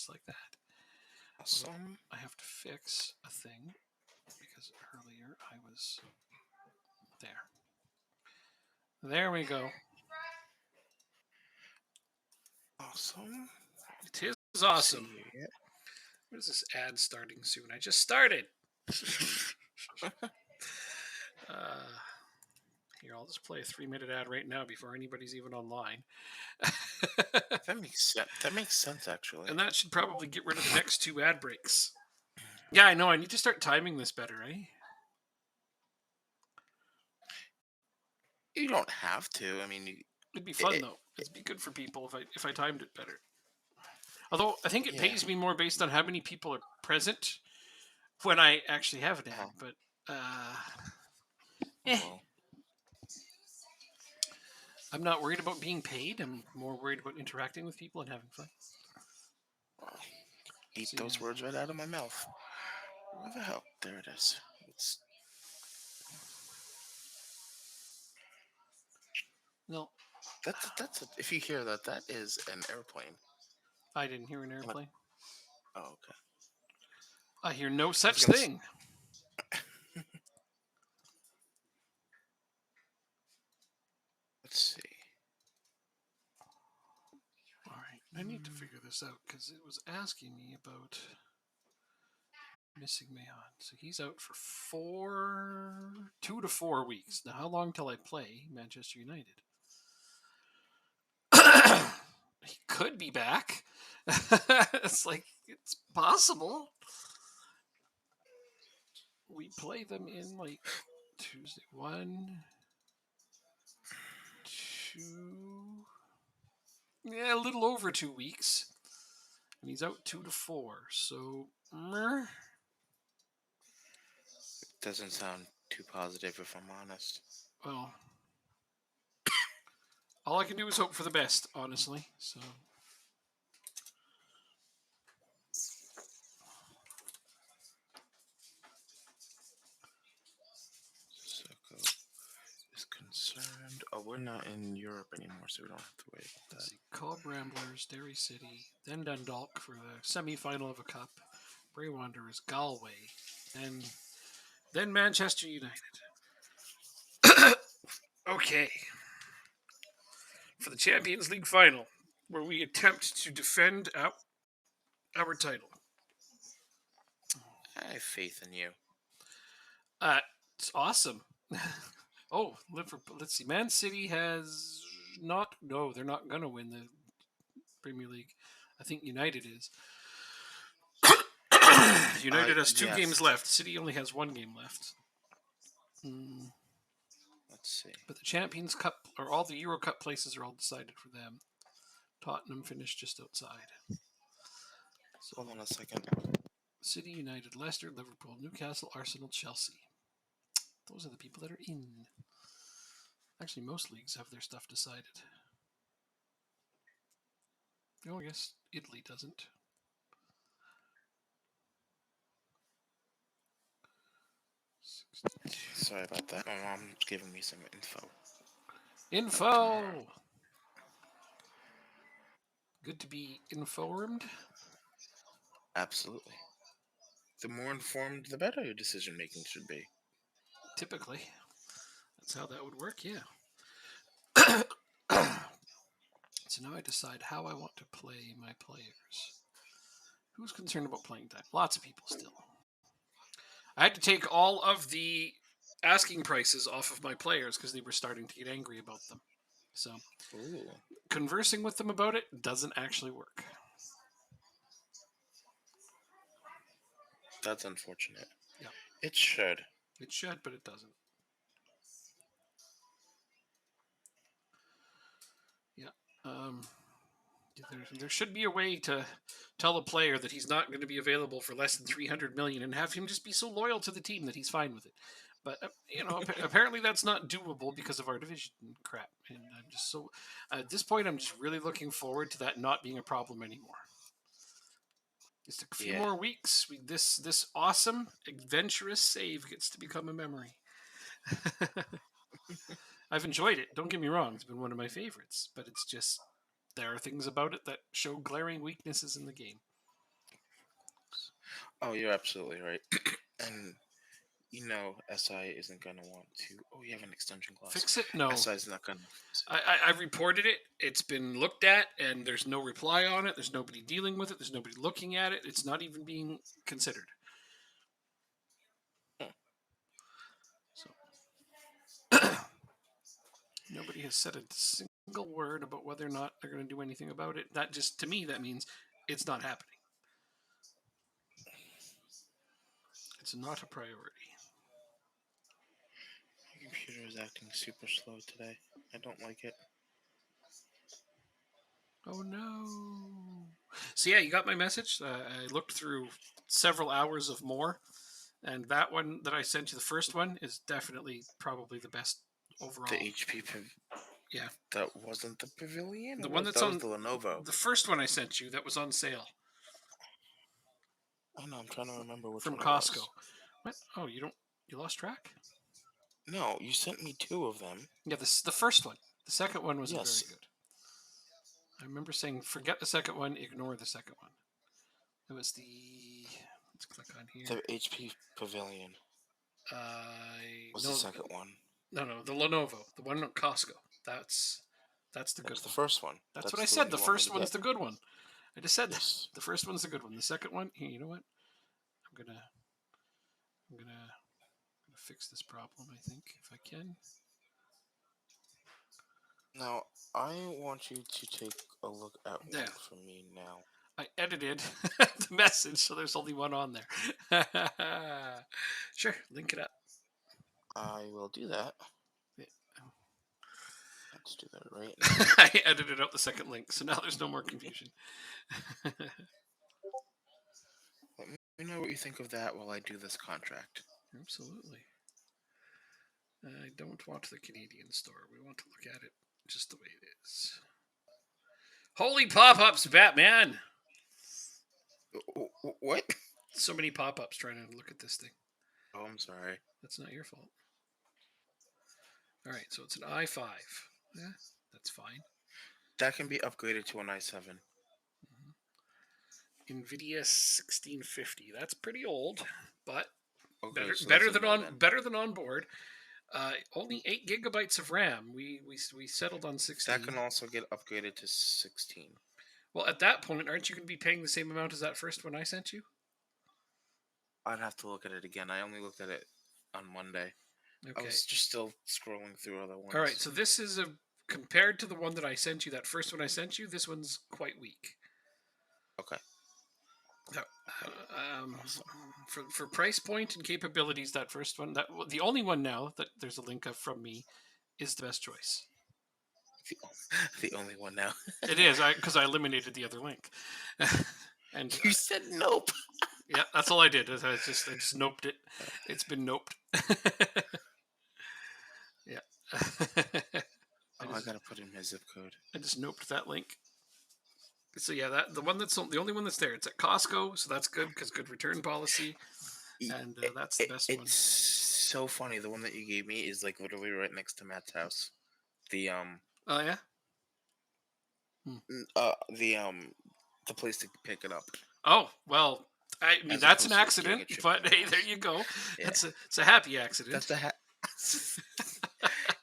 just like that. Awesome. I have to fix a thing because earlier I was there. There we go. Awesome. It is awesome. What is this ad starting soon? I just started. Here, I'll just play a 3-minute ad right now before anybody's even online. That makes sense. That makes sense, actually. And that should probably get rid of the next 2 ad breaks. Yeah, I know. I need to start timing this better, eh? You don't have to. I mean, it'd be fun though. It'd be good for people if I timed it better. Although I think it pays me more based on how many people are present when I actually have an ad. But well, I'm not worried about being paid. I'm more worried about interacting with people and having fun. eat those words right out of my mouth. Where the hell? There it is. No. That's if you hear that, that is an airplane. I didn't hear an airplane. Oh, okay. I hear no such thing. Let's see. All right, I need to figure this out because it was asking me about missing Mahon. So he's out for 2 to 4 weeks. Now, how long till I play Manchester United? He could be back. It's possible. We play them in Tuesday. 1, 2. Yeah, a little over 2 weeks. And he's out 2 to 4. So, it doesn't sound too positive, if I'm honest. Well, all I can do is hope for the best, honestly. So. Concerned. Oh, we're not in Europe anymore, so we don't have to wait about that. Cobb Ramblers, Derry City, then Dundalk for the semi-final of a cup, Bray Wanderers, Galway, and then Manchester United. Okay. For the Champions League final, where we attempt to defend our title. I have faith in you. It's awesome. Oh, Liverpool. Let's see. Man City has not. No, they're not going to win the Premier League. I think United is. United has 2 games left. City only has 1 game left. Let's see. But the Champions Cup, or all the Euro Cup places are all decided for them. Tottenham finished just outside. So, hold on a second. City, United, Leicester, Liverpool, Newcastle, Arsenal, Chelsea. Those are the people that are in. Actually, most leagues have their stuff decided. Oh, I guess Italy doesn't. Sorry about that. My mom's giving me some info. Good to be informed. Absolutely. The more informed, the better your decision making should be. Typically, that's how that would work. Yeah. So now I decide how I want to play my players. Who's concerned about playing time? Lots of people still. I had to take all of the asking prices off of my players because they were starting to get angry about them. So conversing with them about it doesn't actually work. That's unfortunate. Yeah. It should. It should, but it doesn't. Yeah. There should be a way to tell a player that he's not going to be available for less than 300 million and have him just be so loyal to the team that he's fine with it. But apparently that's not doable because of our division crap. And I'm just so at this point, I'm just really looking forward to that not being a problem anymore. Just a few more weeks, this awesome, adventurous save gets to become a memory. I've enjoyed it. Don't get me wrong; it's been one of my favorites. But it's just there are things about it that show glaring weaknesses in the game. Oh, you're absolutely right. And SI isn't gonna want to. Oh, you have an extension clause. Fix it? No. SI is not gonna. I reported it. It's been looked at, and there's no reply on it. There's nobody dealing with it. There's nobody looking at it. It's not even being considered. Hmm. So nobody has said a single word about whether or not they're going to do anything about it. That just, to me, that means it's not happening. It's not a priority. My computer is acting super slow today. I don't like it. Oh no. So yeah, you got my message. I looked through several hours of more, and that one that I sent you, the first one, is definitely probably the best overall. The HP. Yeah. That wasn't the Pavilion. The one that's that on was the Lenovo. the first one I sent you that was on sale I know. I'm trying to remember which from one Costco. it was. What? Oh, you lost track? No, you sent me two of them. Yeah, this the first one. The second one wasn't Yes. very good. I remember saying, forget the second one, ignore the second one. It was the. Let's click on here. The HP Pavilion was no, the second one. No, the Lenovo, the one at Costco. That's the good That's the one. first one. That's what I said. The first one's the good one. I just said Yes. the first one's the good one. The second one, here, you know what? I'm gonna fix this problem. I think if I can. Now I want you to take a look at There. one for me now. I edited the message, so there's only one on there. Sure, link it up. I will do that. Yeah. Let's do that right now. I edited out the second link, so now there's no more confusion. Let me know what you think of that while I do this contract. Absolutely. I don't want the Canadian store. We want to look at it just the way it is. Holy pop-ups, Batman! What? So many pop-ups trying to look at this thing. Oh, I'm sorry. That's not your fault. All right, so it's an i5. Yeah, that's fine. That can be upgraded to an i7. NVIDIA 1650. That's pretty old, but Okay, better than on board. Only 8 gigabytes of RAM. We settled on 16. That can also get upgraded to 16. Well, at that point, aren't you going to be paying the same amount as that first one I sent you? I'd have to look at it again. I only looked at it on Monday. Okay. I was just still scrolling through other ones. All right, so this is compared to the one that I sent you, that first one I sent you, this one's quite weak. Okay. For price point and capabilities, that first one, the only one now that there's a link of from me, is the best choice. The only one now. It is, because I eliminated the other link. And you said nope. Yeah, that's all I did. I just noped it. It's been noped. Yeah. I gotta put in my zip code. I just noped that link. So yeah, the only one that's there. It's at Costco, so that's good because good return policy, and that's the best one. It's so funny. The one that you gave me is like literally right next to Matt's house. The Oh yeah. The place to pick it up. Oh well, I mean that's an accident, but hey, there you go. Yeah. It's a happy accident. That's the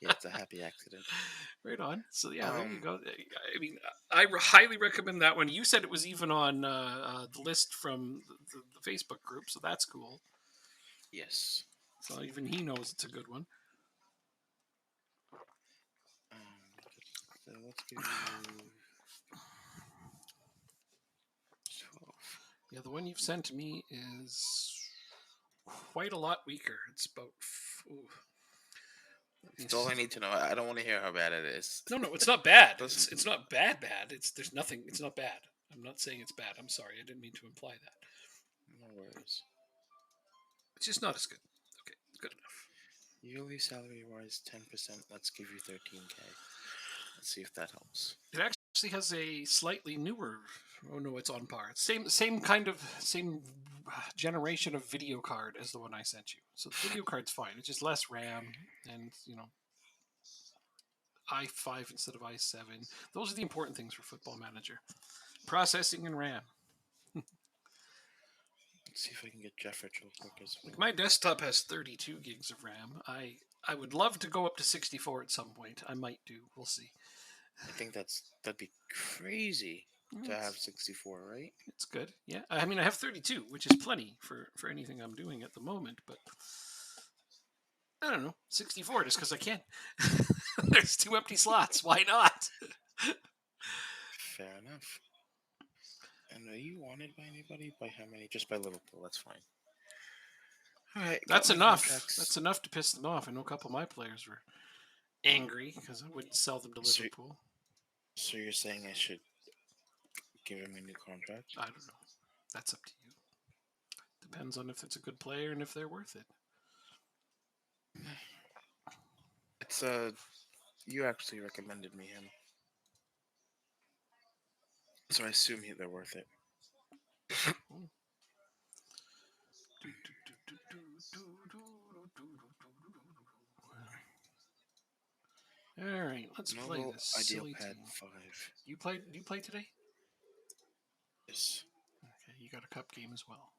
yeah, it's a happy accident. Right on. So yeah, there you go. I mean, I highly recommend that one. You said it was even on the list from the Facebook group, so that's cool. Yes. So even he knows it's a good one. So let's give you 12. Yeah, the one you've sent to me is quite a lot weaker. It's about. That's all I need to know. I don't want to hear how bad it is. No, it's not bad. It's not bad. There's nothing. It's not bad. I'm not saying it's bad. I'm sorry. I didn't mean to imply that. No worries. It's just not as good. Okay, good enough. Yearly salary rise 10%. Let's give you 13K. Let's see if that helps. It actually has a slightly newer. Oh no, it's on par. Same generation of video card as the one I sent you. So the video card's fine. It's just less RAM and i5 instead of i7. Those are the important things for Football Manager. Processing and RAM. Let's see if I can get Jeffrich real quick as well. Like my desktop has 32 gigs of RAM. I would love to go up to 64 at some point. I might do. We'll see. I think that'd be crazy to It's- have 64, right? It's good. Yeah. I mean, I have 32, which is plenty for anything I'm doing at the moment. But I don't know, 64 just because I can. There's 2 empty slots. Why not? Fair enough. And are you wanted by anybody? By how many? Just by Liverpool. That's fine. All right. That's got my enough. contracts. That's enough to piss them off. I know a couple of my players were angry because I wouldn't sell them to So- Liverpool. So you're saying I should give him a new contract? I don't know. That's up to you. Depends on if it's a good player and if they're worth it. It's you actually recommended me him, so I assume they're worth it. All right, let's play Noble this Ideal silly Pad team. 5. You played? Do you play today? Yes. Okay, you got a cup game as well.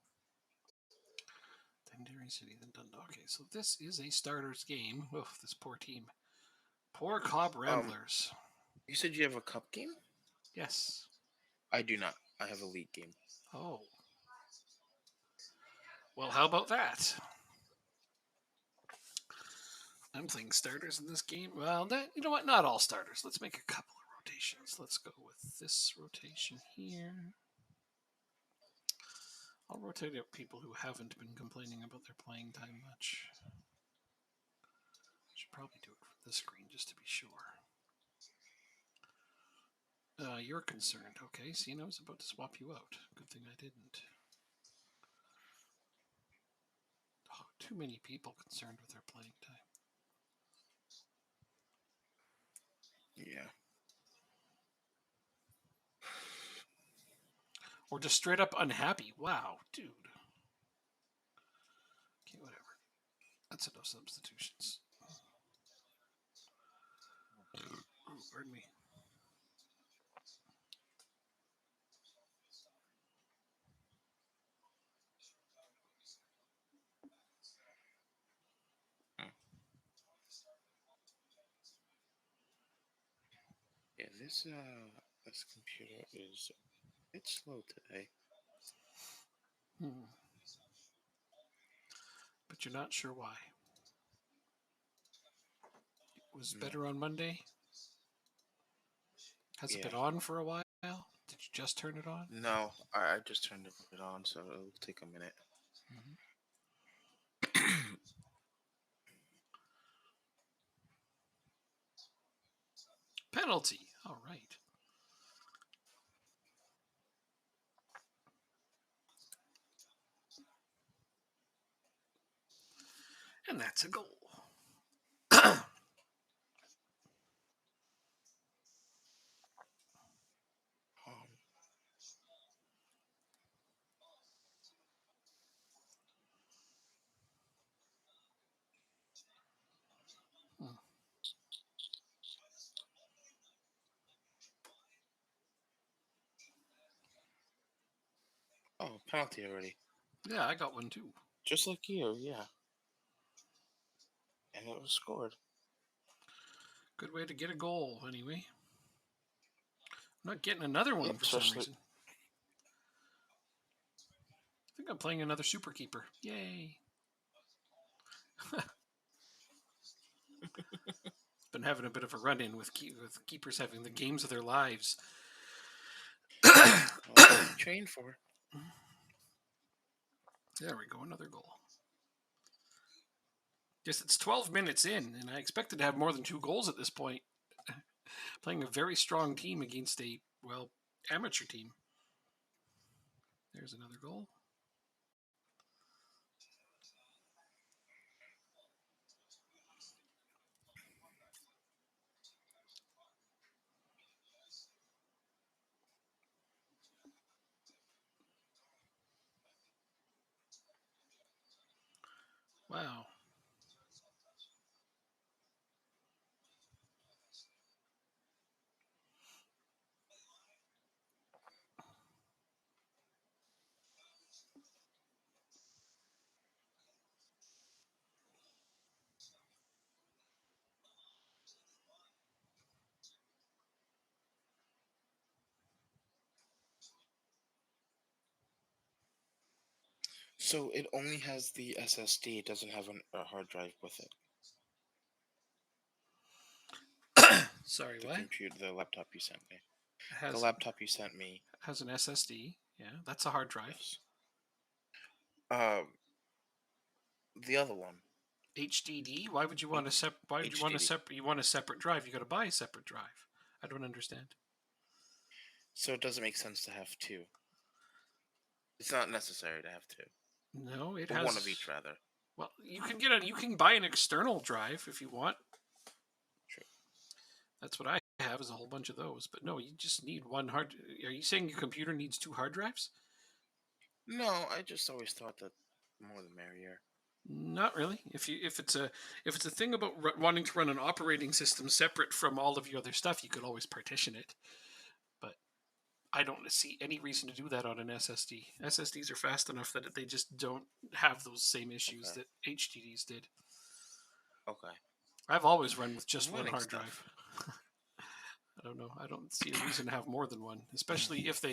Then Derry City, then Dundee. Okay, so this is a starters game. Oof, this poor team. Poor Cobb Ramblers. You said you have a cup game? Yes. I do not. I have a league game. Oh. Well, how about that? I'm playing starters in this game. Well, you know what? Not all starters. Let's make a couple of rotations. Let's go with this rotation here. I'll rotate out people who haven't been complaining about their playing time much. Should probably do it from this screen just to be sure. You're concerned. Okay, see, I was about to swap you out. Good thing I didn't. Oh, too many people concerned with their playing time. Yeah. Or just straight up unhappy. Wow, dude. Okay, whatever. That's enough substitutions. Oh, pardon me. Yeah, this computer is a bit slow today. But you're not sure why. It was No. better on Monday? Has it been on for a while? Did you just turn it on? No, I just turned it on, so it'll take a minute. Penalty. All right. And that's a goal. Oh, penalty already. Yeah, I got one too. Just like you, yeah. And it was scored. Good way to get a goal, anyway. I'm not getting another one for some reason. I think I'm playing another super keeper. Yay. Been having a bit of a run-in with keepers having the games of their lives. Trained for. There we go, another goal. Yes, it's 12 minutes in, and I expected to have more than 2 goals at this point. Playing a very strong team against a, well, amateur team. There's another goal. Wow. So it only has the SSD. It doesn't have a hard drive with it. Sorry, The what? computer, the laptop you sent me. It The laptop you sent me. has an SSD. Yeah, that's a hard drive. Yes. Um, the other one. HDD. Why would you want a Why would you want a HDD. separate? You want a separate drive. You got to buy a separate drive. I don't understand. So it doesn't make sense to have two. It's not necessary to have two. No, it Or has one of each, rather. Well, you can buy an external drive if you want. True. That's what I have is a whole bunch of those. But no, you just need one hard. Are you saying your computer needs two hard drives? No, I just always thought that more the merrier. Not really. If it's a thing about wanting to run an operating system separate from all of your other stuff, you could always partition it. But I don't see any reason to do that on an SSD. SSDs are fast enough that they just don't have those same issues Okay. that HDDs did. Okay. I've always run with just one Learning hard stuff. drive. I don't know. I don't see a reason to have more than one, especially if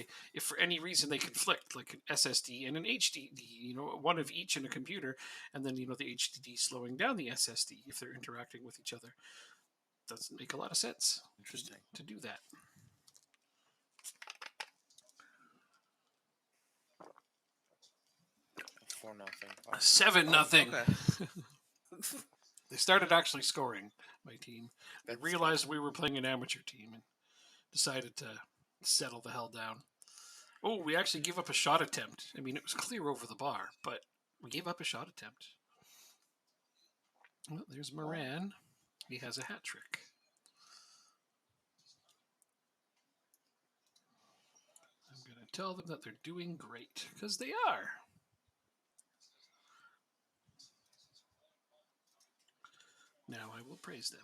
for any reason they conflict, like an SSD and an HDD. One of each in a computer, and then the HDD slowing down the SSD if they're interacting with each other. Doesn't make a lot of sense. Interesting. To do that. 4-0. 7-0. Okay. They started actually scoring. My team. They That's realized we were playing an amateur team and decided to settle the hell down. Oh, we actually gave up a shot attempt. I mean, it was clear over the bar, but we gave up a shot attempt. Well, there's Moran. He has a hat trick. I'm going to tell them that they're doing great, because they are. Now I will praise them.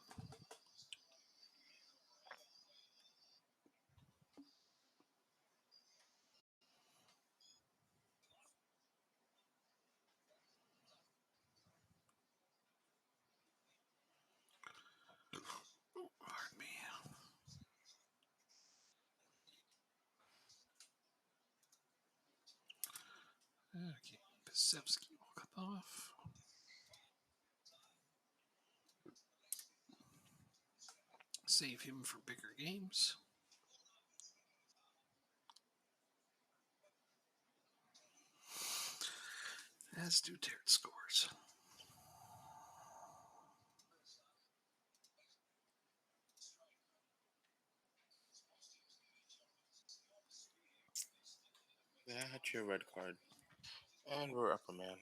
Oh, pardon me. Okay, Pisevsky will come off. Save him for bigger games. As do Tert scores. That's your red card. And we're upper man.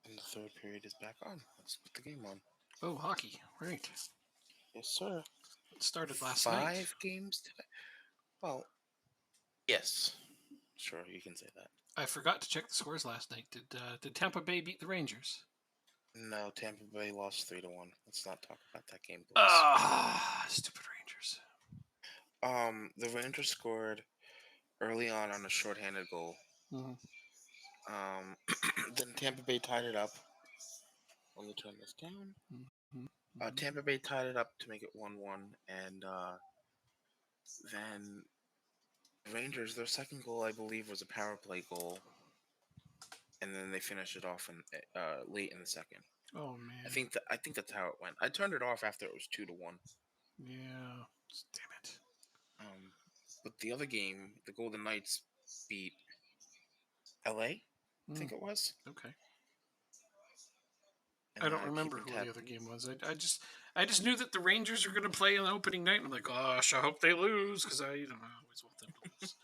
And the third period is back on. Let's put the game on. Oh, hockey. Right. Yes, sir. It started last night. 5 games today? Well, yes. Sure, you can say that. I forgot to check the scores last night. Did Tampa Bay beat the Rangers? No, Tampa Bay lost 3-1. Let's not talk about that game, please. Stupid Rangers. The Rangers scored early on a shorthanded goal. Mm-hmm. Then Tampa Bay tied it up. Let me turn this down. Mm-hmm. Tampa Bay tied it up to make it 1-1, and then Rangers, their second goal, I believe, was a power play goal, and then they finished it off late in the second. Oh man! I think that's how it went. I turned it off after it was 2-1. Yeah, damn it. But the other game, the Golden Knights beat LA. I think it was. Okay. And I don't remember who the other game was. I just knew that the Rangers were going to play on the opening night. And I'm like, gosh, I hope they lose because I always want them to lose.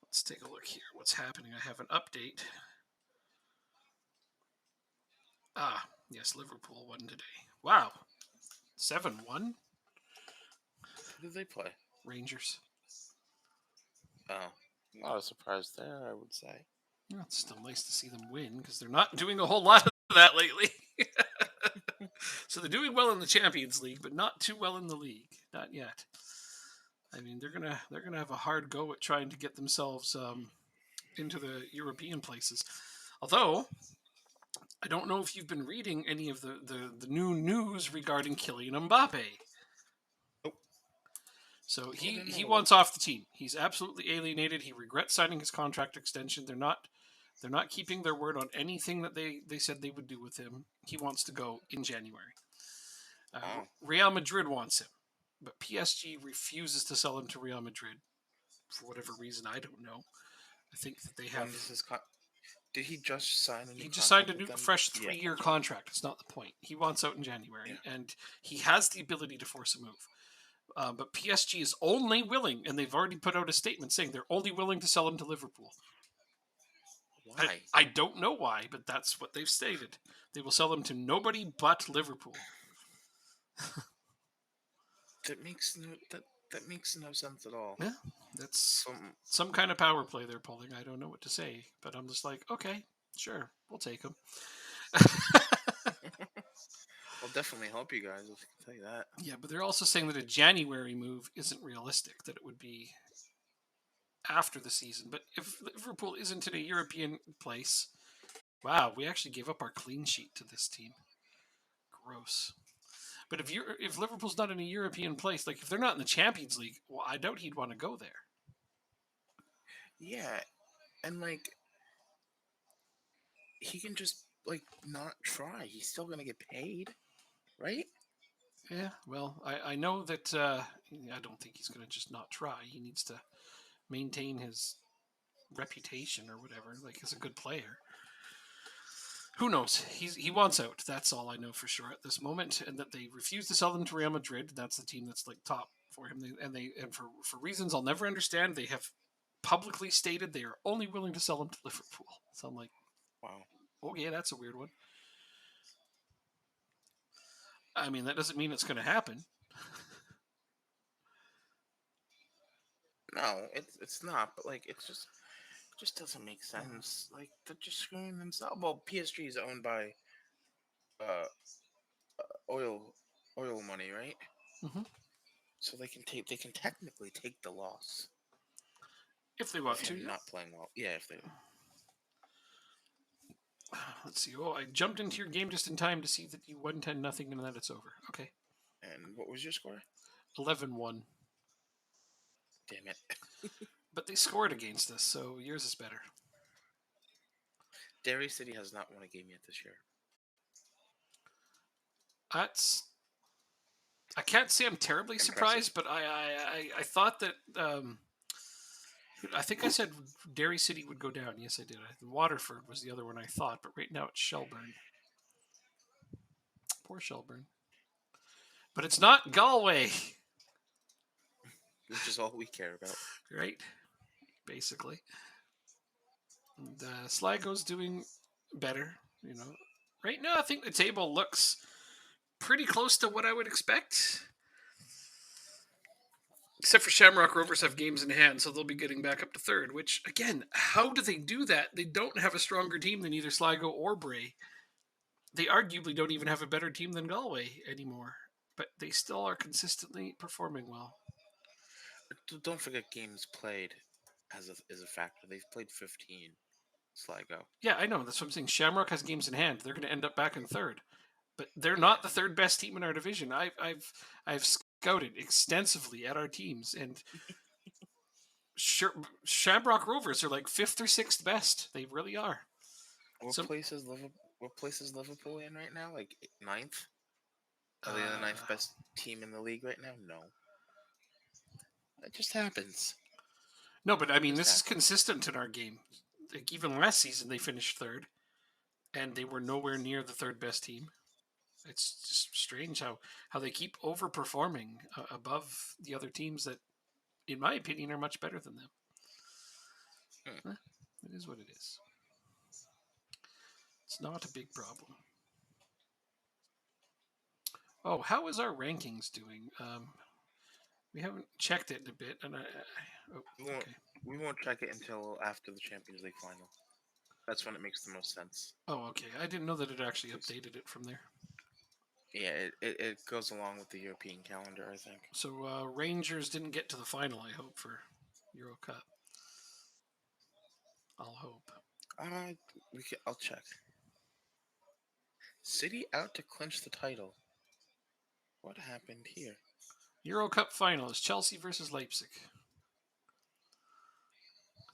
Let's take a look here. What's happening? I have an update. Ah, yes, Liverpool won today. Wow, 7-1. Who did they play? Rangers. Oh, not a surprise there, I would say. Well, it's still nice to see them win because they're not doing a whole lot of that lately. So they're doing well in the Champions League, but not too well in the league. Not yet. I mean, they're gonna have a hard go at trying to get themselves into the European places. Although I don't know if you've been reading any of the new news regarding Kylian Mbappe. Nope. So I didn't he know about wants that. off the team. He's absolutely alienated. He regrets signing his contract extension. They're not keeping their word on anything that they said they would do with him. He wants to go in January. Oh, Real Madrid wants him, but PSG refuses to sell him to Real Madrid for whatever reason. I don't know. I think that they when have. does his Did he just sign a new He just signed contract a with new, them? fresh Yeah, 3-year contract. It's not the point. He wants out in yeah. January, and he has the ability to force a move. But PSG is only willing, and they've already put out a statement saying they're only willing to sell him to Liverpool. Why? I don't know why, but that's what they've stated. They will sell him to nobody but Liverpool. That makes no sense at all. Yeah, that's From some kind of power play they're pulling. I don't know what to say, but I'm just like, okay, sure, we'll take him. I'll definitely help you guys. I can tell you that. Yeah, but they're also saying that a January move isn't realistic, that it would be after the season. But if Liverpool isn't in a European place, wow, we actually gave up our clean sheet to this team. Gross. But if Liverpool's not in a European place, like if they're not in the Champions League, well, I doubt he'd want to go there. Yeah, and like he can just like not try. He's still gonna get paid, right? Yeah, well, I know that I don't think he's going to just not try. He needs to maintain his reputation or whatever, like as a good player. Who knows? He wants out. That's all I know for sure at this moment, and that they refuse to sell him to Real Madrid. That's the team that's like top for him, and for reasons I'll never understand, they have publicly stated they are only willing to sell him to Liverpool. So I'm like, Wow. oh yeah, that's a weird one. I mean, that doesn't mean it's going to happen. No, it's not. But like, it just doesn't make sense. Like they're just screwing themselves. Well, PSG is owned by uh oil oil money, right? Hmm. So they can technically take the loss If they of want to, him yeah. not playing well. Yeah, if they. Let's see. Oh, I jumped into your game just in time to see that you won 10-0 and that it's over. Okay. And what was your score? 11-1. Damn it. But they scored against us, so yours is better. Derry City has not won a game yet this year. That's. I can't say I'm terribly Impressive. surprised, but I thought that. I think I said Derry City would go down. Yes, I did. Waterford was the other one I thought, but right now it's Shelburne. Poor Shelburne. But it's not Galway, Which is all we care about. right? Basically. And Sligo's doing better, you know. Right now, I think the table looks pretty close to what I would expect. Except for Shamrock Rovers have games in hand, so they'll be getting back up to third. Which, again, how do they do that? They don't have a stronger team than either Sligo or Bray. They arguably don't even have a better team than Galway anymore, but they still are consistently performing well. Don't forget games played as a factor. They've played 15. Sligo. Yeah, I know. That's what I'm saying. Shamrock has games in hand. They're going to end up back in third, but they're not the third best team in our division. I've scouted extensively at our teams, and Shamrock Rovers are like fifth or sixth best. They really are. So What place is Liverpool in right now? Like ninth? Are they the uh, ninth best team in the league right now? No. It just happens. no, but I mean Just this is happens. consistent in our game. Like even last season they finished third, and they were nowhere near the third best team. It's just strange how they keep overperforming above the other teams that, in my opinion, are much better than them. Hmm. It is what it is. It's not a big problem. Oh, how is our rankings doing? We haven't checked it in a bit, and oh, We won't okay. we won't check it until after the Champions League final. That's when it makes the most sense. Oh, okay. I didn't know that it actually 'Cause, updated it from there. yeah, it goes along with the European calendar, I think. So Rangers didn't get to the final. I hope for Euro Cup. I'll hope. Uh, I'll check. City out to clinch the title. What happened here? Euro Cup final is Chelsea versus Leipzig.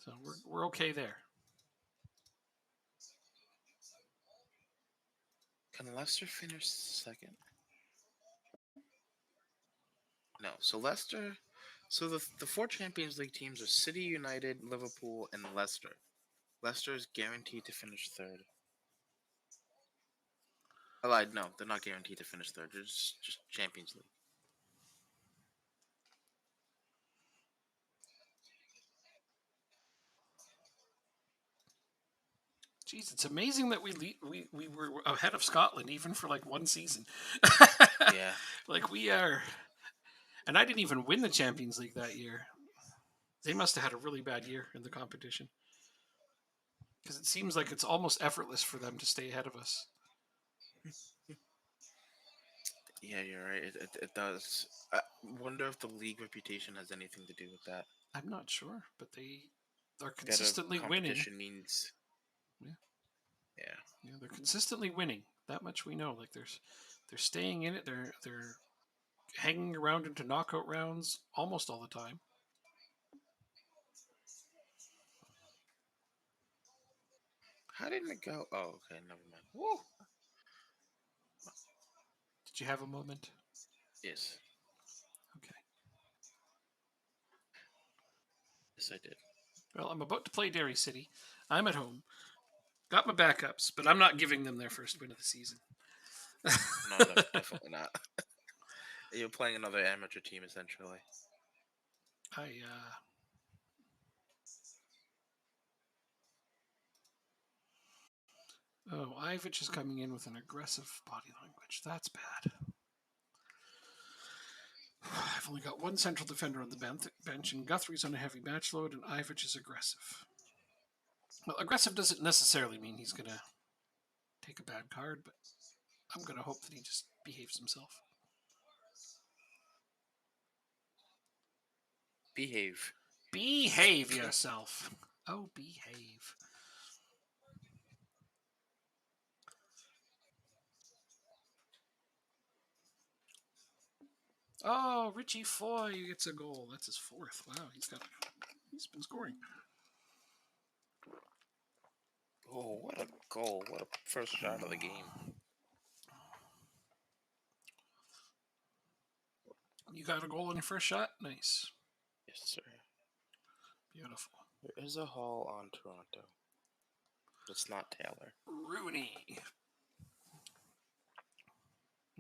So we're okay there. Can Leicester finish second? No. So Leicester. So the four Champions League teams are City, United, Liverpool, and Leicester. Leicester is guaranteed to finish third. I lied. No, they're not guaranteed to finish third. They're just Champions League. Jeez, it's amazing that we were ahead of Scotland even for like one season. Yeah. Like we are, and I didn't even win the Champions League that year. They must have had a really bad year in the competition because it seems like it's almost effortless for them to stay ahead of us. Yeah, you're right. It does. I wonder if the league reputation has anything to do with that. I'm not sure, but they are Better consistently winning. competition means. Yeah. Yeah. Yeah, they're consistently winning. That much we know. Like they're staying in it. They're hanging around into knockout rounds almost all the time. How didn't it go? Oh, okay, never mind. Woo! Did you have a moment? Yes. Okay. Yes, I did. Well, I'm about to play Derry City. I'm at home. Got my backups, but I'm not giving them their first win of the season. No, definitely not. You're playing another amateur team, essentially. I Oh, Ivic is coming in with an aggressive body language. That's bad. I've only got one central defender on the bench, and Guthrie's on a heavy match load, and Ivic is aggressive. Well, aggressive doesn't necessarily mean he's going to take a bad card, but I'm going to hope that he just behaves himself. Behave. Behave yourself. Oh, behave. Oh, Richie Foy gets a goal. That's his fourth. Wow, he's been scoring. Oh, what a goal. What a first shot of the game. You got a goal on your first shot? Nice. Yes, sir. Beautiful. There is a haul on Toronto. But it's not Taylor. Rooney.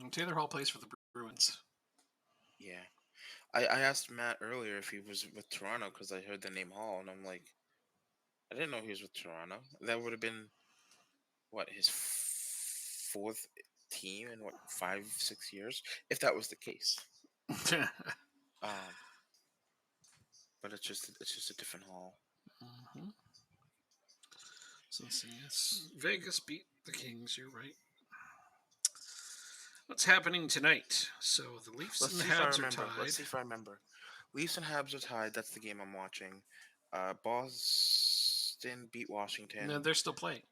And Taylor Hall plays for the Bruins. Yeah. I asked Matt earlier if he was with Toronto because I heard the name Hall, and I'm like, I didn't know he was with Toronto. That would have been, what, his fourth team in, 5-6 years? If that was the case. But it's just a different Hall. Mm-hmm. So let's see. Yes, Vegas beat the Kings. You're right. What's happening tonight? So the Leafs and the Habs are tied. Let's see if I remember. Leafs and Habs are tied. That's the game I'm watching. Boston beat Washington. No, they're still playing.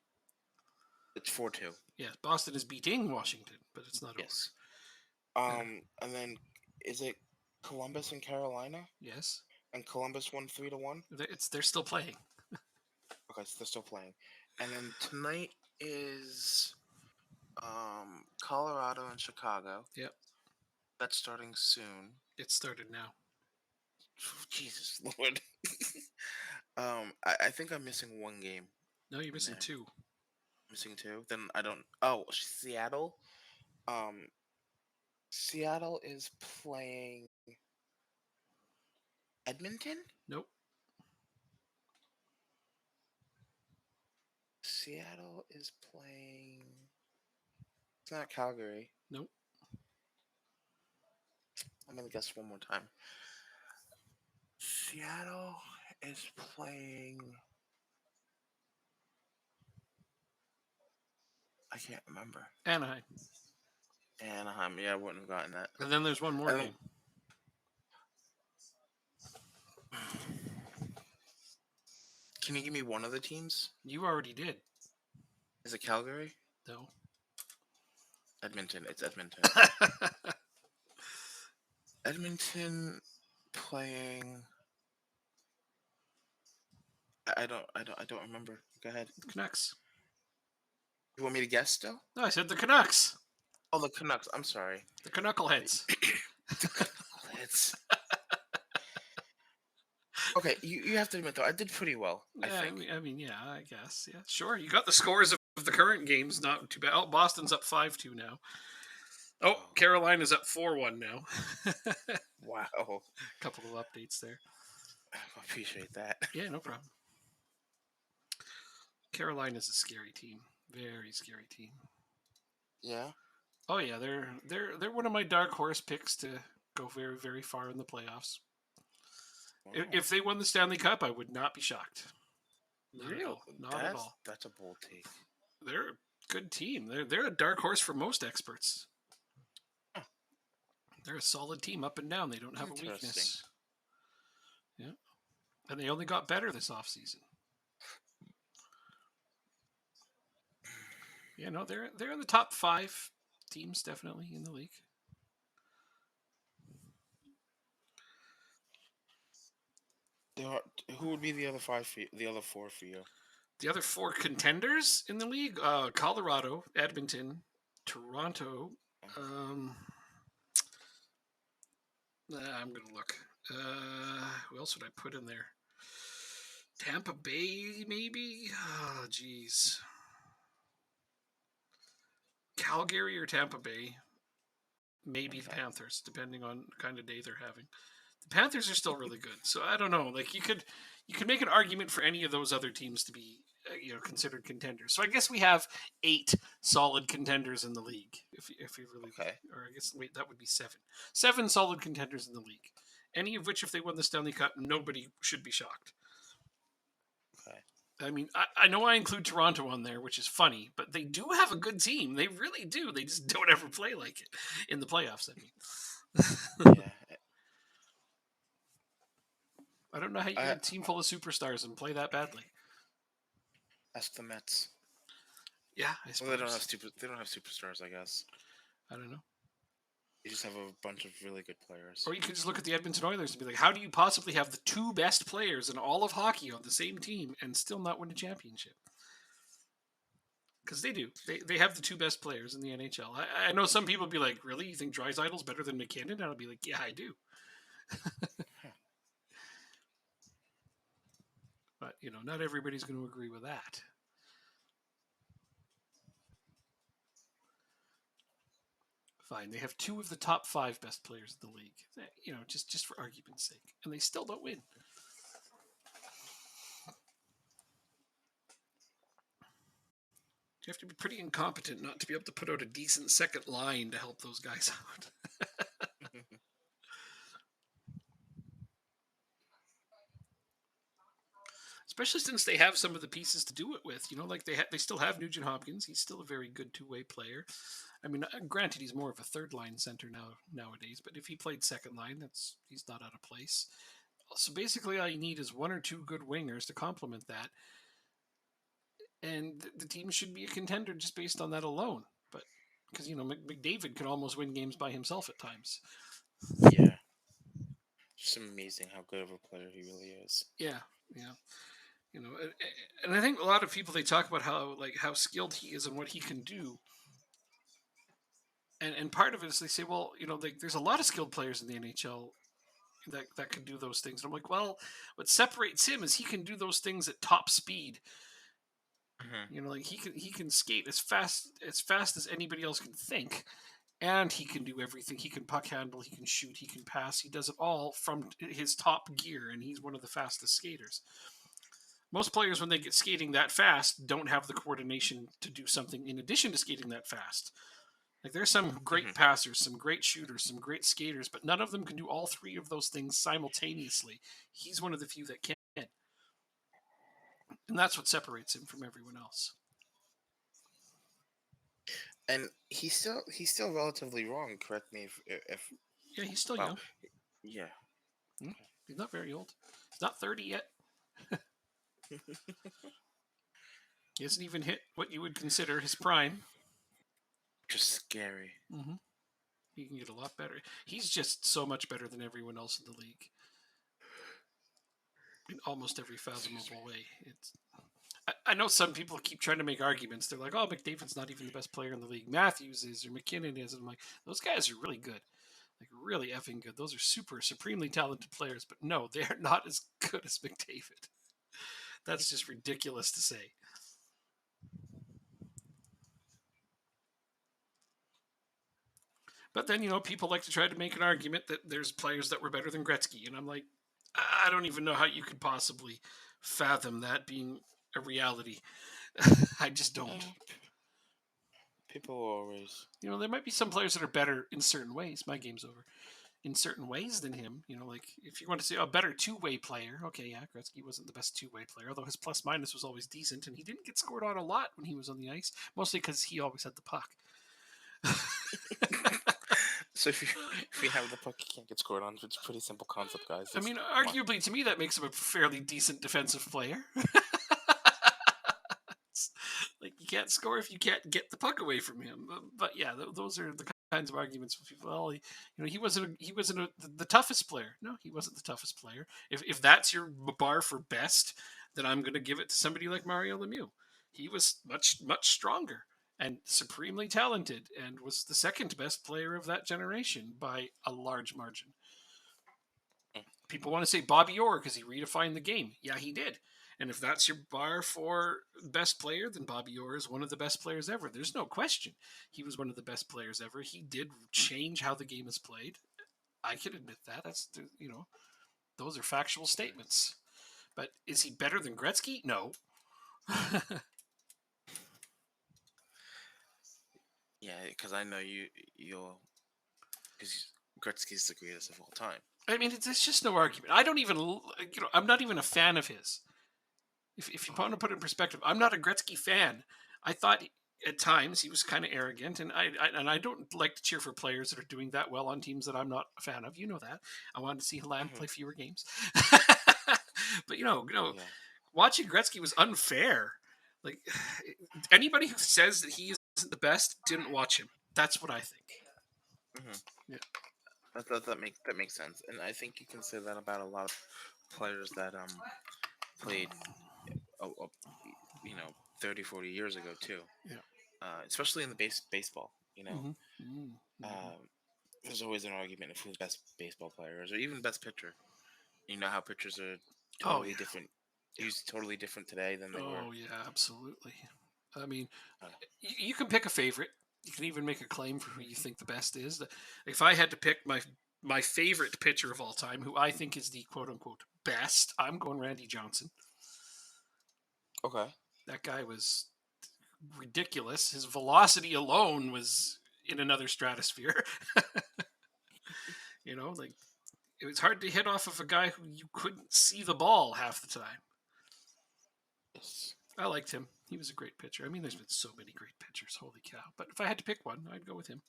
It's 4-2. Yeah, Boston is beating Washington, but it's not Yes. over. And then is it Columbus and Carolina? Yes. And Columbus won 3-1. They're still playing. Okay, so they're still playing. And then tonight is Colorado and Chicago. Yep. That's starting soon. It started now. Jesus Lord. I think I'm missing one game. No, you're missing two. Missing two? Then I don't. Oh, Seattle. Seattle is playing Edmonton? Nope. Seattle is playing. It's not Calgary. Nope. I'm gonna guess one more time. Seattle is playing. I can't remember. Anaheim. Yeah, I wouldn't have gotten that. And then there's one more game. Can you give me one of the teams? You already did. Is it Calgary? No. Edmonton. It's Edmonton. Edmonton playing. I don't remember. Go ahead. Canucks. You want me to guess still? No, I said the Canucks. Oh, the Canucks. I'm sorry. The Canuckleheads. The Canucks. Okay, you have to admit though, I did pretty well. I Yeah, think. I mean, yeah, I guess. Yeah, sure. You got the scores of the current games. Not too bad. Oh, Boston's up 5-2 now. Oh, Oh, Carolina's up 4-1 now. wow. Couple of updates there. I appreciate that. Yeah, no problem. Carolina's a scary team. Very scary team. Yeah. Oh yeah, they're one of my dark horse picks to go very, very far in the playoffs. Wow. If they won the Stanley Cup, I would not be shocked. Not at Real. all. Not at all. That's a bold take. They're a good team. They're a dark horse for most experts. Huh. They're a solid team up and down. They don't have a Interesting. weakness. Yeah. And they only got better this offseason. Yeah, no, they're in the top 5 teams definitely in the league. Who would be the other five for you, the other four for you? The other 4 contenders in the league: Colorado, Edmonton, Toronto. I'm gonna look. Who else would I put in there? Tampa Bay, maybe. Oh, geez. Calgary or Tampa Bay. Maybe the Panthers, depending on the kind of day they're having. The Panthers are still really good, so I don't know. Like you could make an argument for any of those other teams to be considered contenders. So I guess we have 8 solid contenders in the league. If you really, Okay. or I guess wait, that would be 7 solid contenders in the league. Any of which, if they won the Stanley Cup, nobody should be shocked. Okay. I mean, I know I include Toronto on there, which is funny, but they do have a good team. They really do. They just don't ever play like it in the playoffs. I mean, Yeah. I don't know how you get a team full of superstars and play that badly. Ask the Mets. Yeah, I suppose. Well, they don't have superstars, I guess. I don't know. They just have a bunch of really good players. Or you could just look at the Edmonton Oilers and be like, how do you possibly have the 2 best players in all of hockey on the same team and still not win a championship? Because they do. They have the 2 best players in the NHL. I know some people be like, really? You think Draisaitl's better than McKinnon? And I'll be like, yeah, I do. But, not everybody's going to agree with that. Fine. They have 2 of the top 5 best players in the league. Just for argument's sake. And they still don't win. You have to be pretty incompetent not to be able to put out a decent second line to help those guys out. Especially since they have some of the pieces to do it with. Like they still have Nugent Hopkins. He's still a very good 2-way player. I mean, granted, he's more of a third line center nowadays, but if he played second line, he's not out of place. So basically, all you need is 1 or 2 good wingers to complement that, and the team should be a contender just based on that alone. But because McDavid could almost win games by himself at times. Yeah, just amazing how good of a player he really is. Yeah. And I think a lot of people, they talk about how skilled he is and what he can do. And part of it is they say, well, there's a lot of skilled players in the NHL that can do those things. And I'm like, well, what separates him is he can do those things at top speed. Mm-hmm. Like he can skate as fast as anybody else can think, and he can do everything. He can puck handle, he can shoot, he can pass. He does it all from his top gear, and he's one of the fastest skaters. Most players, when they get skating that fast, don't have the coordination to do something in addition to skating that fast. Like there's some great passers, some great shooters, some great skaters, but none of them can do all 3 of those things simultaneously. He's one of the few that can. And that's what separates him from everyone else. And he's still relatively wrong. Correct me if yeah, he's still young. Yeah. He's not very old. He's not 30 yet. He hasn't even hit what you would consider his prime. just scary. Mm-hmm. He can get a lot better. He's just so much better than everyone else in the league in almost every Excuse me. fathomable way. I know some people keep trying to make arguments. They're like, "Oh, McDavid's not even the best player in the league. Matthews is, or McKinnon is." And I'm like, those guys are really good, like really effing good. Those are supremely talented players. But no, they are not as good as McDavid. That's just ridiculous to say. But then, people like to try to make an argument that there's players that were better than Gretzky. And I'm like, I don't even know how you could possibly fathom that being a reality. I just don't. Uh, People always. There might be some players that are better in certain ways. My game's over. In certain ways than him. Like if you want to say a better two-way player, okay, yeah, Gretzky wasn't the best two-way player, although his plus minus was always decent, and he didn't get scored on a lot when he was on the ice, mostly because he always had the puck. So if you have the puck, you can't get scored on. It's a pretty simple concept, guys. I Just mean, come on. arguably to me, that makes him a fairly decent defensive player. Like you can't score if you can't get the puck away from him. But yeah, those are the kinds of arguments with people. Well, he wasn't the toughest player. No, he wasn't the toughest player. If that's your bar for best, then I'm going to give it to somebody like Mario Lemieux. He was much stronger and supremely talented, and was the second best player of that generation by a large margin. Mm, People want to say Bobby Orr because he redefined the game. Yeah, he did. And if that's your bar for best player, then Bobby Orr is one of the best players ever. There's no question. He was one of the best players ever. He did change how the game is played. I can admit that. Those are factual statements. But is he better than Gretzky? No. yeah, because I know you'll because Gretzky's the greatest of all time. I mean, it's just no argument. I don't even, I'm not even a fan of his. If you want to put it in perspective, I'm not a Gretzky fan. I thought at times he was kind of arrogant, and I don't like to cheer for players that are doing that well on teams that I'm not a fan of. You know that. I wanted to see Halam Hmm. play fewer games, but Yeah. watching Gretzky was unfair. Like anybody who says that he isn't the best didn't watch him. That's what I think. Hmm. Yeah. That makes sense, and I think you can say that about a lot of players that played, oh, 30, 40 years ago too. Yeah. Especially in the baseball. Mm-hmm. Mm-hmm. Um, there's always an argument of who the best baseball player is, or even best pitcher. You know how pitchers are Oh totally yeah. different, Yeah. used totally different today than they were. Oh yeah. Absolutely. I mean, Uh, you can pick a favorite. You can even make a claim for who you think the best is. If I had to pick my favorite pitcher of all time, who I think is the quote unquote best, I'm going Randy Johnson. okay. That guy was ridiculous. His velocity alone was in another stratosphere. Like it was hard to hit off of a guy who you couldn't see the ball half the time. Yes. I liked him. He was a great pitcher. I mean, there's been so many great pitchers. Holy cow! But if I had to pick one, I'd go with him.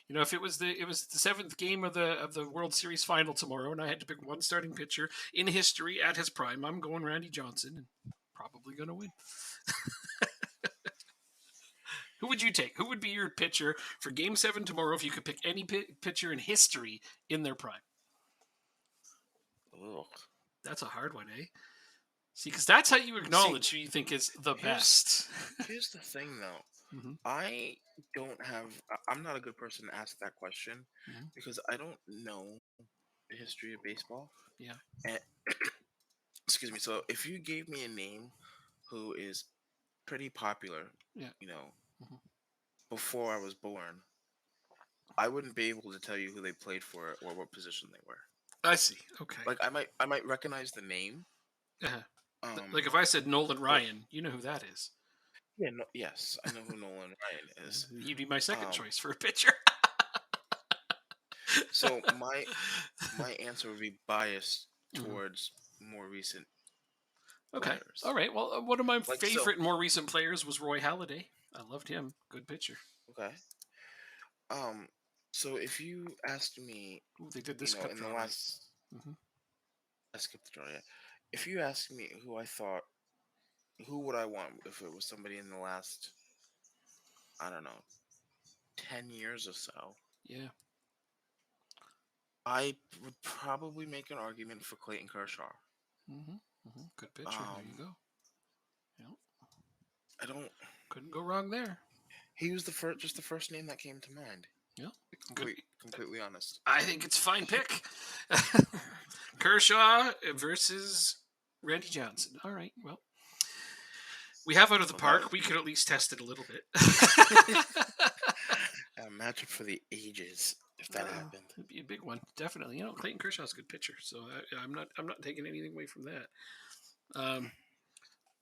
If it was the seventh game of the World Series final tomorrow, and I had to pick one starting pitcher in history at his prime, I'm going Randy Johnson, and probably going to win. Who would you take? Who would be your pitcher for Game 7 tomorrow if you could pick any pitcher in history in their prime? Ugh. That's a hard one, eh? See, because that's how you See, acknowledge who you think is the here's best. here's the thing though. Hmm. I don't have. I'm not a good person to ask that question Hmm. because I don't know the history of baseball. Yeah, And excuse me. So if you gave me a name who is pretty popular, yeah. you know, Hmm. before I was born, I wouldn't be able to tell you who they played for or what position they were. I see. Okay. Like I might recognize the name. Uh-huh. Um, Like if I said Nolan but Ryan, you know who that is. yeah, no, yes, I know who Nolan Ryan is. He'd be my second Um, choice for a pitcher. so my answer would be biased Hmm. towards more recent Okay. All players. right. Well, one of my Like so, favorite more recent players was Roy Halladay. I loved him. Good pitcher. okay. Um, so if you asked me, Ooh, they did this cup in the draw right. last, Hmm. I skipped the draw yet. If you asked me who I thought, who would I want if it was somebody in the last, I don't know, 10 years or so, Yeah. I would probably make an argument for Clayton Kershaw. Good pitcher. There you Um, go. Yeah. I don't. Couldn't go wrong there. He was just the first name that came to mind. Yeah. To be Good. completely honest. I think it's a fine pick. Kershaw versus Randy Johnson. All right. Well, we have out of the Well, that park. We could at least test it a little bit. a matchup for the ages if that happened. It'd be a big one, definitely. You know, Clayton Kershaw's a good pitcher, so I'm not taking anything away from that.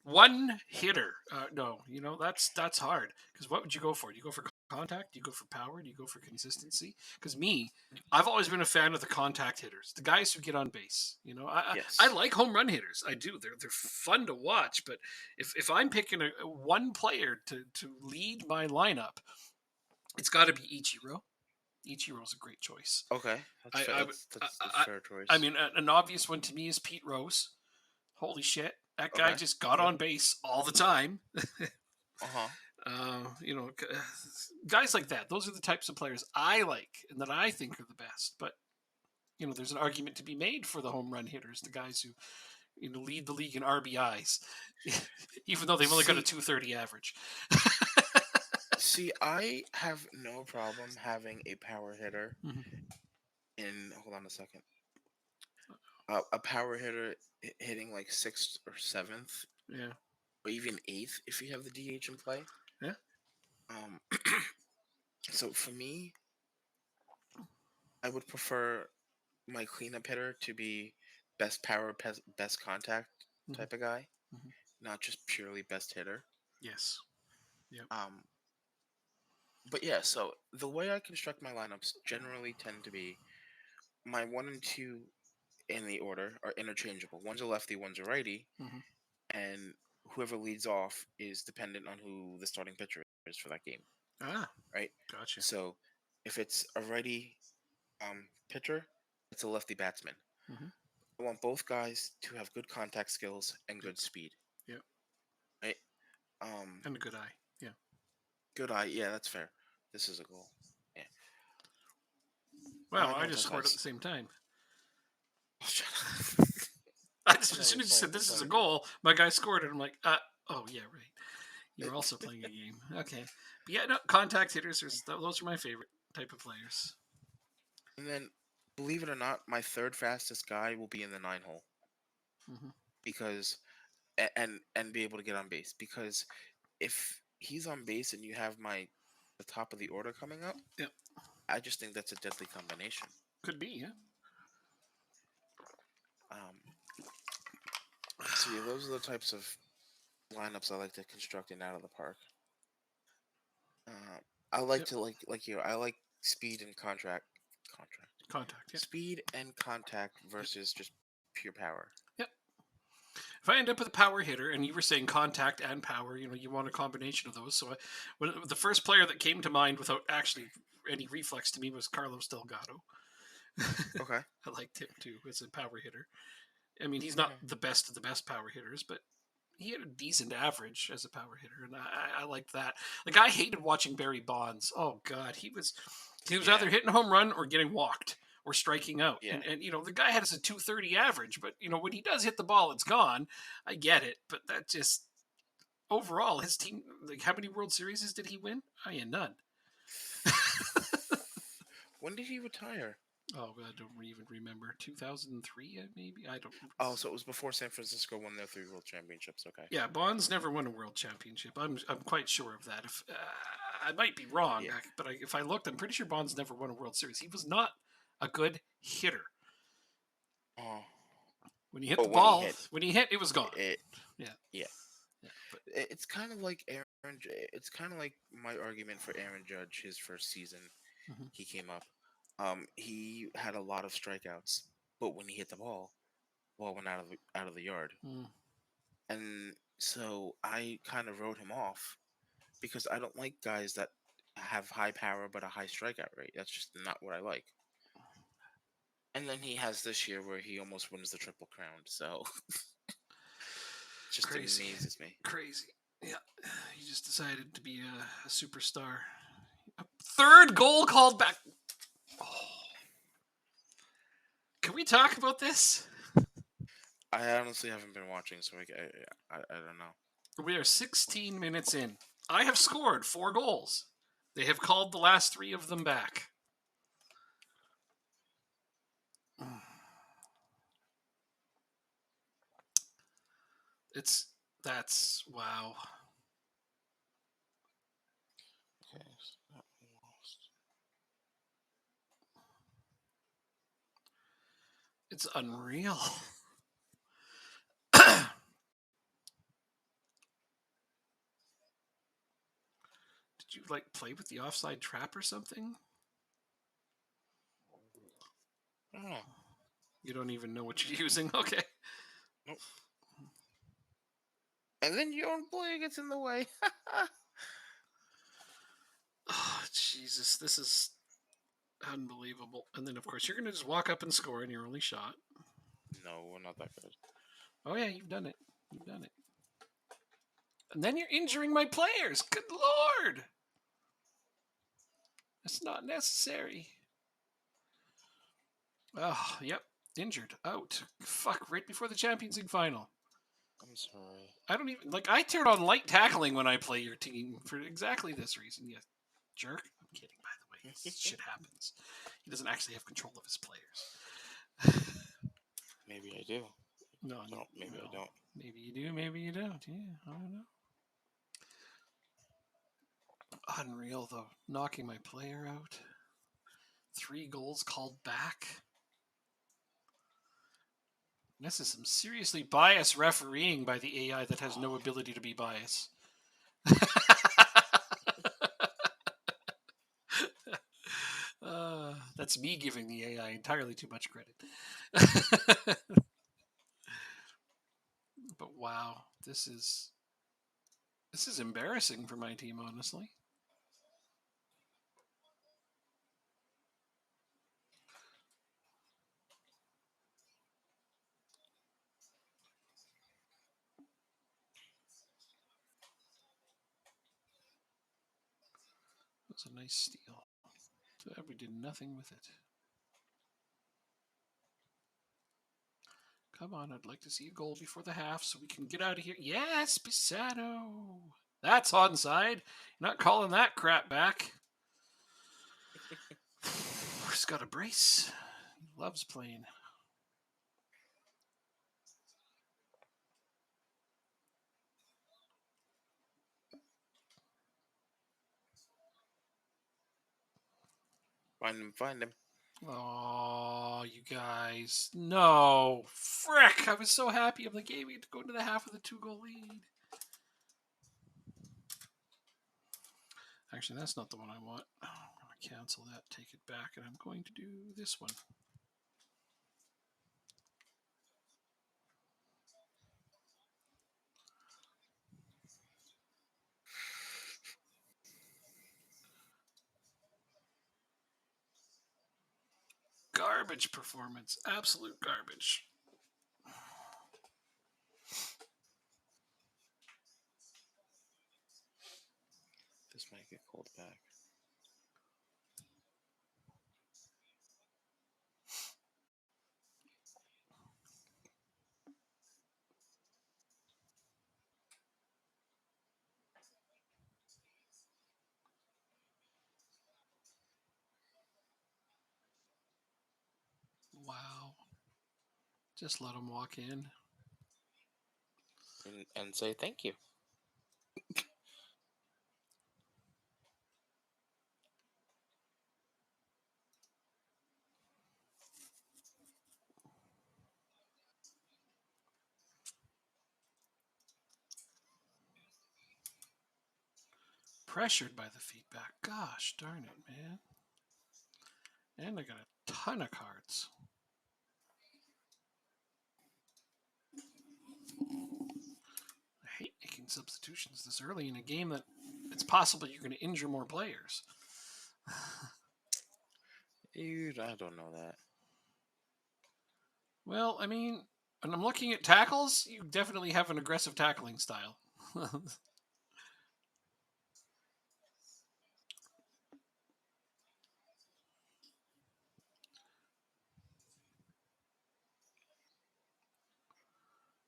One hitter. No, you know that's hard because what would you go for? Do you go for contact? Do you go for power? Do you go for consistency? Because me, I've always been a fan of the contact hitters, the guys who get on base. You know, I Yes. like home run hitters. I do. They're fun to watch. But if I'm picking a one player to lead my lineup, it's got to be Ichiro. Ichiro's a great choice. Okay. That's fair. I, That's a I, fair I choice. mean, an obvious one to me is Pete Rose. Holy shit, that guy Okay. just got Okay. on base all the time. Uh-huh. You know, guys like that. Those are the types of players I like and that I think are the best. But you know, there's an argument to be made for the home run hitters, the guys who lead the league in RBIs, even though they've only got a See, 230 average. see, I have no problem having a power hitter Mhm. in. Hold on a second. A power hitter hitting like sixth or seventh, Yeah, or even eighth if you have the DH in play. yeah, Um, so for me, I would prefer my cleanup hitter to be best power, best contact hmm type of guy, hmm not just purely best hitter. yes, yep, Um, but yeah, so the way I construct my lineups generally tend to be my one and two in the order are interchangeable. One's a lefty, one's a righty, hmm and whoever leads off is dependent on who the starting pitcher is for that game, ah, right? gotcha. So if it's a righty pitcher, it's a lefty batsman. hmm I want both guys to have good contact skills and Yep, good speed, yep, right? Um, and a good eye. Yeah. good eye, yeah, that's fair. This is a goal. Yeah, Wow, I I know just that's scored at nice. the same time. Oh, shut up. I just, as No, soon we're as you said playing. We're this is a playing a game. goal, my guy scored it. I'm like, oh yeah, right. You're also playing a game. Okay, but yeah, no, contact hitters. Those are my favorite type of players. And then, believe it or not, my third fastest guy will be in the 9 hole hmm because and be able to get on base because if he's on base and you have the top of the order coming up, Yep, I just think that's a deadly combination. could be. Yeah. Um, so yeah, those are the types of lineups I like to construct in out of the park. Uh, I like Yep. to like you. I like speed and contract Contact. Yeah. speed and contact Yep. versus just pure power. Yep. If I end up with a power hitter, and you were saying contact and power, you want a combination of those. So, the first player that came to mind without actually any reflex to me was Carlos Delgado. Okay. I liked him too as a power hitter. I mean, he's not Okay. the best of the best power hitters, but he had a decent average as a power hitter, and I liked that. Like I hated watching Barry Bonds. Oh God, he was Yeah. either hitting a home run or getting walked or striking out, Yeah. and the guy has a 230 average, but when he does hit the ball, it's gone. I get it, but that just overall his team. Like how many World Series did he win? Oh yeah, none. When did he retire? Oh, I don't even remember. 2003, maybe. I don't. Oh, so it was before San Francisco won their 3 world championships. Okay. Yeah, Bonds never won a world championship. I'm quite sure of that. If I might be wrong, Yeah. but if I looked, I'm pretty sure Bonds never won a World Series. He was not a good hitter. Oh, When he hit the but when he ball, hit when he hit, it was gone. it, Yeah, yeah. yeah, but It's kind of like It's kind of like my argument for Aaron Judge. His first season, mhm. he came up. He had a lot of strikeouts, but when he hit the ball went out of the yard, Mm. and so I kind of wrote him off because I don't like guys that have high power but a high strikeout rate. That's just not what I like. And then he has this year where he almost wins the triple crown. So it just Crazy, amazes me. crazy. Yeah, he just decided to be a superstar. Third goal called back. Oh. Can we talk about this? I honestly haven't been watching, so I don't know. We are 16 minutes in. I have scored 4 goals. They have called the last 3 of them back. That's wow. Okay, so that one lost. It's unreal. Did you like play with the offside trap or something? Oh, You don't even know what you're using. Okay. nope. And then your own player gets in the way. Oh, Jesus, this is unbelievable. And then, of course, you're going to just walk up and score in your only shot. No, we're not that good. Oh, yeah, you've done it. You've done it. And then you're injuring my players. Good Lord. That's not necessary. Oh, yep. Injured. Out. Fuck, right before the Champions League final. I'm sorry. I don't even, like, I turn on light tackling when I play your team for exactly this reason. You jerk. I'm kidding, by the way. This shit happens. He doesn't actually have control of his players. Maybe I do. No, Maybe no. I don't. Maybe you do, maybe you don't. Yeah, I don't know. Unreal, though. Knocking my player out. 3 goals called back. This is some seriously biased refereeing by the AI that has no ability to be biased. That's me giving the AI entirely too much credit. But wow, this is embarrassing for my team, honestly. It was a nice steal. So we did nothing with it. Come on, I'd like to see a goal before the half so we can get out of here. Yes, Pisano. That's onside. You're not calling that crap back. He's got a brace. He loves playing. Find him. Oh, you guys. No. Frick. I was so happy. I'm like, hey, we get to go into the half with a 2-goal lead. Actually, that's not the one I want. I'm going to cancel that, take it back, and I'm going to do this one. Garbage performance. Absolute garbage. This might get called back. Wow. Just let him walk in. And say thank you. Pressured by the feedback. Gosh darn it, man. And I got a ton of cards. I hate making substitutions this early in a game that it's possible you're going to injure more players. Dude, I don't know that. Well, I mean, when I'm looking at tackles, you definitely have an aggressive tackling style.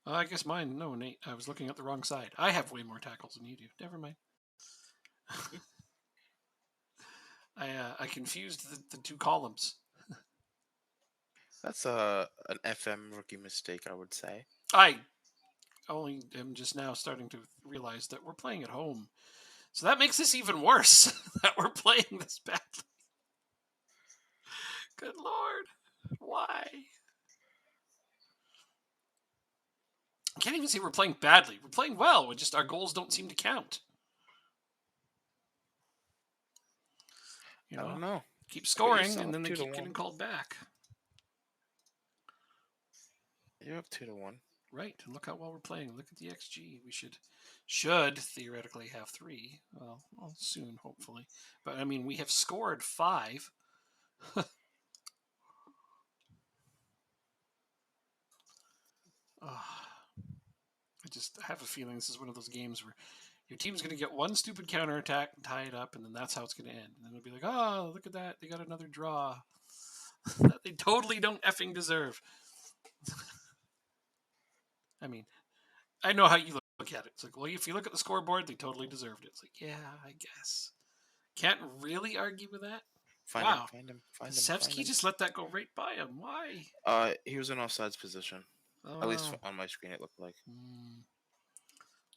I guess mine. No, Nate. I was looking at the wrong side. I have way more tackles than you do. Never mind. I confused the two columns. That's an FM rookie mistake, I would say. I only am just now starting to realize that we're playing at home, so that makes this even worse. That we're playing this badly. Good lord, why? I can't even say we're playing badly. We're playing well. We just our goals don't seem to count. You I don't know, know. keep But you're scoring still and up then they 2 to keep getting 1. called back. You're up 2 to 1. Right, and look how well we're playing. Look at the XG. We should theoretically have 3. Well, soon, hopefully. But I mean, we have scored 5. I just have a feeling this is one of those games where your team's going to get one stupid counterattack and tie it up, and then that's how it's going to end. And then it'll be like, oh, look at that. They got another draw that they totally don't effing deserve. I mean, I know how you look at it. It's like, well, if you look at the scoreboard, they totally deserved it. It's like, yeah, I guess. Can't really argue with that. Find him, Wow. find him, find him, find Pasevsky him. just let that go right by him. Why? He was in offsides position. Oh, At least on my screen, it looked like.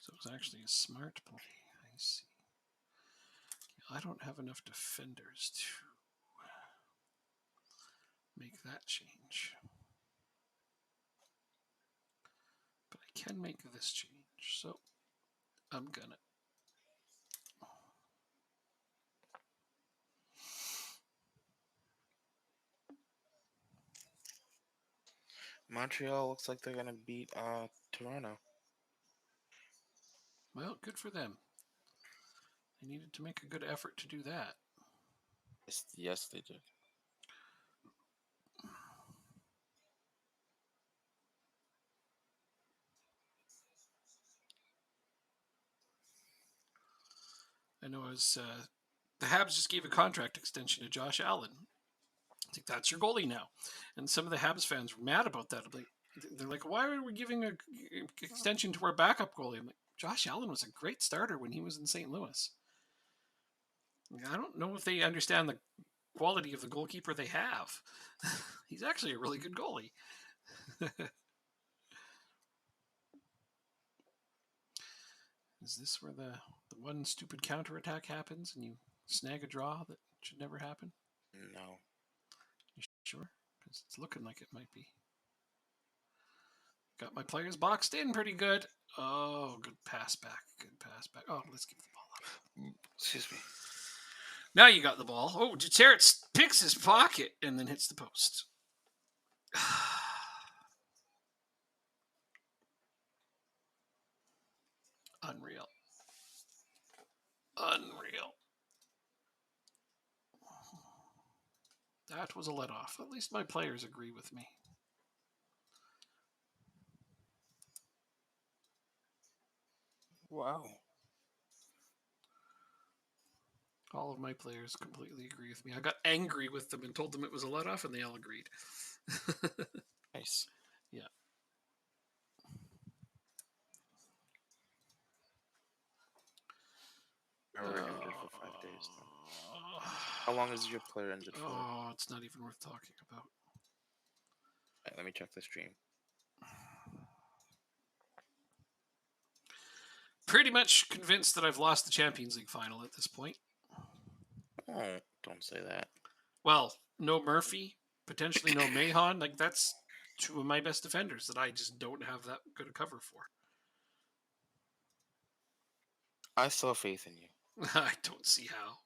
So it was actually a smart play. I see. I don't have enough defenders to make that change. But I can make this change. So I'm gonna. Montreal looks like they're gonna beat Toronto. Well, good for them. They needed to make a good effort to do that. Yes, they did. I know as the Habs just gave a contract extension to Josh Allen. I think that's your goalie now. And some of the Habs fans were mad about that. They're like, why are we giving an extension to our backup goalie? I'm like, Josh Allen was a great starter when he was in St. Louis. I don't know if they understand the quality of the goalkeeper they have. He's actually a really good goalie. Is this where the one stupid counterattack happens and you snag a draw that should never happen? No. You sure? Because it's looking like it might be. Got my players boxed in pretty good. Oh, good pass back. Good pass back. Oh, let's give the ball up. Excuse me. Now you got the ball. Oh, Deterrett picks his pocket and then hits the post. Unreal. Unreal. That was a let off. At least my players agree with me. Wow. All of my players completely agree with me. I got angry with them and told them it was a let off, and they all agreed. Nice. Yeah. I were injured for 5 days. How long is your player injured for? Oh, it's not even worth talking about. Right, let me check the stream. Pretty much convinced that I've lost the Champions League final at this point. Oh, don't say that. Well, no Murphy, potentially no Mahon. Like, that's two of my best defenders that I just don't have that good a cover for. I still have faith in you. I don't see how.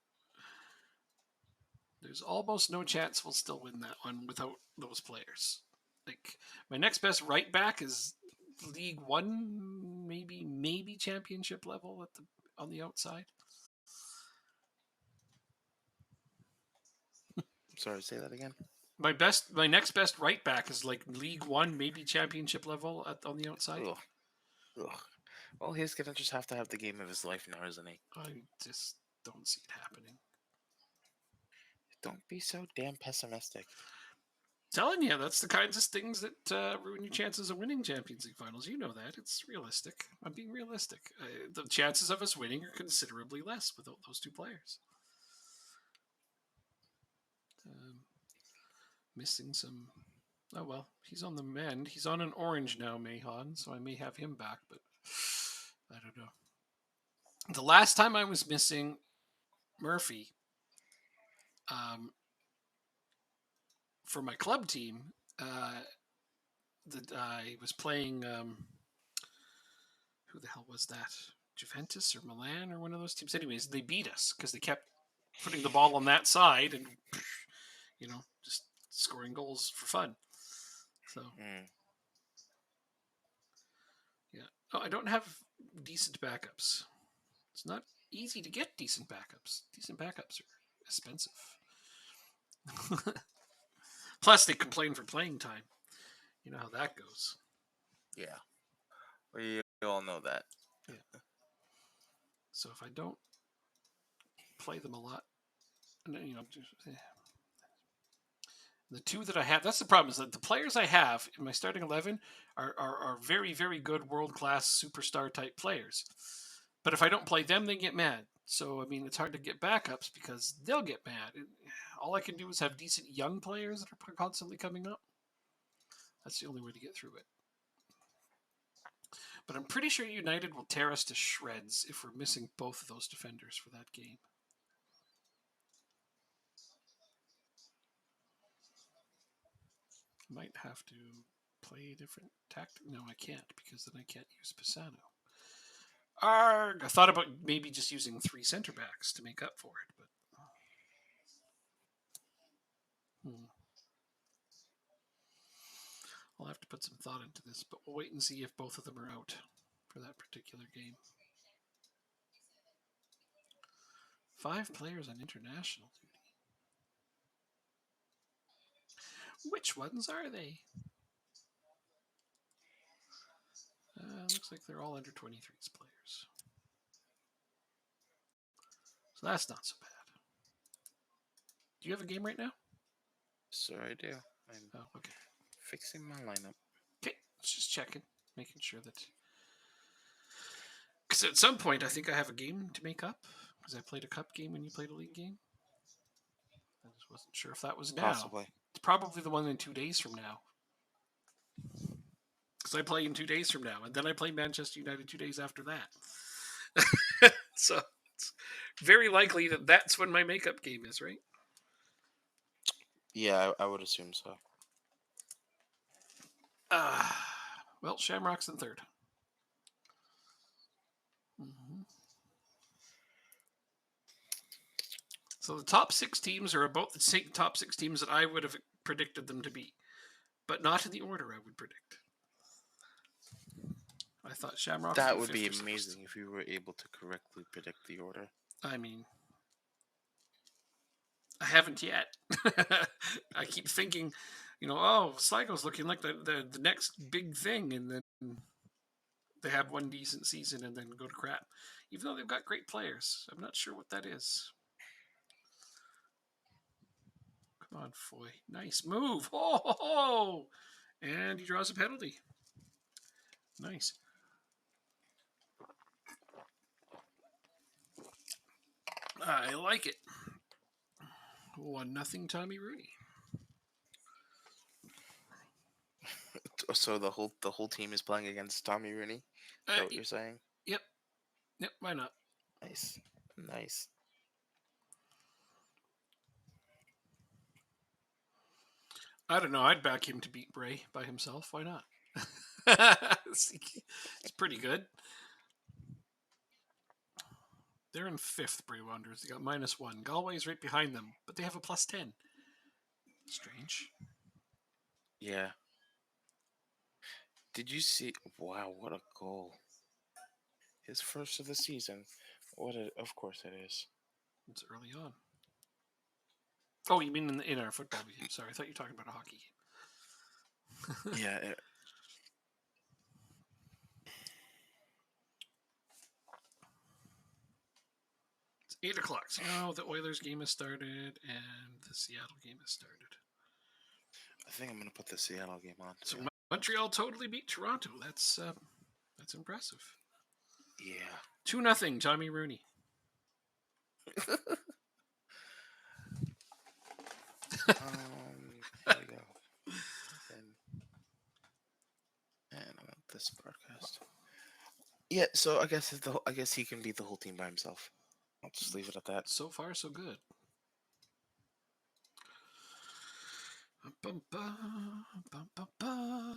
There's almost no chance we'll still win that one without those players. Like, my next best right back is League One, maybe championship level on the outside. Sorry, say that again. My next best right back is like League One, maybe championship level on the outside. Ugh. Ugh. Well, he's gonna just have to have the game of his life now, isn't he? I just don't see it happening. Don't be so damn pessimistic. telling you, that's the kinds of things that ruin your chances of winning Champions League finals. You know that. It's realistic. I'm being realistic. The chances of us winning are considerably less without those two players. Um, Missing some. Oh well, he's on the mend. He's on an orange now, Mahon, so I may have him back, but I don't know. The last time I was missing Murphy um, for my club team, that I was playing. Who the hell was that? Juventus or Milan or one of those teams. Anyways, they beat us because they kept putting the ball on that side and just scoring goals for fun. So yeah, oh, I don't have decent backups. It's not easy to get decent backups. Decent backups are expensive. Plus, they complain for playing time. You know how that goes. Yeah, we all know that. Yeah. So if I don't play them a lot, the two that I have, that's the problem, is that the players I have in my starting 11 are very, very good world-class superstar type players. But if I don't play them, they get mad. So, I mean, it's hard to get backups because they'll get mad. All I can do is have decent young players that are constantly coming up. That's the only way to get through it. But I'm pretty sure United will tear us to shreds if we're missing both of those defenders for that game. Might have to play a different tactic. No, I can't, because then I can't use Pisano. Arg! I thought about maybe just using 3 center backs to make up for it, but I'll have to put some thought into this. But we'll wait and see if both of them are out for that particular game. 5 players on international duty. Which ones are they? Looks like they're all under 23s players. So that's not so bad. Do you have a game right now? Sure, I do. I'm okay. Fixing my lineup. Okay, just checking, making sure that. Because at some point, I think I have a game to make up. Because I played a cup game when you played a league game. I just wasn't sure if that was now. Possibly. It's probably the one in 2 days from now. Because I play in 2 days from now, and then I play Manchester United 2 days after that. So it's very likely that that's when my makeup game is, right? Yeah, I would assume so. Well, Shamrock's in 3rd. Mm-hmm. So the top 6 teams are about the same top 6 teams that I would have predicted them to be, but not in the order I would predict. I thought Shamrock. That would be amazing if you were able to correctly predict the order. I mean, I haven't yet. I keep thinking, Sligo's looking like the next big thing, and then they have one decent season and then go to crap. Even though they've got great players, I'm not sure what that is. Come on, Foy. Nice move. Oh! And he draws a penalty. Nice. I like it. 1-0 Tommy Rooney. So the whole team is playing against Tommy Rooney? Is that what you're saying? Yep. Why not? Nice. I don't know. I'd back him to beat Bray by himself. Why not? It's pretty good. They're in 5th, Bray Wanderers. They got -1. Galway's right behind them, but they have a +10. Strange. Yeah. Did you see? Wow, what a goal! His first of the season. Of course it is. It's early on. Oh, you mean in our football game? Sorry, I thought you were talking about a hockey game. Yeah. It's 8:00. So now the Oilers game has started and the Seattle game has started. I think I'm gonna put the Seattle game on. So Too. Montreal totally beat Toronto. That's impressive. Yeah. 2-0, Tommy Rooney. Here we go. And I want this broadcast. Yeah, so I guess he can beat the whole team by himself. I'll just leave it at that. So far, so good. Bum, ba, bum, ba, ba.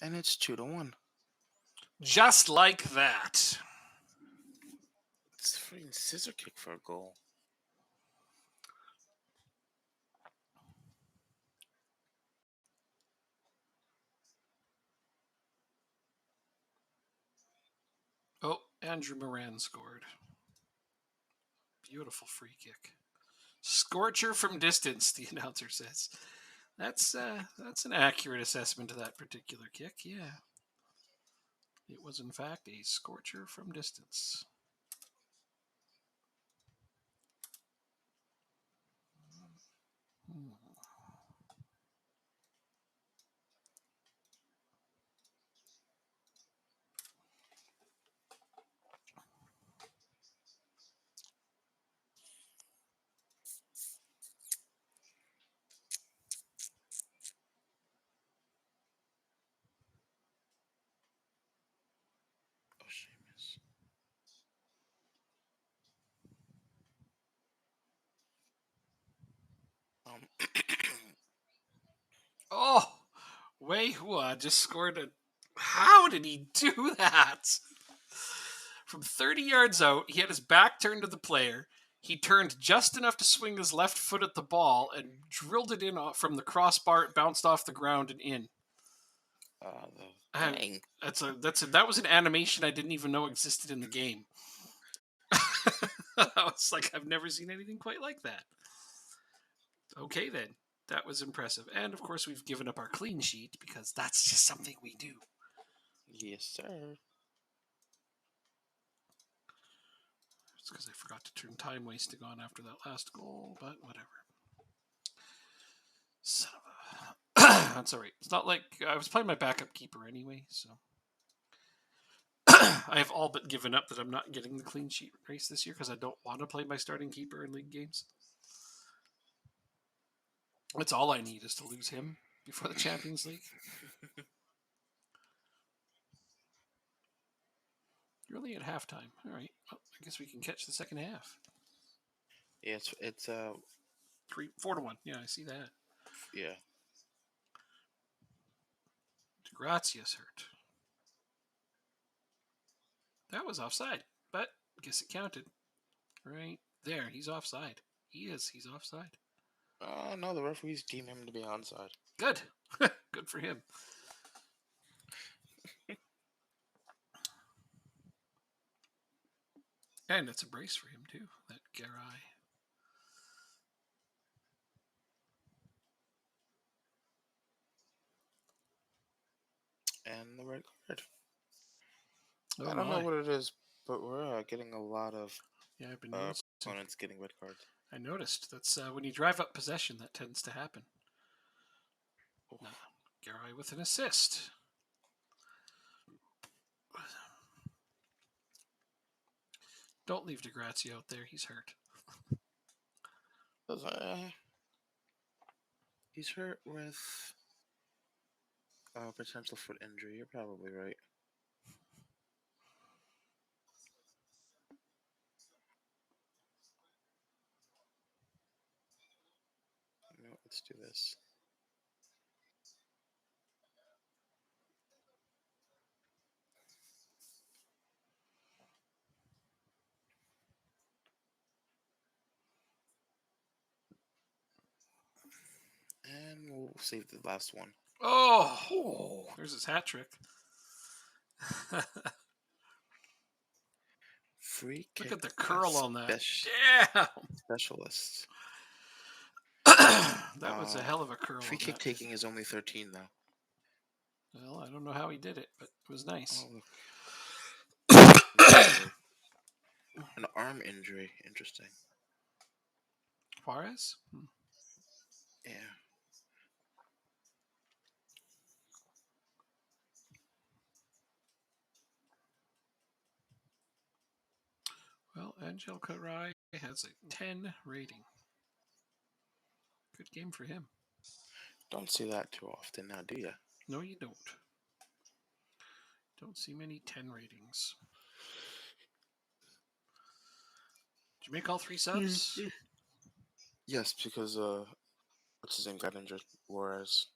And it's 2-1. Just like that. It's a freaking scissor kick for a goal. Oh, Andrew Moran scored. Beautiful free kick. Scorcher from distance, the announcer says. That's an accurate assessment of that particular kick, yeah. It was, in fact, a scorcher from distance. Oh, Seamus. Oh, Wei Hua just scored a. How did he do that? From 30 yards out, he had his back turned to the player. He turned just enough to swing his left foot at the ball and drilled it in from the crossbar. It bounced off the ground and in. And Dang. that was an animation I didn't even know existed in the game. I was like, I've never seen anything quite like that. Okay, then. That was impressive. And of course, we've given up our clean sheet because that's just something we do. Yes, sir. It's because I forgot to turn time wasting on after that last goal, but whatever. Son of a. That's all right. It's not like I was playing my backup keeper anyway, so. I have all but given up that I'm not getting the clean sheet race this year because I don't want to play my starting keeper in league games. That's all I need is to lose him before the Champions League. You're only at halftime. All right. Well, I guess we can catch the second half. Yeah, it's 4-1. Yeah, I see that. Yeah. DeGrazia's hurt. That was offside, but I guess it counted. Right there, he's offside. He is. He's offside. No, the referees deem him to be onside. Good. Good for him. And it's a brace for him, too, that Garay. And the red card. Oh, I don't my. know what it is, but we're getting a lot of Yeah, I've been noticing. opponents getting red cards. I noticed. That's when you drive up possession, that tends to happen. No. Garay with an assist. Don't leave DeGrazia out there. He's hurt. He's hurt with a potential foot injury. You're probably right. No, let's do this. And we'll save the last one. Oh! There's his hat trick. Free kick. Look at the curl on that. Damn! Damn! Specialist. That was a hell of a curl Free on kick that. taking is only 13 though. Well, I don't know how he did it, but it was nice. Oh look, an arm injury. Interesting. Juarez? Yeah. Well, Angel Karai has a 10 rating. Good game for him. Don't see that too often now, do you? No, you don't. Don't see many 10 ratings. Did you make all 3 subs? Yes, because what's his name got injured. Juarez.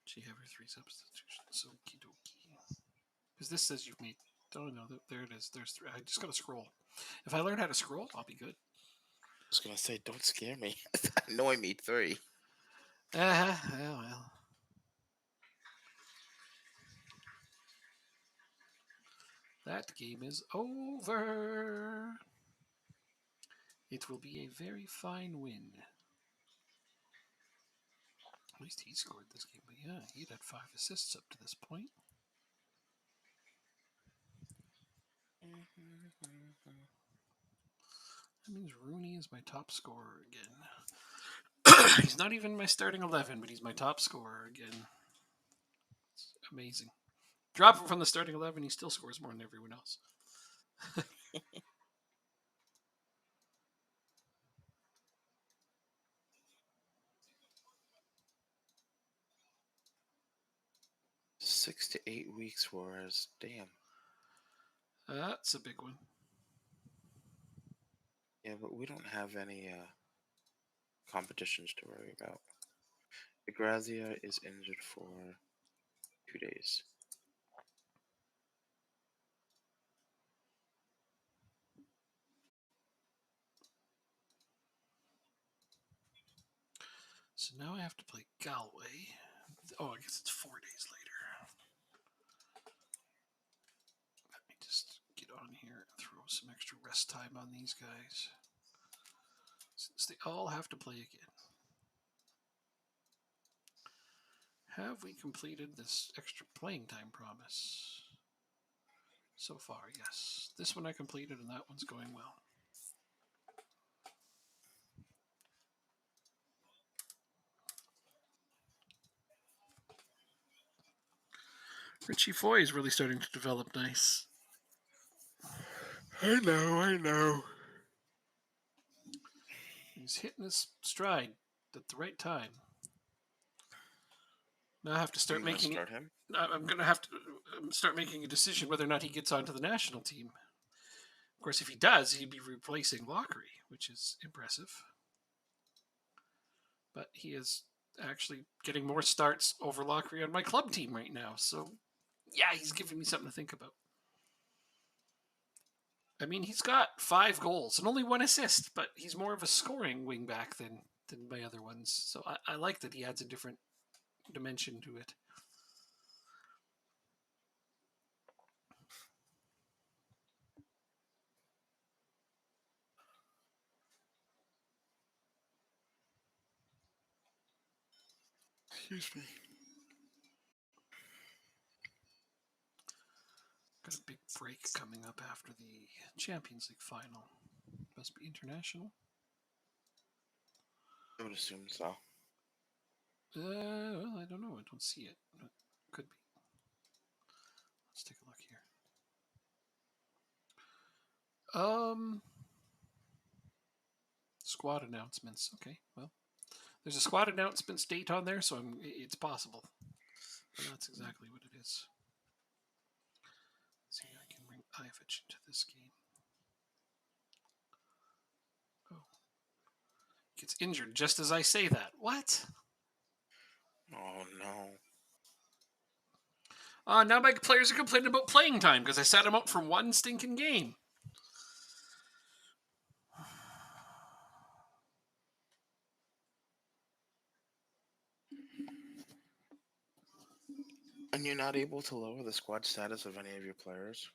Did you have your 3 substitutions? Okie dokie. Because this says you've made. Oh no, there it is. There's 3. I just gotta scroll. If I learn how to scroll, I'll be good. I was gonna say, don't scare me. I know I made 3. Well. That game is over. It will be a very fine win. At least he scored this game, but yeah, he'd had 5 assists up to this point. That means Rooney is my top scorer again. He's not even my starting 11, but he's my top scorer again. It's amazing. Drop him from the starting 11, he still scores more than everyone else. 6 to 8 weeks, Juarez. Damn. That's a big one. Yeah, but we don't have any competitions to worry about. Grazia is injured for 2 days. So now I have to play Galway. Oh, I guess it's 4 days later. Let me just get on here and throw some extra rest time on these guys. Since they all have to play again. Have we completed this extra playing time promise? So far, yes. This one I completed and that one's going well. Richie Foy is really starting to develop nice. I know. He's hitting his stride at the right time. Now I have to start making. Start him. I'm going to have to start making a decision whether or not he gets onto the national team. Of course, if he does, he'd be replacing Lockery, which is impressive. But he is actually getting more starts over Lockery on my club team right now. So, yeah, he's giving me something to think about. I mean, he's got 5 goals and only 1 assist, but he's more of a scoring wingback than my other ones. So I like that he adds a different dimension to it. Excuse me. Got a big break coming up after the Champions League final. Must be international. I would assume so. Well, I don't know. I don't see it. It could be. Let's take a look here. Squad announcements. Okay, well, there's a squad announcements date on there, so it's possible. But that's exactly what it is. Let's see if I can bring Ivich into this game. Oh. Gets injured just as I say that. What? Oh no. Now my players are complaining about playing time because I sat him out for 1 stinking game. And you're not able to lower the squad status of any of your players?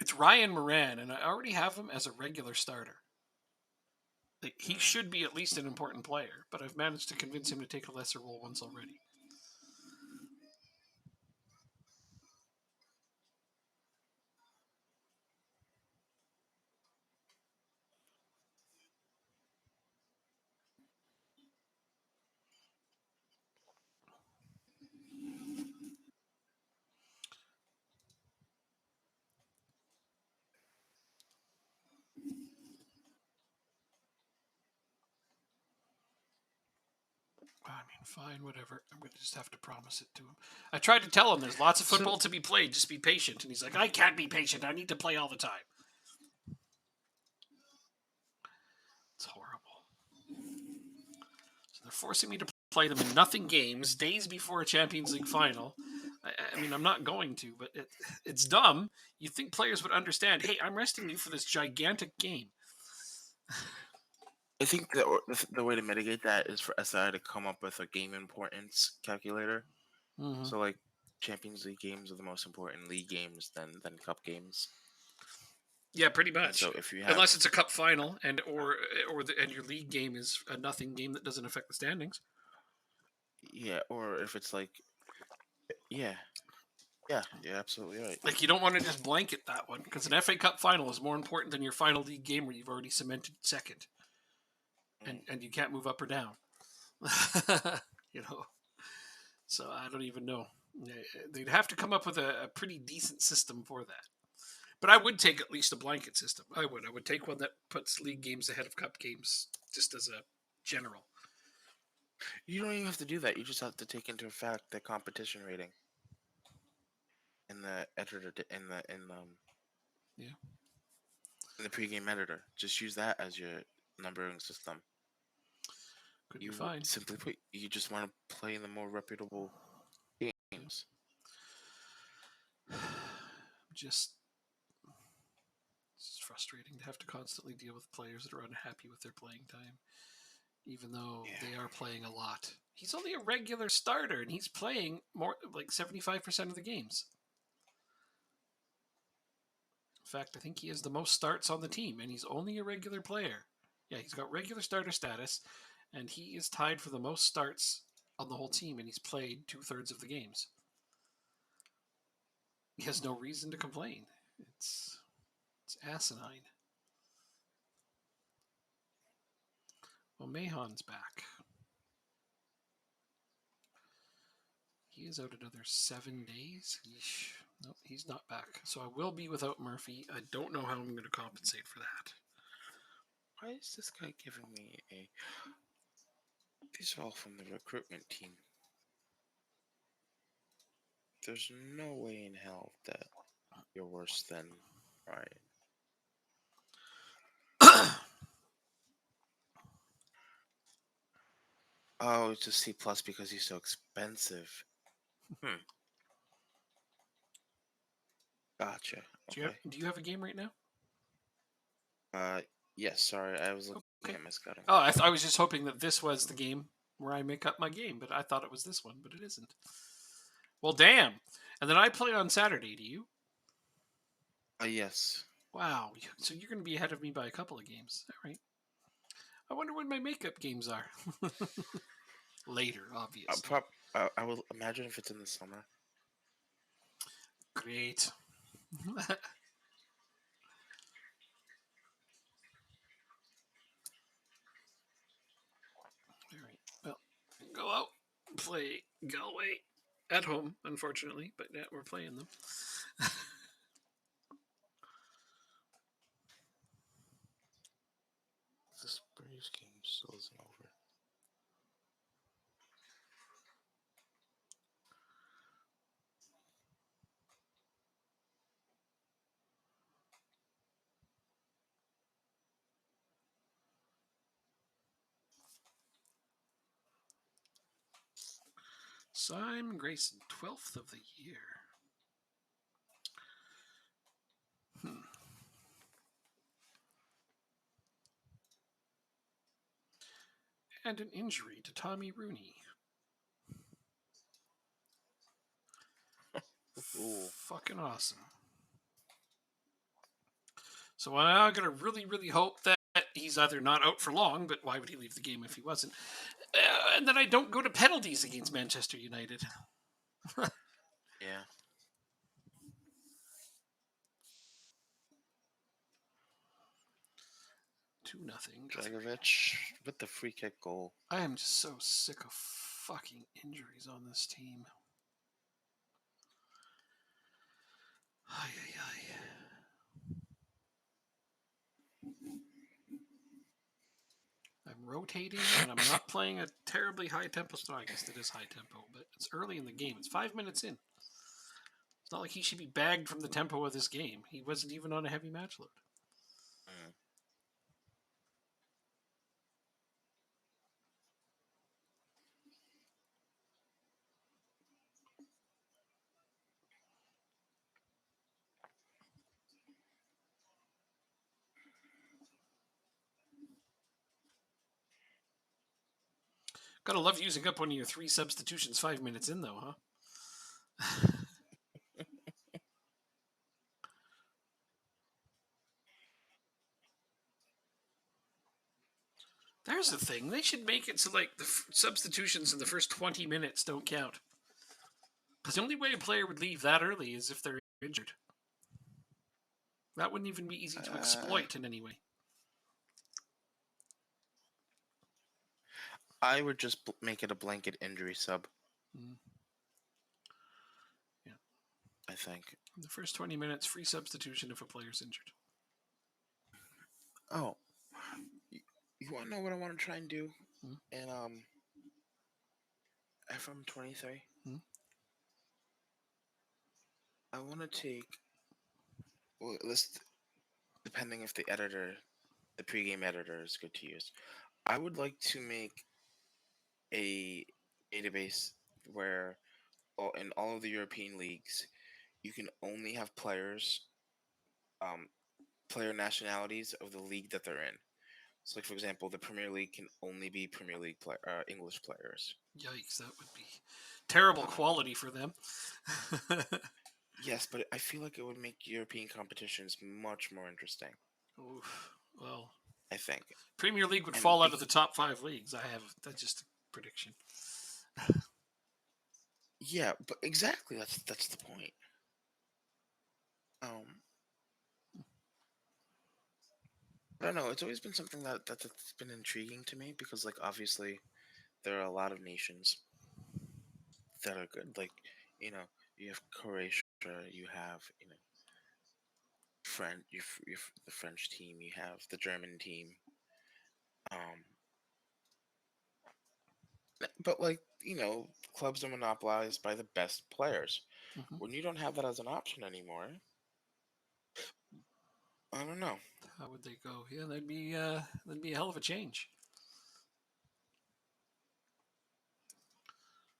It's Ryan Moran, and I already have him as a regular starter. Like, he should be at least an important player, but I've managed to convince him to take a lesser role once already. I mean, fine, whatever. I'm going to just have to promise it to him. I tried to tell him there's lots of football to be played. Just be patient. And he's like, I can't be patient. I need to play all the time. It's horrible. So they're forcing me to play them in nothing games days before a Champions League final. I mean, I'm not going to, but it's dumb. You'd think players would understand, hey, I'm resting you for this gigantic game. I think the way to mitigate that is for SI to come up with a game importance calculator. Mm-hmm. So like Champions League games are the most important league games than cup games. Yeah, pretty much. And so if you have, unless it's a cup final and your league game is a nothing game that doesn't affect the standings. yeah, or if it's like, yeah, you're absolutely right. Like, you don't want to just blanket that one because an FA Cup final is more important than your final league game where you've already cemented second, and you can't move up or down. you know, so I don't even know. They'd have to come up with a pretty decent system for that. But I would take at least a blanket system. I would take one that puts league games ahead of cup games, just as a general. You don't even have to do that. You just have to take into effect the competition rating in the editor Yeah. in the pregame editor. Just use that as your numbering system. Could be fine. Simply put, you just want to play in the more reputable games. Just it's frustrating to have to constantly deal with players that are unhappy with their playing time, even though they are playing a lot. He's only a regular starter, and he's playing more like 75% of the games. In fact, I think he has the most starts on the team, and he's only a regular player. Yeah, he's got regular starter status, and he is tied for the most starts on the whole team, and he's played 2/3 of the games. He has no reason to complain. It's asinine. Well, Mahon's back. He is out another 7 days. Yeesh. No, he's not back. So I will be without Murphy. I don't know how I'm going to compensate for that. Why is this guy giving me a... These are all from the recruitment team. There's no way in hell that you're worse than Ryan. Oh, it's a C+ because he's so expensive. Gotcha. Okay. Do you have a game right now? Yes, sorry. I was looking at my scouting. Oh, I was just hoping that this was the game where I make up my game, but I thought it was this one, but it isn't. Well, damn. And then I play on Saturday, do you? Yes. Wow. So you're going to be ahead of me by a couple of games. All right. I wonder when my makeup games are. Later, obviously. I will imagine if it's in the summer. Great. All right. Well, go out, play Galway at home, unfortunately, but yeah, we're playing them. This Braves game still isn't over. Simon Grayson, 12th of the year. And an injury to Tommy Rooney. Ooh. Fucking awesome. So I'm going to really, really hope that he's either not out for long, but why would he leave the game if he wasn't? And then I don't go to penalties against Manchester United. Yeah. 2-0. Dragovic with the free kick goal. I am just so sick of fucking injuries on this team. Ay, ay, ay. I'm rotating and I'm not playing a terribly high tempo style. I guess it is high tempo, but it's early in the game. It's 5 minutes in. It's not like he should be bagged from the tempo of this game. He wasn't even on a heavy match load. Mm. Gotta love using up one of your 3 substitutions 5 minutes in, though, huh? There's the thing. They should make it so like the substitutions in the first 20 minutes don't count. Because the only way a player would leave that early is if they're injured. That wouldn't even be easy to exploit in any way. I would just make it a blanket injury sub. Yeah. I think. In the first 20 minutes, free substitution if a player's injured. Oh. You want to know what I want to try and do? In FM23? I want to take. Well, let's. Depending if the pregame editor is good to use, I would like to make a database where, in all of the European leagues, you can only have players, player nationalities of the league that they're in. So, like for example, the Premier League can only be Premier League English players. Yikes, that would be terrible quality for them. Yes, but I feel like it would make European competitions much more interesting. Oof, well, I think Premier League would fall out of the top 5 leagues. That's just a prediction. Yeah, but exactly that's the point. I don't know. It's always been something that's been intriguing to me because, like, obviously, there are a lot of nations that are good. Like, you have Croatia, you have French, the French team, you have the German team. But like clubs are monopolized by the best players. When you don't have that as an option anymore, I don't know. How would they go? Yeah, that'd be a hell of a change.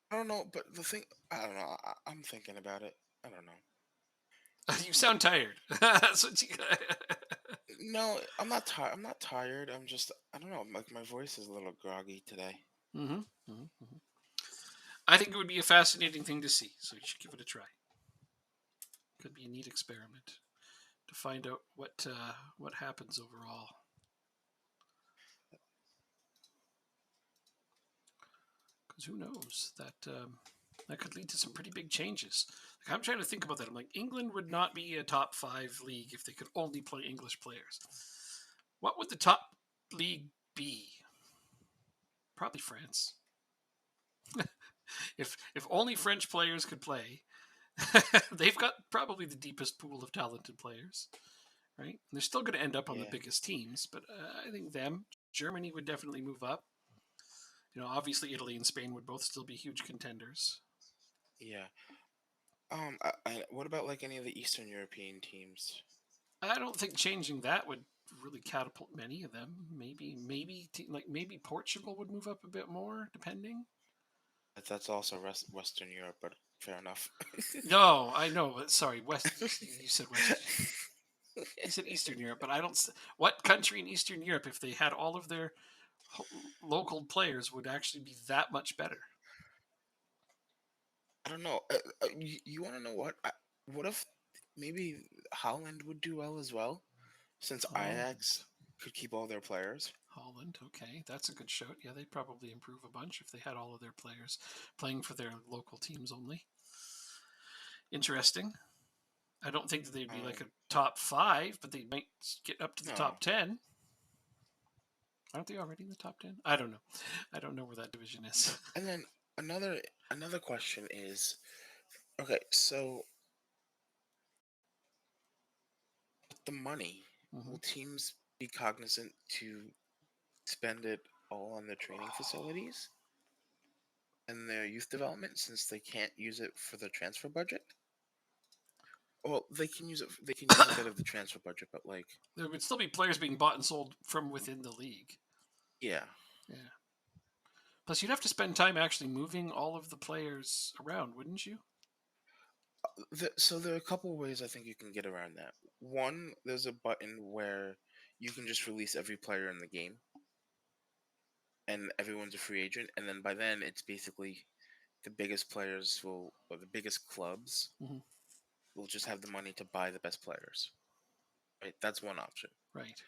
I don't know, but the thing, I don't know. I'm thinking about it. I don't know. You sound tired. That's what you. No, I'm not tired. I'm not tired. I'm just, I don't know. Like my voice is a little groggy today. I think it would be a fascinating thing to see, so you should give it a try. Could be a neat experiment to find out what happens overall. Because who knows, that could lead to some pretty big changes. Like, I'm trying to think about that. I'm like, England would not be a top 5 league if they could only play English players. What would the top league be? Probably France. if only French players could play, they've got probably the deepest pool of talented players, right? And they're still going to end up on the biggest teams, but I think Germany would definitely move up. Obviously Italy and Spain would both still be huge contenders. Yeah. What about like any of the Eastern European teams? I don't think changing that would really catapult many of them. Maybe Portugal would move up a bit more, depending. That's also Western Europe, but fair enough. No, I know, but sorry, You said West. You said Eastern Europe, but I don't. What country in Eastern Europe, if they had all of their local players, would actually be that much better? I don't know. You want to know what? What if maybe Holland would do well as well, since Ajax could keep all their players. Holland, okay, that's a good shout. Yeah, they'd probably improve a bunch if they had all of their players playing for their local teams only. Interesting. I don't think that they'd be like a top 5, but they might get up to the No. top 10. Aren't they already in the top 10? I don't know. I don't know where that division is. And then another question is, okay, so with the money, will teams be cognizant to spend it all on their training facilities and their youth development since they can't use it for the transfer budget? Well, they can use it. They can use a bit of the transfer budget, but like, There would still be players being bought and sold from within the league. yeah. Yeah. Plus, you'd have to spend time actually moving all of the players around, wouldn't you? So there are a couple of ways I think you can get around that. One, there's a button where you can just release every player in the game, and everyone's a free agent, and then by then it's basically the biggest players will, or the biggest clubs will just have the money to buy the best players. Right, that's one option. Right.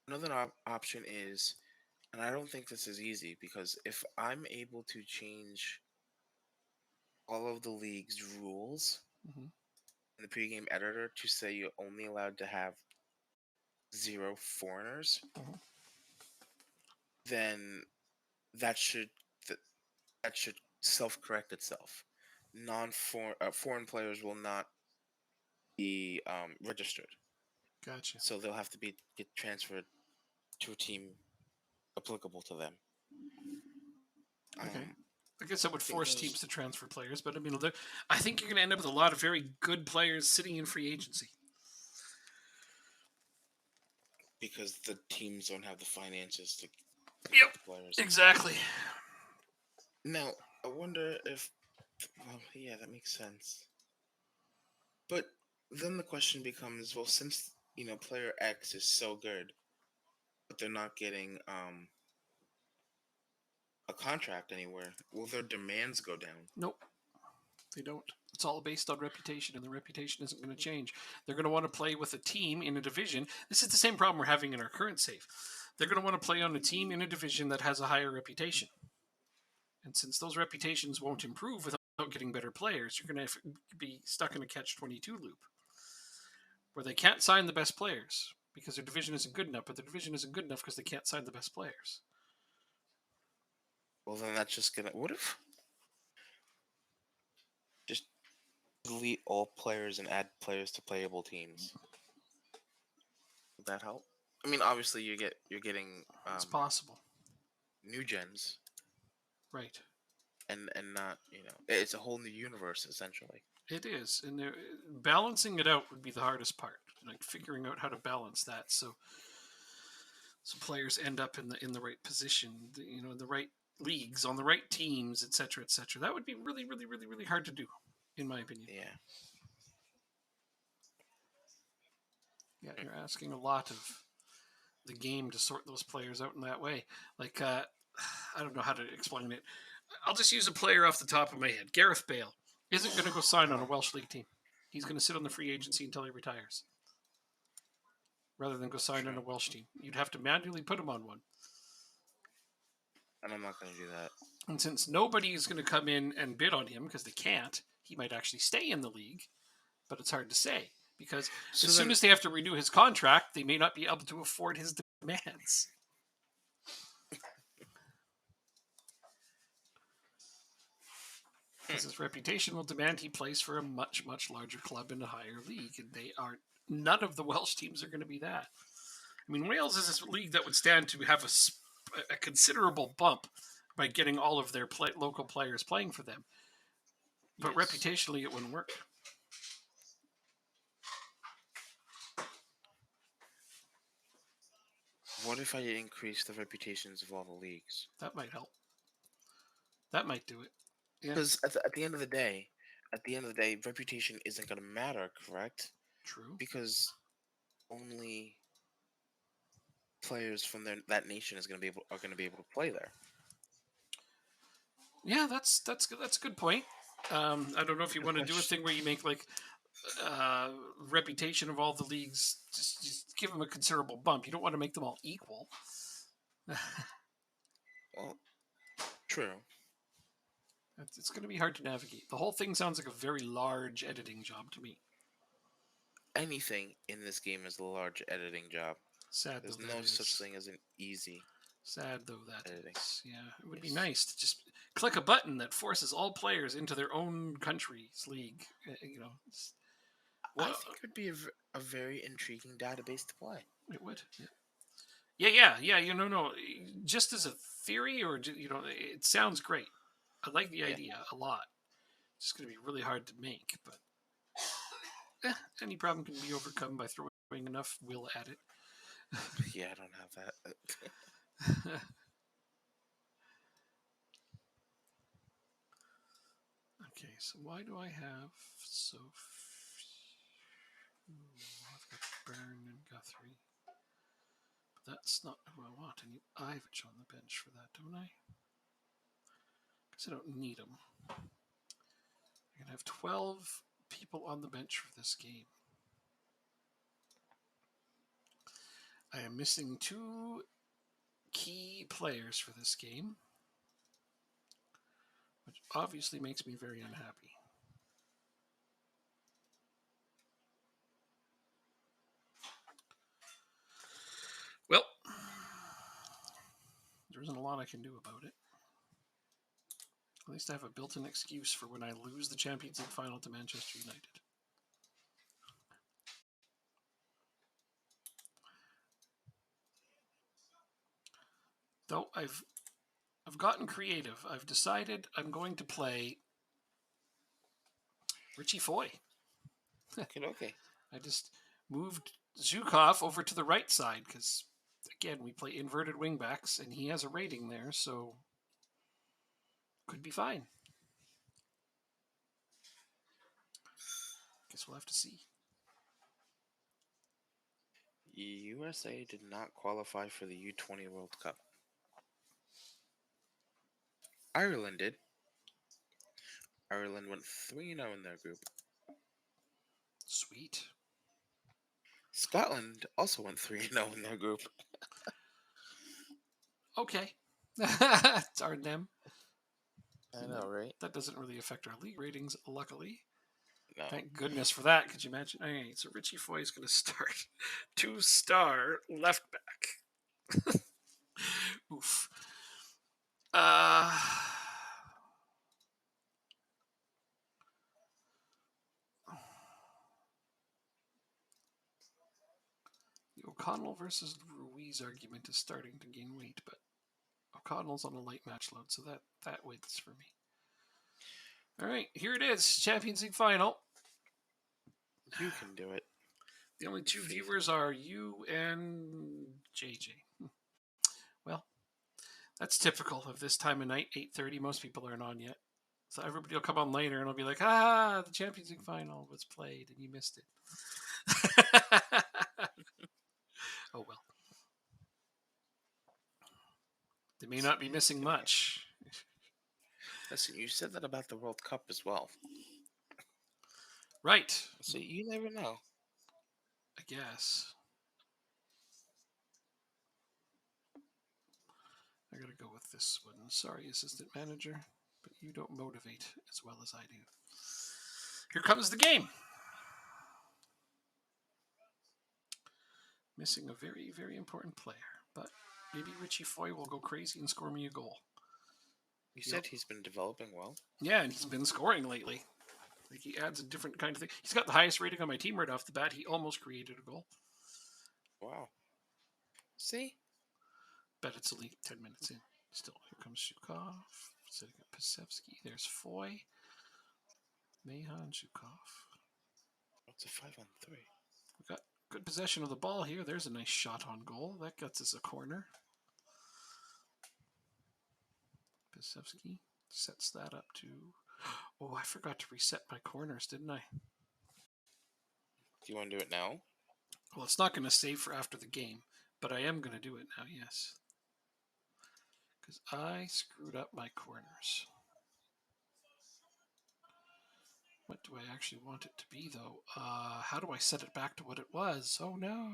Another option is, and I don't think this is easy because if I'm able to change all of the league's rules in the pregame editor to say you're only allowed to have 0 foreigners, then that should that should self-correct itself. Foreign players will not be registered, Gotcha. so they'll have to get transferred to a team applicable to them. Okay. I guess that would force teams to transfer players, but I mean, I think you're going to end up with a lot of very good players sitting in free agency. Because the teams don't have the finances to Yep. the players. Exactly. Now, I wonder if, well, yeah, that makes sense. But then the question becomes, well, since, player X is so good, but they're not getting a contract anywhere, will their demands go down? Nope. They don't. It's all based on reputation, and the reputation isn't going to change. They're going to want to play with a team in a division. This is the same problem we're having in our current save. They're going to want to play on a team in a division that has a higher reputation. And since those reputations won't improve without getting better players, you're going to be stuck in a catch-22 loop where they can't sign the best players because their division isn't good enough, but their division isn't good enough because they can't sign the best players. Well, then that's just going to... What if... Just delete all players and add players to playable teams? Would that help? I mean, obviously you're getting It's possible. New gens. Right. And not, it's a whole new universe essentially. It is, and balancing it out would be the hardest part. Like figuring out how to balance that, so players end up in the right position, in the right leagues, on the right teams, etc., etc. That would be really, really, really, really hard to do, in my opinion. Yeah. Yeah, you're asking a lot of the game to sort those players out in that way. Like, I don't know how to explain it. I'll just use a player off the top of my head. Gareth Bale isn't going to go sign on a Welsh League team. He's going to sit on the free agency until he retires, rather than go sign on a Welsh team. You'd have to manually put him on one. And I'm not going to do that. And since nobody is going to come in and bid on him because they can't, he might actually stay in the league, but it's hard to say because soon as they have to renew his contract, they may not be able to afford his demands. Because his reputation will demand he plays for a much, much larger club in a higher league, and none of the Welsh teams are going to be that. I mean, Wales is this league that would stand to have a considerable bump by getting all of their local players playing for them. But yes, reputationally, it wouldn't work. What if I increase the reputations of all the leagues? That might help. That might do it. Because at the end of the day, reputation isn't going to matter, correct? True. Because only players from that nation are going to be able to play there. Yeah, that's a good point. I don't know if you want to do a thing where you make like reputation of all the leagues. Just give them a considerable bump. You don't want to make them all equal. Well, true. It's going to be hard to navigate. The whole thing sounds like a very large editing job to me. Anything in this game is a large editing job. Sad There's though that no such is. thing as an easy Sad though that editing. is. Yeah, it would be Yes. nice to just click a button that forces all players into their own country's league. You know, I think it would be a very intriguing database to play. it would. Yeah. You know, no, just as a theory, or you know, it sounds great. I like the idea a lot. It's going to be really hard to make, but any problem can be overcome by throwing enough will at it. Yeah, I don't have that. Okay, so why do I have so few? I've got Byrne and Guthrie. But that's not who I want. I need Ivich on the bench for that, don't I? Because I don't need them. I'm going to have 12 people on the bench for this game. I am missing 2 key players for this game, which obviously makes me very unhappy. Well, there isn't a lot I can do about it. At least I have a built-in excuse for when I lose the Champions League final to Manchester United. Though I've gotten creative. I've decided I'm going to play Richie Foy. Okay. I just moved Zhukov over to the right side because, again, we play inverted wingbacks, and he has a rating there, so could be fine. Guess we'll have to see. USA did not qualify for the U20 World Cup. Ireland did. Ireland went 3-0 in their group. Sweet. Scotland also went 3-0 in their group. Okay. Darn them. I know, right? That doesn't really affect our league ratings, luckily. No. Thank goodness for that. Could you imagine? All right, so Richie Foy is going to start 2-star left back. Oof. The O'Connell versus Ruiz argument is starting to gain weight, but O'Connell's on a light match load, so that wins for me. All right, here it is, Champions League final. You can do it. The only 2 viewers are you and JJ. Well, that's typical of this time of night, 8:30. Most people aren't on yet. So everybody will come on later and I'll be like, the Champions League final was played and you missed it. Oh, well. They may not be missing much. Listen, you said that about the World Cup as well. Right. So you never know. I guess. I gotta go with this one. Sorry, assistant manager, but you don't motivate as well as I do. Here comes the game. Missing a very, very important player, but maybe Richie Foy will go crazy and score me a goal. You said he's been developing well. Yeah, and he's been scoring lately. Like, he adds a different kind of thing. He's got the highest rating on my team right off the bat. He almost created a goal. Wow. See? Bet it's only 10 minutes in. Still, here comes Zhukov. Setting up Pisevsky. There's Foy. Mahan, Zhukov. It's a 5-on-3. We've got good possession of the ball here. There's a nice shot on goal. That gets us a corner. Pisevsky sets that up to... Oh, I forgot to reset my corners, didn't I? Do you want to do it now? Well, it's not going to save for after the game, but I am going to do it now, yes. Because I screwed up my corners. What do I actually want it to be, though? How do I set it back to what it was? Oh, no.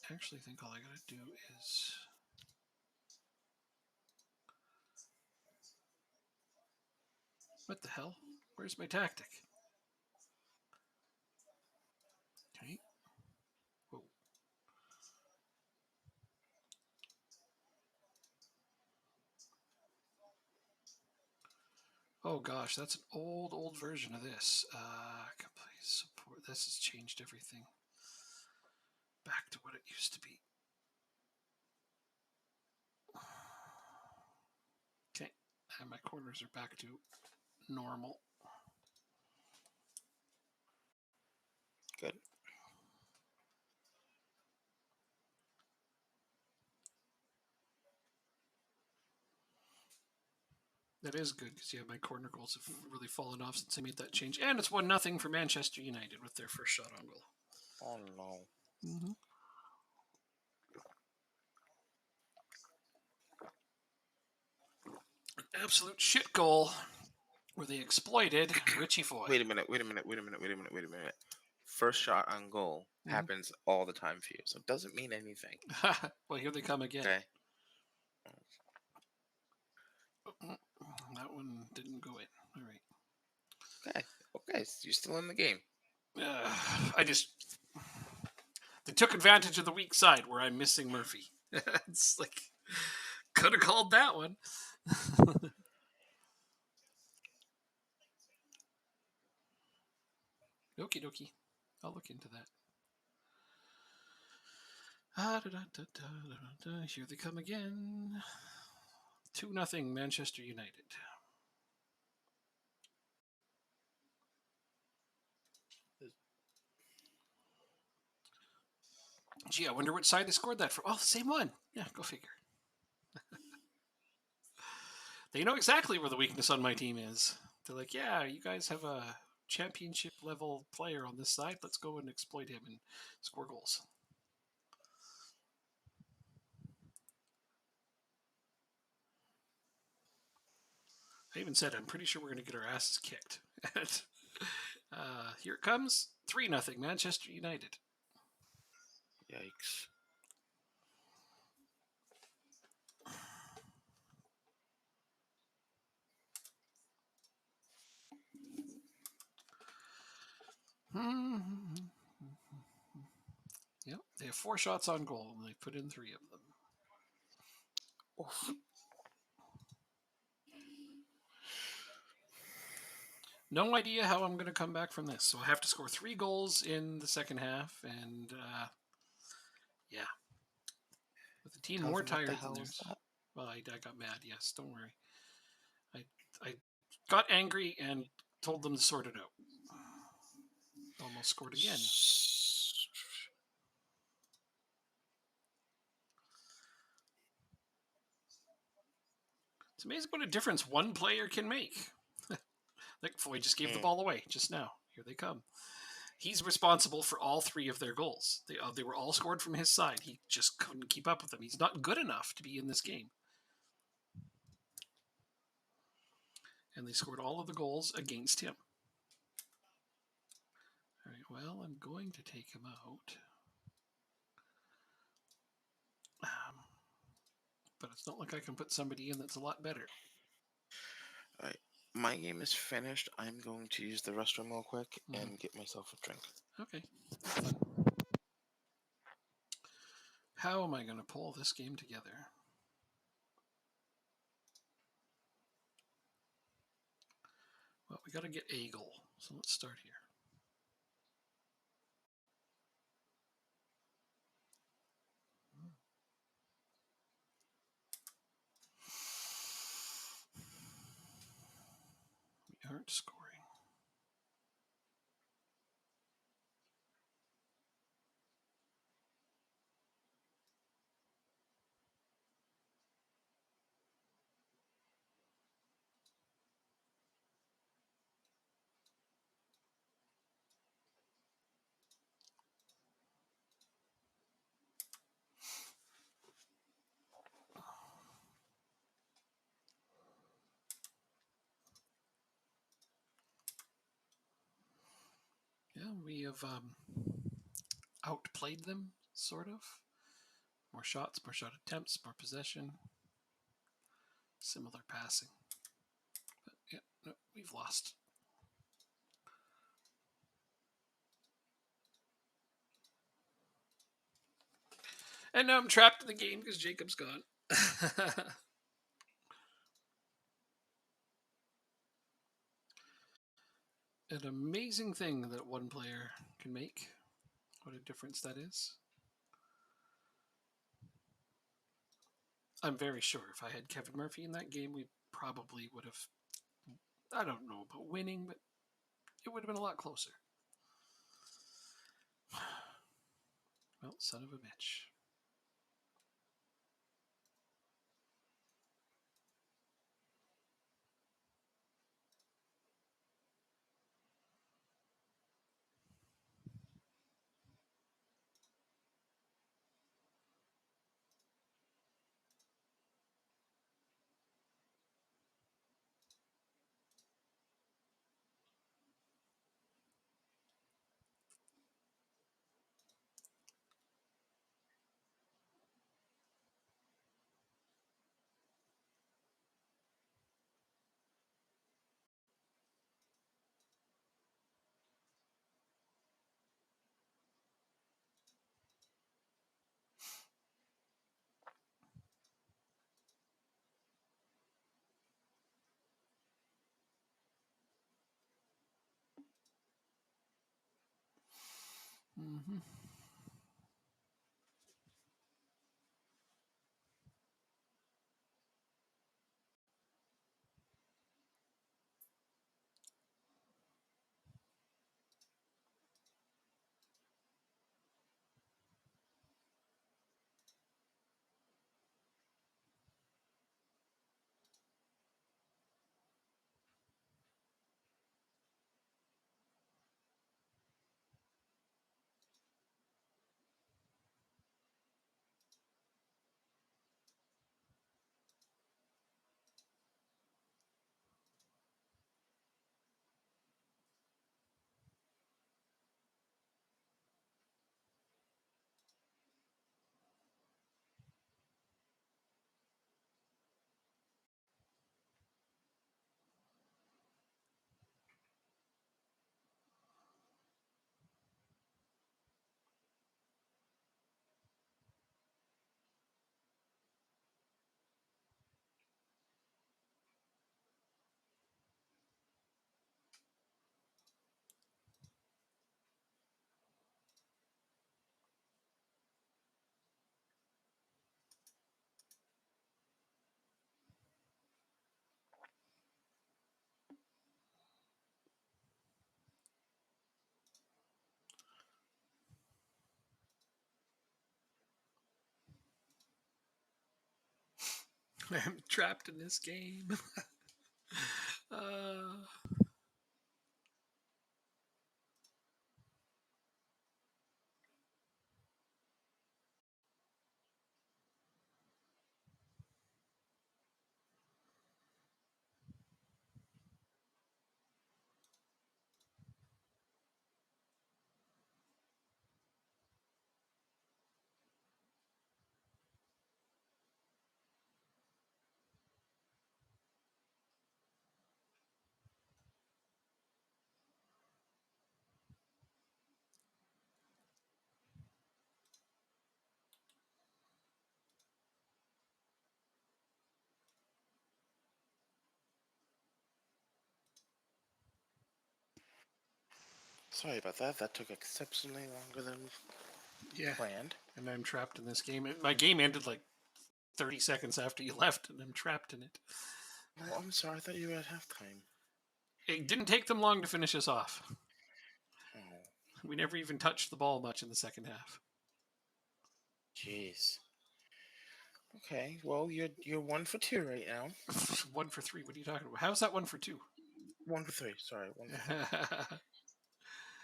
I actually think all I gotta do is... What the hell? Where's my tactic? Okay. Whoa. Oh gosh, that's an old version of this. Complete support. This has changed everything back to what it used to be. Okay, and my corners are back to normal. Good. That is good because yeah, my corner goals have really fallen off since I made that change, and it's 1-0 for Manchester United with their first shot on goal. Oh no. Mm-hmm. An absolute shit goal where they exploited Richie Foy. Wait a minute. First shot on goal happens all the time for you, so it doesn't mean anything. Well, here they come again. Okay. That one didn't go in. All right. Okay. So you're still in the game. They took advantage of the weak side where I'm missing Murphy. It's like, could have called that one. Okie dokie. I'll look into that. Here they come again. 2-0 Manchester United. Gee, I wonder which side they scored that from. Oh, same one. Yeah, go figure. They know exactly where the weakness on my team is. They're like, yeah, you guys have a championship level player on this side. Let's go and exploit him and score goals. I even said, I'm pretty sure we're going to get our asses kicked. Here it comes. 3-0 Manchester United. Yikes. Yep, they have 4 shots on goal, and they put in 3 of them. Oof. No idea how I'm going to come back from this. So I have to score 3 goals in the second half, and yeah, with the team more tired than theirs. Well, I got mad. Yes, don't worry. I got angry and told them to sort it out. Almost scored again. It's amazing what a difference one player can make. Like Foy just gave the ball away just now. Here they come. He's responsible for all 3 of their goals. They were all scored from his side. He just couldn't keep up with them. He's not good enough to be in this game. And they scored all of the goals against him. All right, well, I'm going to take him out. But it's not like I can put somebody in that's a lot better. All right. My game is finished. I'm going to use the restroom real quick and get myself a drink. Okay. How am I going to pull this game together? Well, we got to get a goal. So let's start here. We aren't scoring. we have outplayed them, sort of. More shots, more shot attempts, more possession, similar passing. But yeah, no, we've lost. And now I'm trapped in the game because Jacob's gone. An amazing thing that one player can make. What a difference that is. I'm very sure if I had Kevin Murphy in that game, we probably would have. I don't know about winning, but it would have been a lot closer. Well, son of a bitch. Mm-hmm. I'm trapped in this game. uh, Sorry about that. That took exceptionally longer than yeah. planned. And I'm trapped in this game. My game ended like 30 seconds after you left, and I'm trapped in it. Oh, I'm sorry. I thought you were at halftime. It didn't take them long to finish us off. Oh, We never even touched the ball much in the second half. jeez. Okay, well you're 1 for 2 right now. 1 for 3. What are you talking about? How's that 1 for 2? 1 for 3. Sorry, 1 for 3.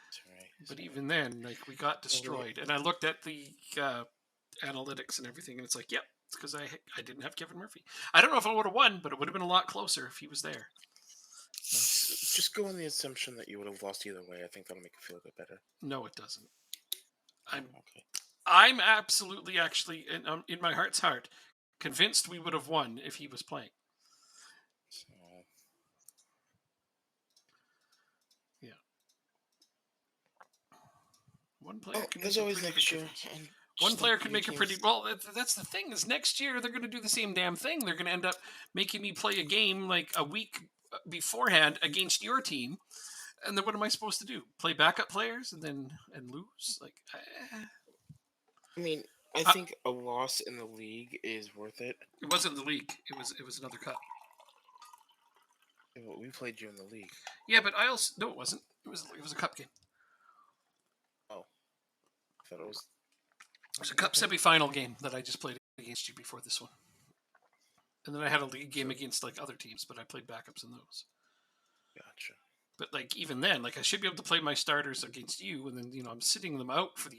Sorry, But sorry. even then, like we got Well, destroyed. And I looked at the analytics and everything, and it's like, yep, it's because I didn't have Kevin Murphy. I don't know if I would have won, but it would have been a lot closer if he was there. Just go on the assumption that you would have lost either way. I think that'll make you feel a bit better. No, it doesn't. Oh, I'm okay. I'm absolutely actually in my heart's heart convinced we would have won if he was playing. So, Yeah. One player can there's make a always pretty big next year, difference. and One just like player can your make a pretty teams. well. That's the thing is next year they're going to do the same damn thing. They're going to end up making me play a game like a week beforehand against your team, and then what am I supposed to do? Play backup players and lose? Like, I mean, I uh, think a loss in the league is worth it. it wasn't the league. It was another cup. Yeah, but we played you in the league. Yeah, but I also no, it wasn't. It was a cup game. Oh, I thought it was. It was a cup Okay. semifinal game that I just played against you before this one, and then I had a league game So, against like other teams, but I played backups in those. gotcha. But like even then, like I should be able to play my starters against you, and then I'm sitting them out for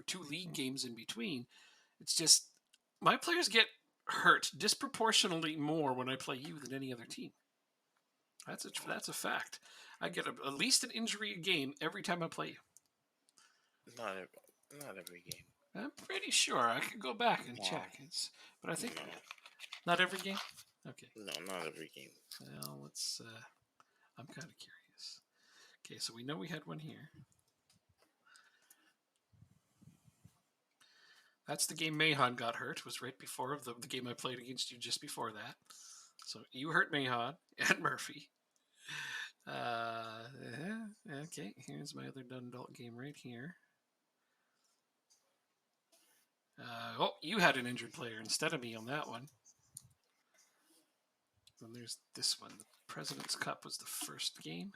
2 league games in between. It's just my players get hurt disproportionately more when I play you than any other team. That's a fact. I get at least an injury a game every time I play you. Not every game. I'm pretty sure I could go back and No, check. But I think no, not every game. Okay. no, not every game. Well, let's. I'm kind of curious. Okay, so we know we had one here. That's the game Mahon got hurt. It was right before the game I played against you just before that. So you hurt Mahon and Murphy. Okay, here's my other Dundalk game right here. You had an injured player instead of me on that one. Then there's this one. The President's Cup was the first game,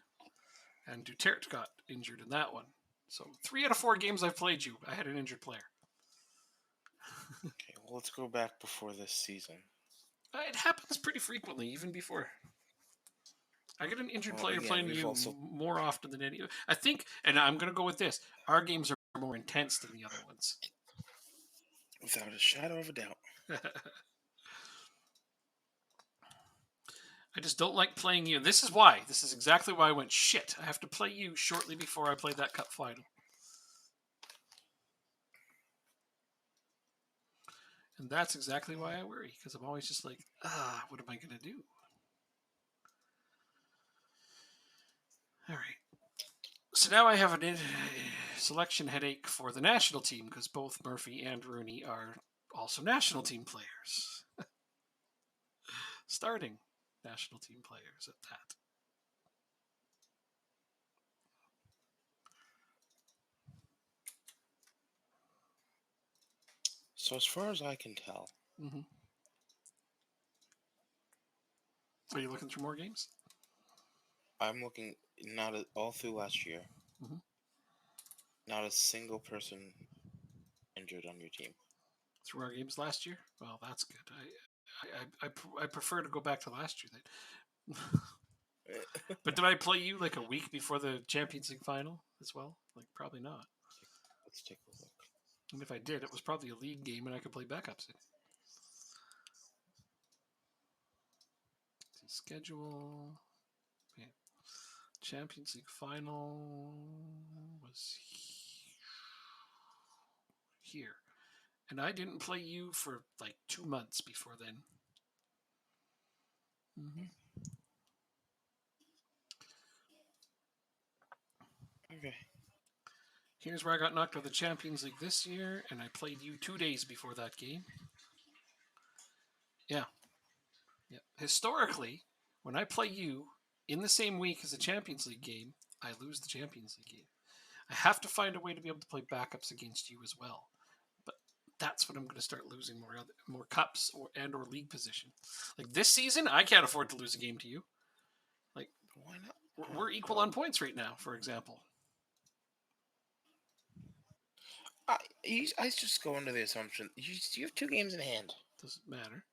and Duterte got injured in that one. So 3 out of 4 games I've played you, I had an injured player. Okay, well, let's go back before this season. It happens pretty frequently, even before. I get an injured player Again, playing we've you also more often than any. I think, and I'm going to go with this: our games are more intense than the other ones. without a shadow of a doubt. I just don't like playing you. This is why. This is exactly why I went shit. I have to play you shortly before I play that cup final. And that's exactly why I worry, because I'm always just like, what am I going to do? All right. So now I have a selection headache for the national team, because both Murphy and Rooney are also national team players. Starting national team players at that. So as far as I can tell, Mm-hmm. Are you looking through more games? I'm looking not at, all through last year. Mm-hmm. Not a single person injured on your team. Through our games last year? Well, that's good. I prefer to go back to last year. But did I play you like a week before the Champions League final as well? Like, probably not. Let's take a look. And if I did, it was probably a league game and I could play backups in. Schedule. Man. Champions League final was here. And I didn't play you for like 2 months before then. Mm-hmm. Okay. Here's where I got knocked out of the Champions League this year, and I played you 2 days before that game. Yeah. Historically, when I play you in the same week as a Champions League game, I lose the Champions League game. I have to find a way to be able to play backups against you as well. But that's when I'm going to start losing more cups or league position. Like this season, I can't afford to lose a game to you. Like Why not? we're equal on points right now, for example. I just go under the assumption you have 2 games in hand. Doesn't matter.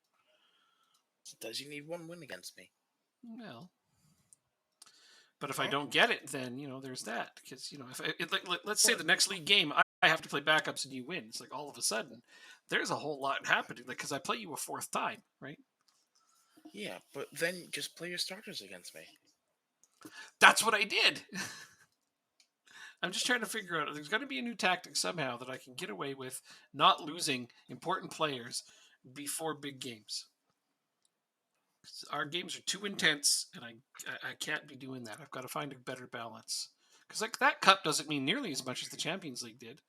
Does you need 1 win against me? Well, but if I don't get it, then there's that. Because let's say the next league game I have to play backups and you win. It's like all of a sudden there's a whole lot happening. Like because I play you a 4th time, right? Yeah, but then just play your starters against me. That's what I did. I'm just trying to figure out. There's got to be a new tactic somehow that I can get away with not losing important players before big games. Our games are too intense, and I can't be doing that. I've got to find a better balance. Because like that cup doesn't mean nearly as much as the Champions League did.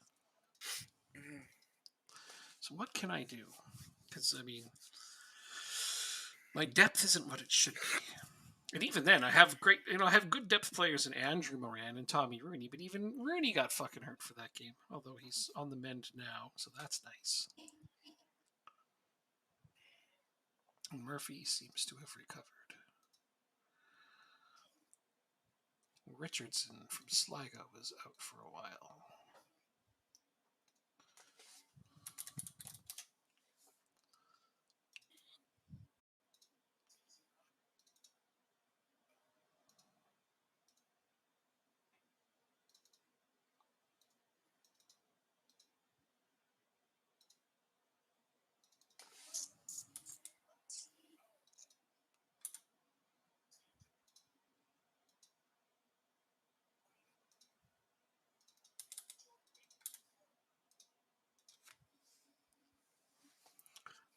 So what can I do? Because I mean, my depth isn't what it should be. And even then, I have I have good depth players in Andrew Moran and Tommy Rooney, but even Rooney got fucking hurt for that game, although he's on the mend now, so that's nice. And Murphy seems to have recovered. Richardson from Sligo was out for a while.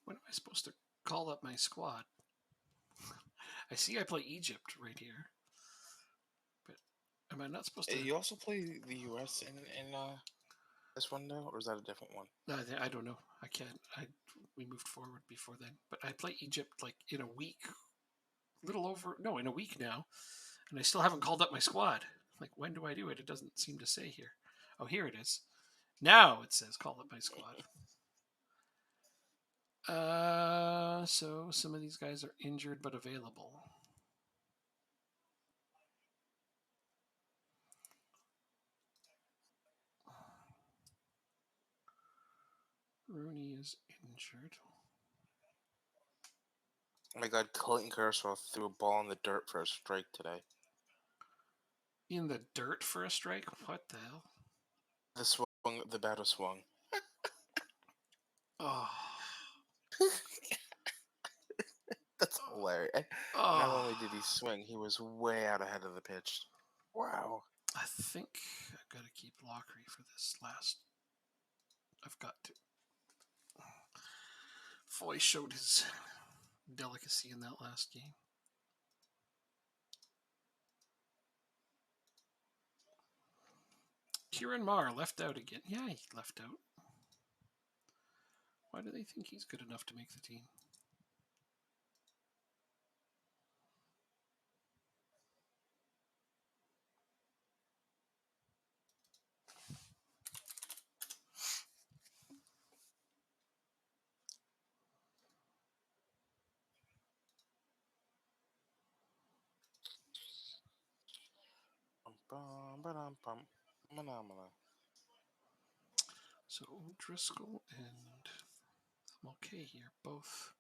When am I supposed to call up my squad? I see I play Egypt right here. But am I not supposed to? You also play the U.S. in this one though, or is that a different one? I don't know. I can't. We moved forward before then. But I play Egypt like in a week. In a week now. And I still haven't called up my squad. Like, when do I do it? It doesn't seem to say here. Oh, here it is. Now it says call up my squad. So some of these guys are injured but available. Rooney is injured. Oh my God, Clayton Kershaw threw a ball in the dirt for a strike today. In the dirt for a strike? What the hell? The batter swung. Oh. That's hilarious. Not only did he swing, he was way out ahead of the pitch. Wow. I think I've got to keep Lockery for this last. I've got to. Foy showed his delicacy in that last game. Kieran Marr left out again. Yeah, he left out. Why do they think he's good enough to make the team? So Driscoll and Mulcahy are both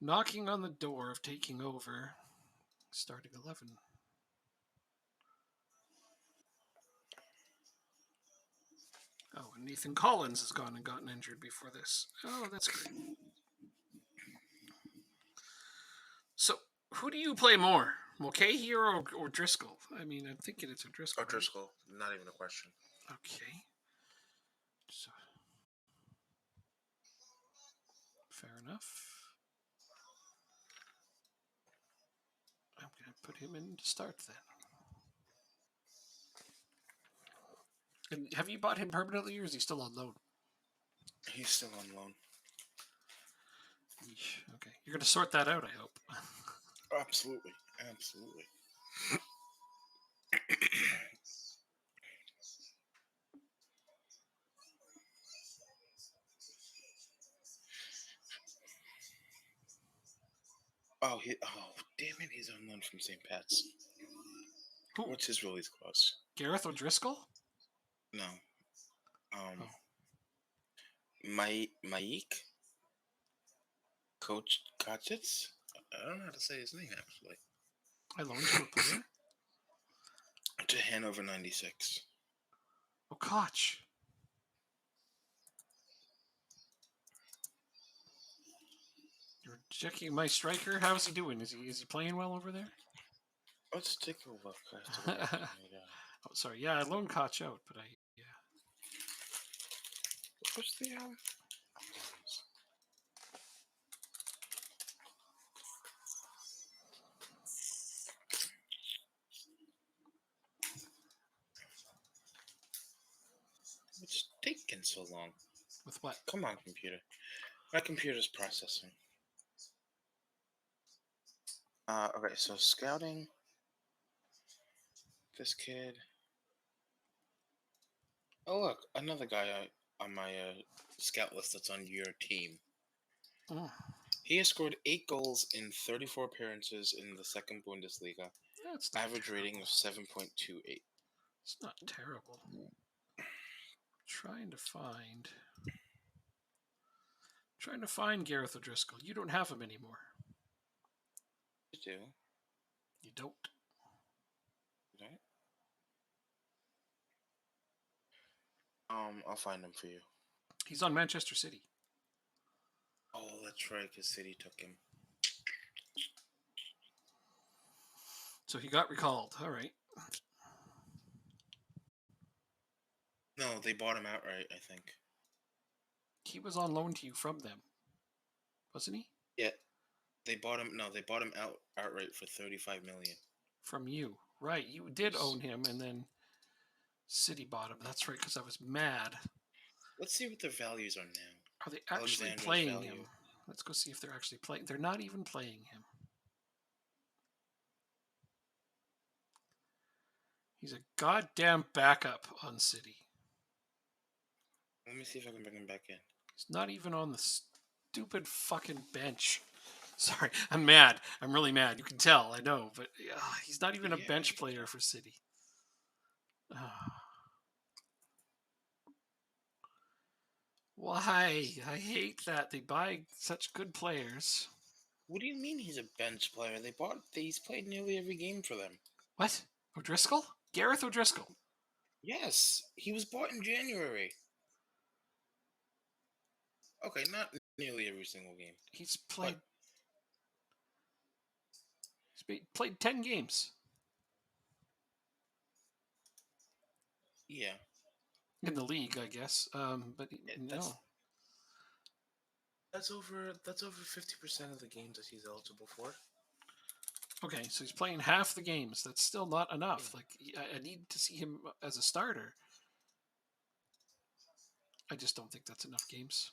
knocking on the door of taking over starting 11. Oh, and Nathan Collins has gone and gotten injured before this. Oh, that's great. So, who do you play more, Mulcahy or Driscoll? I mean, I'm thinking it's a Driscoll. Oh, Driscoll. Not even a question. Okay. So, fair enough. I'm going to put him in to start then. And have you bought him permanently, or is he still on loan? He's still on loan. Okay, you're going to sort that out, I hope. Absolutely. Oh, damn it! He's on loan from St. Pat's. Who? What's his release clause? Gareth O'Driscoll? No. Maik? Coach Kotchitz? I don't know how to say his name, actually. I loaned you a player? To Hanover 96. Oh, Koch. You're checking my striker? How's he doing? Is he playing well over there? Let's take a look. I have to go back to my. Oh, sorry. Yeah, I loaned Koch out, but yeah. What's the What's taking so long? With what? Come on, computer. My computer's processing. Okay, so scouting. This kid. Oh, look, another guy on my scout list that's on your team. Oh, He has scored 8 goals in 34 appearances in the second Bundesliga. that's not Average terrible. rating of 7.28. It's not terrible. Trying to find Gareth O'Driscoll. You don't have him anymore. You do? You don't. Right? I'll find him for you. He's on Manchester City. Oh, that's right, because City took him. So he got recalled. All right. No, they bought him outright, I think. He was on loan to you from them, wasn't he? Yeah, they bought him. No, they bought him outright for 35 million. From you, right? You did Yes. own him, and then City bought him. That's right, because I was mad. Let's see what their values are now. Are they actually Alexander's playing value. him? Let's go see if they're actually playing. They're not even playing him. He's a goddamn backup on City. Let me see if I can bring him back in. He's not even on the stupid fucking bench. Sorry, I'm mad. I'm really mad. You can tell, I know, but he's not even a bench player for City. Why? I hate that. They buy such good players. What do you mean he's a bench player? He's played nearly every game for them. What? O'Driscoll? Gareth O'Driscoll? Yes, he was bought in January. Okay, not nearly every single game. He's played. He's played 10 games. Yeah. In the league, I guess. But no. That's over 50% of the games that he's eligible for. Okay, so he's playing half the games. That's still not enough. Like, I need to see him as a starter. I just don't think that's enough games.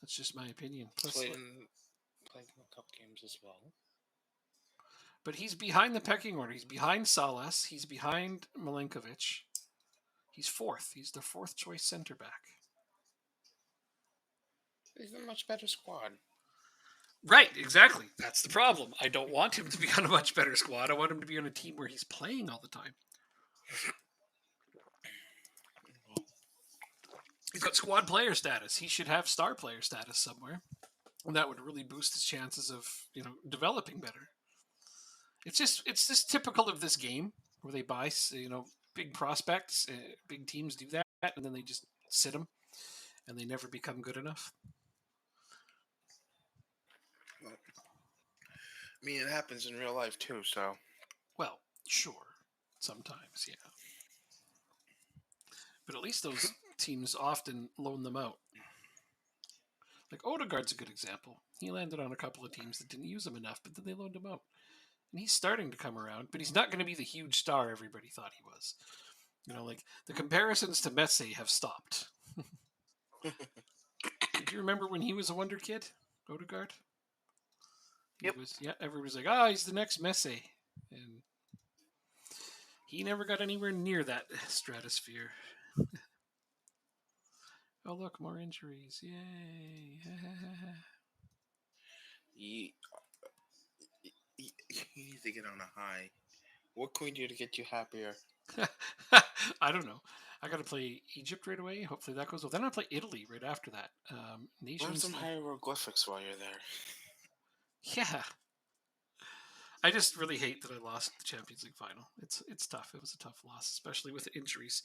That's just my opinion. Plus, played in a couple games as well. But he's behind the pecking order. He's behind Salas. He's behind Milinkovic. He's fourth. He's the fourth choice center back. He's a much better squad. Right, exactly. That's the problem. I don't want him to be on a much better squad. I want him to be on a team where he's playing all the time. He's got squad player status. He should have star player status somewhere. And that would really boost his chances of, developing better. It's just typical of this game where they buy, big prospects. Big teams do that, and then they just sit them, and they never become good enough. Well, I mean, it happens in real life too, so. Well, sure. Sometimes, yeah. But at least those teams often loan them out. Like Odegaard's a good example. He landed on a couple of teams that didn't use him enough, but then they loaned him out. And he's starting to come around, but he's not going to be the huge star everybody thought he was. Like the comparisons to Messi have stopped. Do you remember when he was a wonder kid, Odegaard? Yep. Everybody's like, he's the next Messi. And he never got anywhere near that stratosphere. Oh, look, more injuries. Yay. You need to get on a high. What can we do to get you happier? I don't know. I got to play Egypt right away. Hopefully that goes well. Then I play Italy right after that. Learn some hieroglyphics while you're there. Yeah. I just really hate that I lost the Champions League final. It's tough. It was a tough loss, especially with the injuries.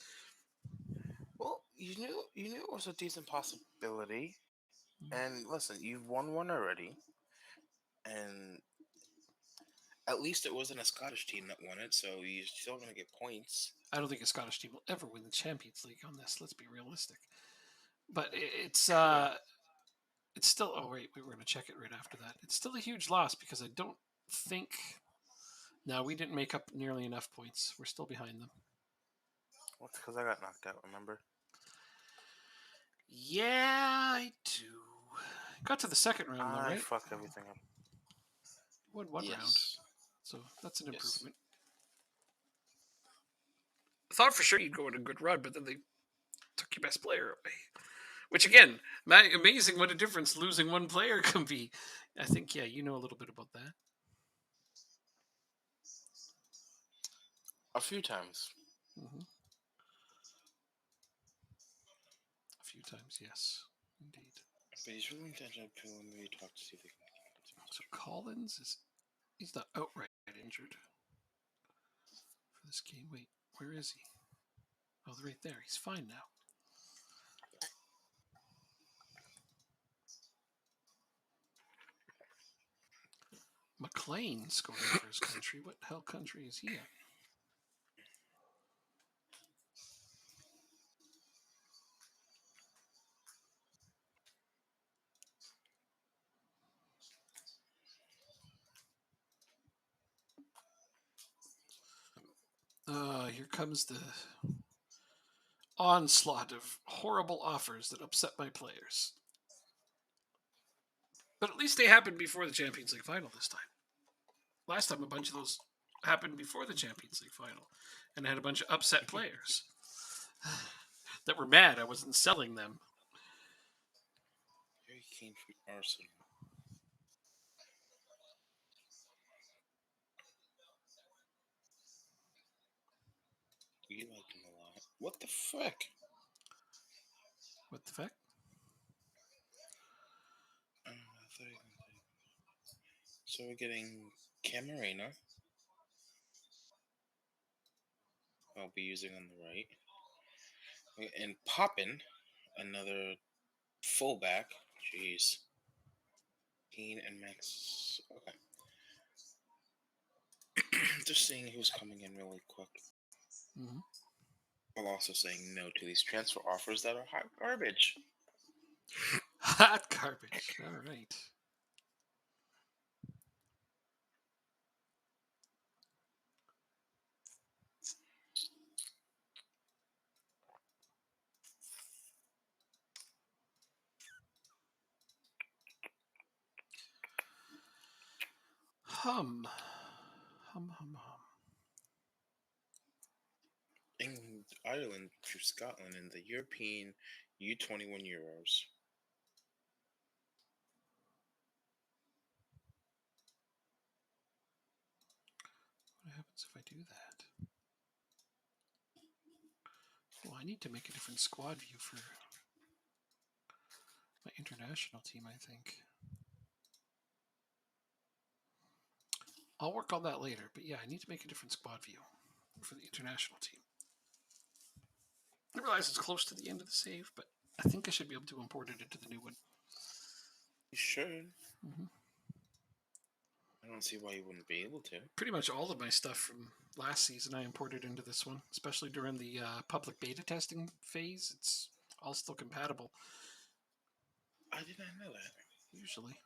Well, you knew it was a decent possibility. And listen, you've won one already. And At least it wasn't a Scottish team that won it, so you're still going to get points. I don't think a Scottish team will ever win the Champions League on this. Let's be realistic. But True. it's still. Oh wait, we were going to check it right after that. It's still a huge loss because I don't think. No, we didn't make up nearly enough points. We're still behind them. Well, it's because I got knocked out, remember? Yeah, I do. Got to the second round though, I right? fucked everything up. Won one round, Yes. so that's an Yes. improvement. I thought for sure you'd go on a good run, but then they took your best player away. Which again, amazing what a difference losing one player can be. I think you know a little bit about that. A few times. Mm-hmm. A few times, yes, indeed. But he's really intentional to maybe talk to see if they can. So Collins he's not outright injured for this game. Wait, where is he? Oh, right there. He's fine now. McLean scoring for his country. What hell country is he in? Here comes the onslaught of horrible offers that upset my players. But at least they happened before the Champions League final this time. Last time, a bunch of those happened before the Champions League final, and I had a bunch of upset players that were mad I wasn't selling them. Harry Kane from Arsenal. You like him a lot. What the fuck? What the fuck? So we're getting Camarena. I'll be using on the right. And Poppin, another fullback. Jeez. Keen and Max. Okay. Just seeing who's coming in really quick. Mm-hmm. I'm also saying no to these transfer offers that are hot garbage. Hot garbage. All right. Hum. England, Ireland through Scotland in the European U21 Euros. What happens if I do that? Well, I need to make a different squad view for my international team, I think. I'll work on that later, but yeah, I need to make a different squad view for the international team. I realize it's close to the end of the save, but I think I should be able to import it into the new one. You should. Mm-hmm. I don't see why you wouldn't be able to. Pretty much all of my stuff from last season I imported into this one, especially during the public beta testing phase. It's all still compatible. I did not know that. Usually.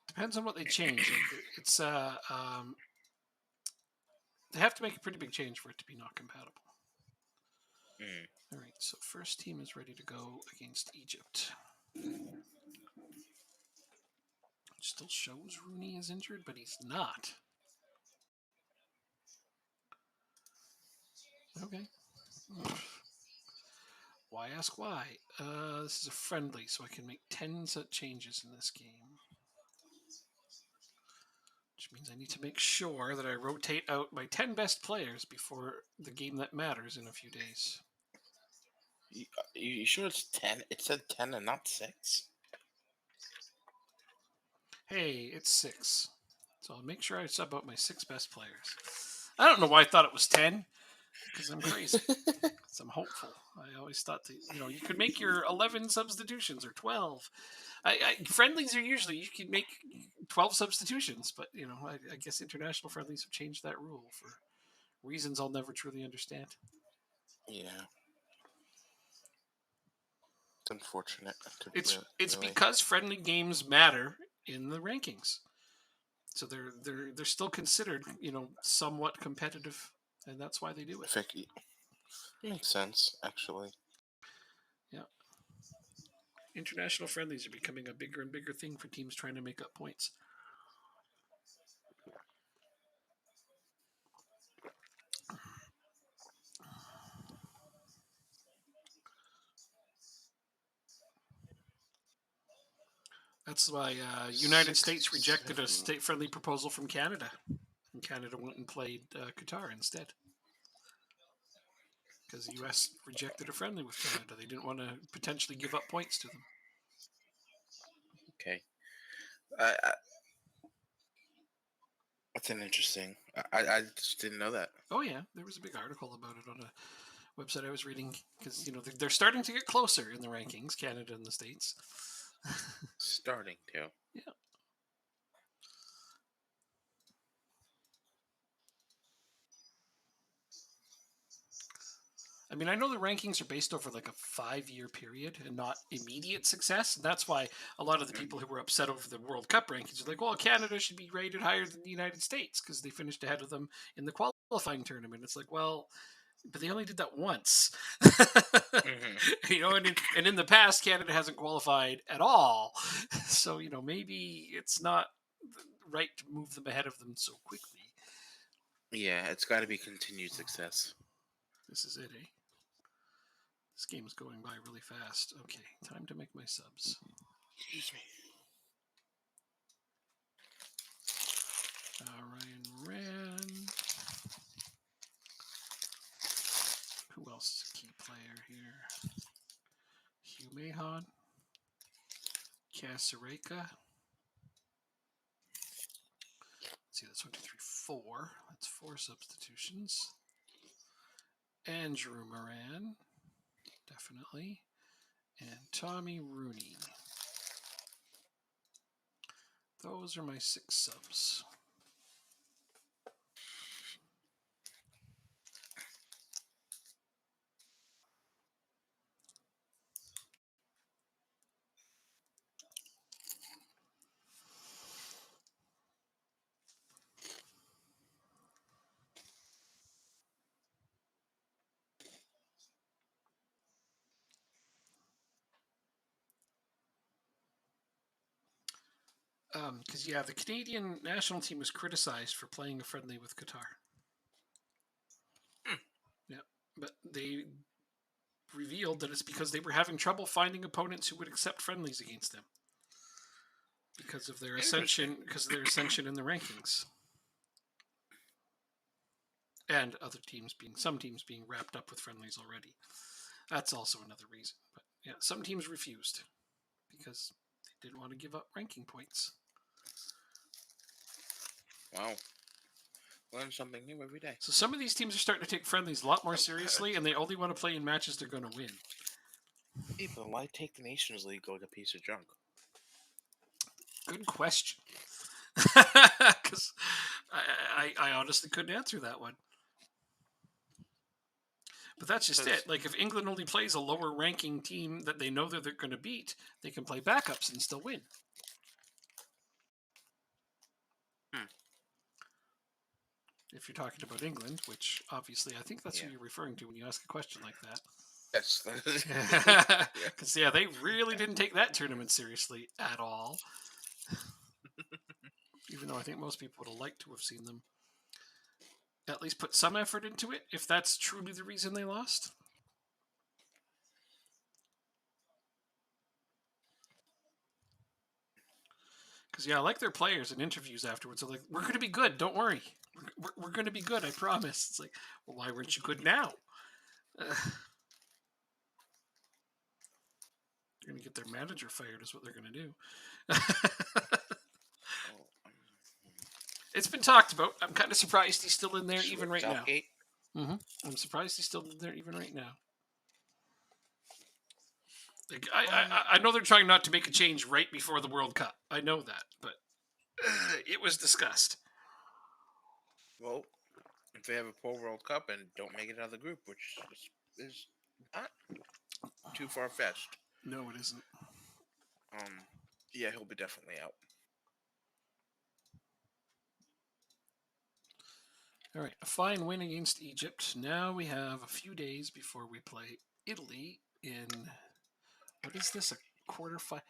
Depends on what they change. It's they have to make a pretty big change for it to be not compatible. All right, so first team is ready to go against Egypt. Still shows Rooney is injured, but he's not. Okay. Why ask why? This is a friendly, so I can make 10 set changes in this game. Which means I need to make sure that I rotate out my 10 best players before the game that matters in a few days. You sure it's 10? It said 10 and not 6? Hey, it's 6. So I'll make sure I sub out my 6 best players. I don't know why I thought it was 10. because I'm crazy. Because I'm hopeful. I always thought that you could make your 11 substitutions or 12. Friendlies are usually you can make 12 substitutions, but I guess international friendlies have changed that rule for reasons I'll never truly understand. Yeah. It's unfortunate. It's because friendly games matter in the rankings, so they're still considered somewhat competitive, and that's why they do it. Makes sense, actually. Yeah, international friendlies are becoming a bigger and bigger thing for teams trying to make up points. That's why United States rejected a state-friendly proposal from Canada, and Canada went and played Qatar instead. Because the U.S. rejected a friendly with Canada. They didn't want to potentially give up points to them. Okay. That's an interesting. I just didn't know that. Oh, yeah. There was a big article about it on a website I was reading. Because, they're starting to get closer in the rankings, Canada and the States. Starting to. Yeah. I mean, I know the rankings are based over like a 5-year period and not immediate success. And that's why a lot of the people who were upset over the World Cup rankings are like, well, Canada should be rated higher than the United States because they finished ahead of them in the qualifying tournament. It's like, well, but they only did that once. And in the past, Canada hasn't qualified at all. So, maybe it's not right to move them ahead of them so quickly. Yeah, it's got to be continued success. This is it, eh? This game is going by really fast. Okay, time to make my subs. Excuse me. Ryan Ran. Who else is a key player here? Hugh Mahon. Kasareka. Let's see, that's 1, 2, 3, 4. That's 4 substitutions. Andrew Moran. Definitely. And Tommy Rooney. Those are my 6 subs. Because, the Canadian national team was criticized for playing a friendly with Qatar. Yeah, but they revealed that it's because they were having trouble finding opponents who would accept friendlies against them because of their ascension in the rankings, and some teams being wrapped up with friendlies already. That's also another reason. But yeah, some teams refused because they didn't want to give up ranking points. Wow. Learn something new every day. So some of these teams are starting to take friendlies a lot more seriously, and they only want to play in matches they're going to win. Hey, but why take the Nations League like a piece of junk? Good question. Because I honestly couldn't answer that one. But that's just it. Like, if England only plays a lower ranking team that they know that they're going to beat, they can play backups and still win. If you're talking about England, which obviously I think that's who you're referring to when you ask a question like that. Yes. Because, they really didn't take that tournament seriously at all. Even though I think most people would have liked to have seen them at least put some effort into it, if that's truly the reason they lost. Because, I like their players in interviews afterwards. They're like, we're going to be good. Don't worry. We're going to be good. I promise. It's like, well, why weren't you good now? They're going to get their manager fired is what they're going to do. It's been talked about. I'm kind of surprised he's still in there even right now. I'm surprised he's still there even right now. Like, I know they're trying not to make a change right before the World Cup. I know that, but it was discussed. Well, if they have a poor World Cup and don't make it out of the group, which is not too far fetched. No, it isn't. Yeah, he'll be definitely out. All right, a fine win against Egypt. Now we have a few days before we play Italy in what is this? A quarterfinal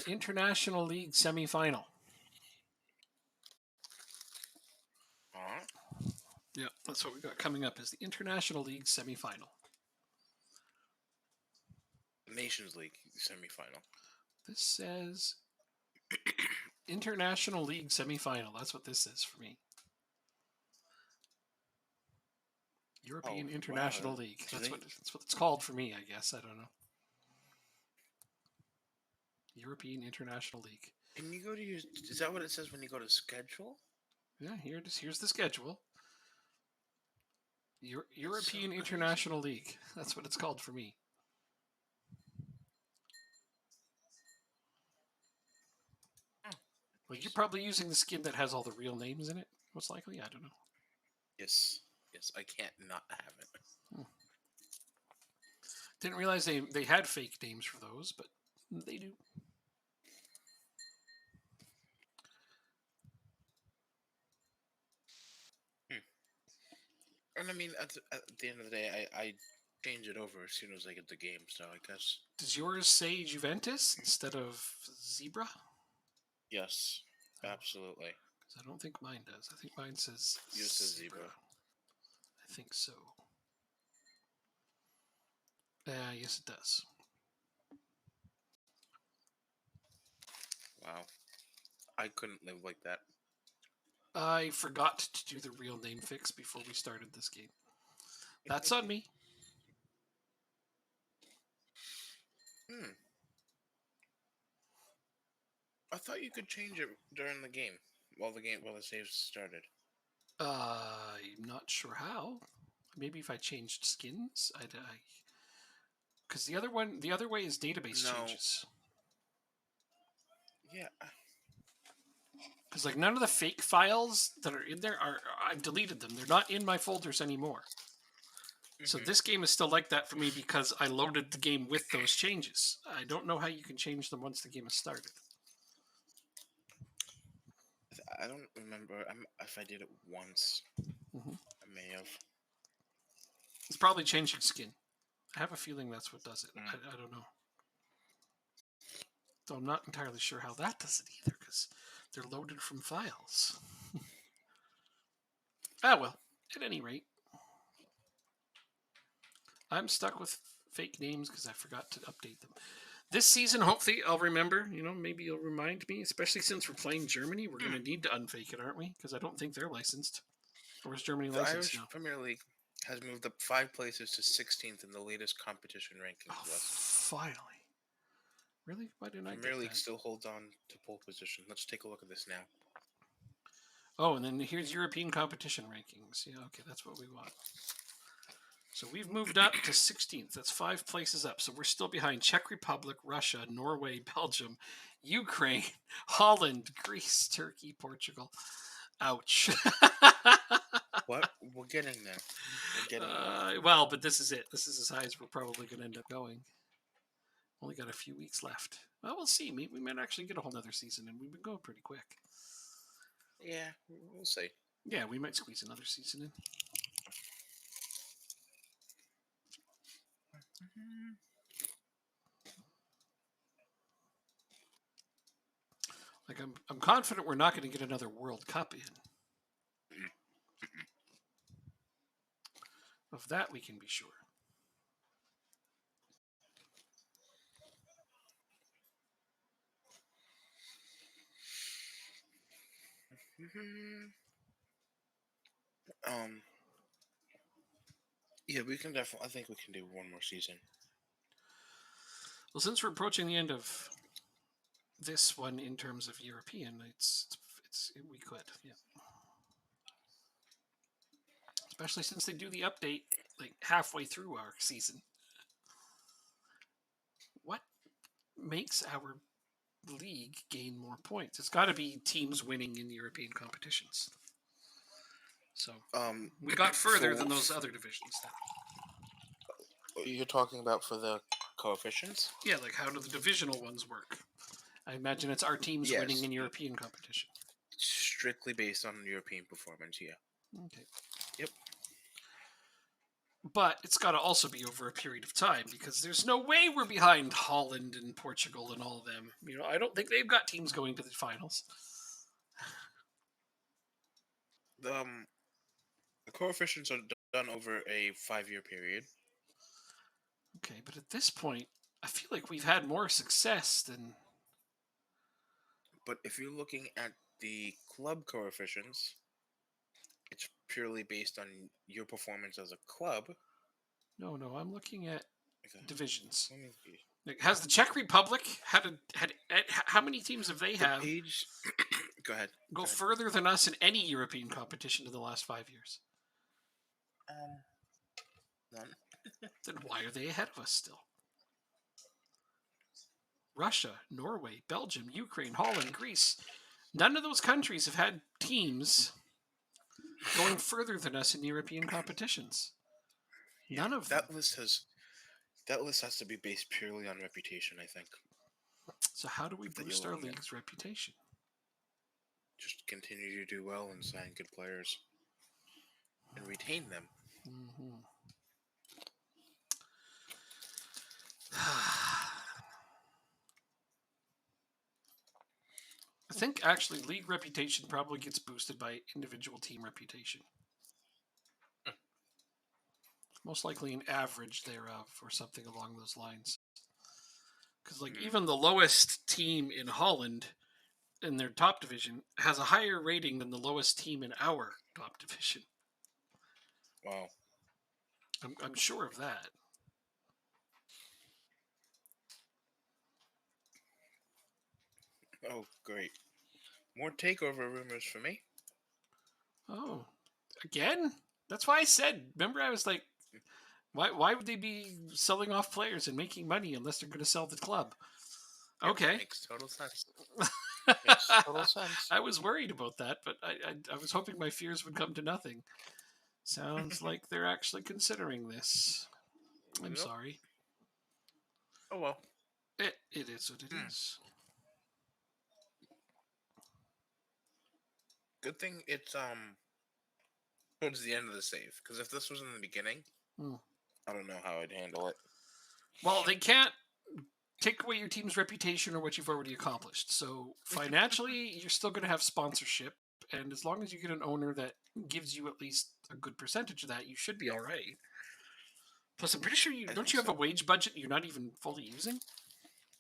International League semifinal. Yeah, that's what we got coming up is the International League semifinal. Nations League semifinal. This says International League semifinal. That's what this says for me. European International League. That's what it's called for me, I guess. I don't know. European International League. Can you go to your? Is that what it says when you go to schedule? Yeah, here's the schedule. European International League. That's what it's called for me. Well, you're probably using the skin that has all the real names in it, most likely. I don't know. Yes, I can't not have it. Didn't realize they had fake names for those, but they do. And I mean, at the end of the day, I change it over as soon as I get the game. So I guess. Does yours say Juventus instead of Zebra? Yes, absolutely. Because I don't think mine does. I think mine says Zebra. I think so. Yes, it does. Wow. I couldn't live like that. I forgot to do the real name fix before we started this game. That's on me. I thought you could change it during the game, while the saves started. I'm not sure how. Maybe if I changed skins, because the other way is database changes. Yeah. Because like none of the fake files that are in there I've deleted them. They're not in my folders anymore. So this game is still like that for me because I loaded the game with those changes. I don't know how you can change them once the game has started. I don't remember if I did it once. I may have. It's probably changing skin. I have a feeling that's what does it. I don't know. Though I'm not entirely sure how that does it either because they're loaded from files. Well, at any rate, I'm stuck with fake names because I forgot to update them. This season, hopefully, I'll remember. Maybe you'll remind me, especially since we're playing Germany. We're going to need to unfake it, aren't we? Because I don't think they're licensed. Or is Germany licensed now? The Irish Premier League has moved up 5 places to 16th in the latest competition rankings list. Finally. Really? Why didn't I get that? Premier League still holds on to pole position. Let's take a look at this now. Oh, and then here's European competition rankings. Yeah, okay, that's what we want. So we've moved up to 16th. That's 5 places up. So we're still behind Czech Republic, Russia, Norway, Belgium, Ukraine, Holland, Greece, Turkey, Portugal. Ouch. What? We're getting there. Well, but this is it. This is as high as we're probably going to end up going. Only got a few weeks left. Well, we'll see. Maybe we might actually get a whole nother season, and we've been going pretty quick. Yeah, we'll see. Yeah, we might squeeze another season in. Like I'm confident we're not going to get another World Cup in. Of that we can be sure. Yeah, we can definitely. I think we can do one more season. Well, since we're approaching the end of this one in terms of European, we could, yeah. It's especially since they do the update like halfway through our season. What makes our league gain more points? It's got to be teams winning in European competitions. So we got further than those other divisions. You're talking about for the coefficients? Yeah, like how do the divisional ones work? I imagine it's our teams winning in European competition. Strictly based on European performance, yeah. Okay. Yep. But it's got to also be over a period of time because there's no way we're behind Holland and Portugal and all of them. I don't think they've got teams going to the finals. The coefficients are done over a 5-year period. Okay, but at this point, I feel like we've had more success than. But if you're looking at the club coefficients, it's purely based on your performance as a club. No, I'm looking at divisions. Let me see. Like, has the Czech Republic had how many teams have they had? Page. Go ahead. Go further than us in any European competition in the last 5 years? None. Then why are they ahead of us still? Russia, Norway, Belgium, Ukraine, Holland, Greece. None of those countries have had teams going further than us in European competitions. None of them. That list has to be based purely on reputation, I think. So how do we boost our league's reputation? Just continue to do well and sign good players and retain them. Mm-hmm. I think actually league reputation probably gets boosted by individual team reputation. Most likely an average thereof or something along those lines. Because even the lowest team in Holland in their top division has a higher rating than the lowest team in our top division. Wow. I'm sure of that. Oh, great. More takeover rumors for me. Oh, again? That's why I said, remember I was like, why would they be selling off players and making money unless they're going to sell the club? Okay. Makes total sense. Makes total sense. I was worried about that, but I was hoping my fears would come to nothing. Sounds like they're actually considering this. I'm sorry. Oh well. It is what it is. Good thing it's towards the end of the save, because if this was in the beginning, I don't know how I'd handle it. Well, they can't take away your team's reputation or what you've already accomplished. So financially, you're still going to have sponsorship, and as long as you get an owner that gives you at least a good percentage of that, you should be all right. Plus, I'm pretty sure you have a wage budget you're not even fully using?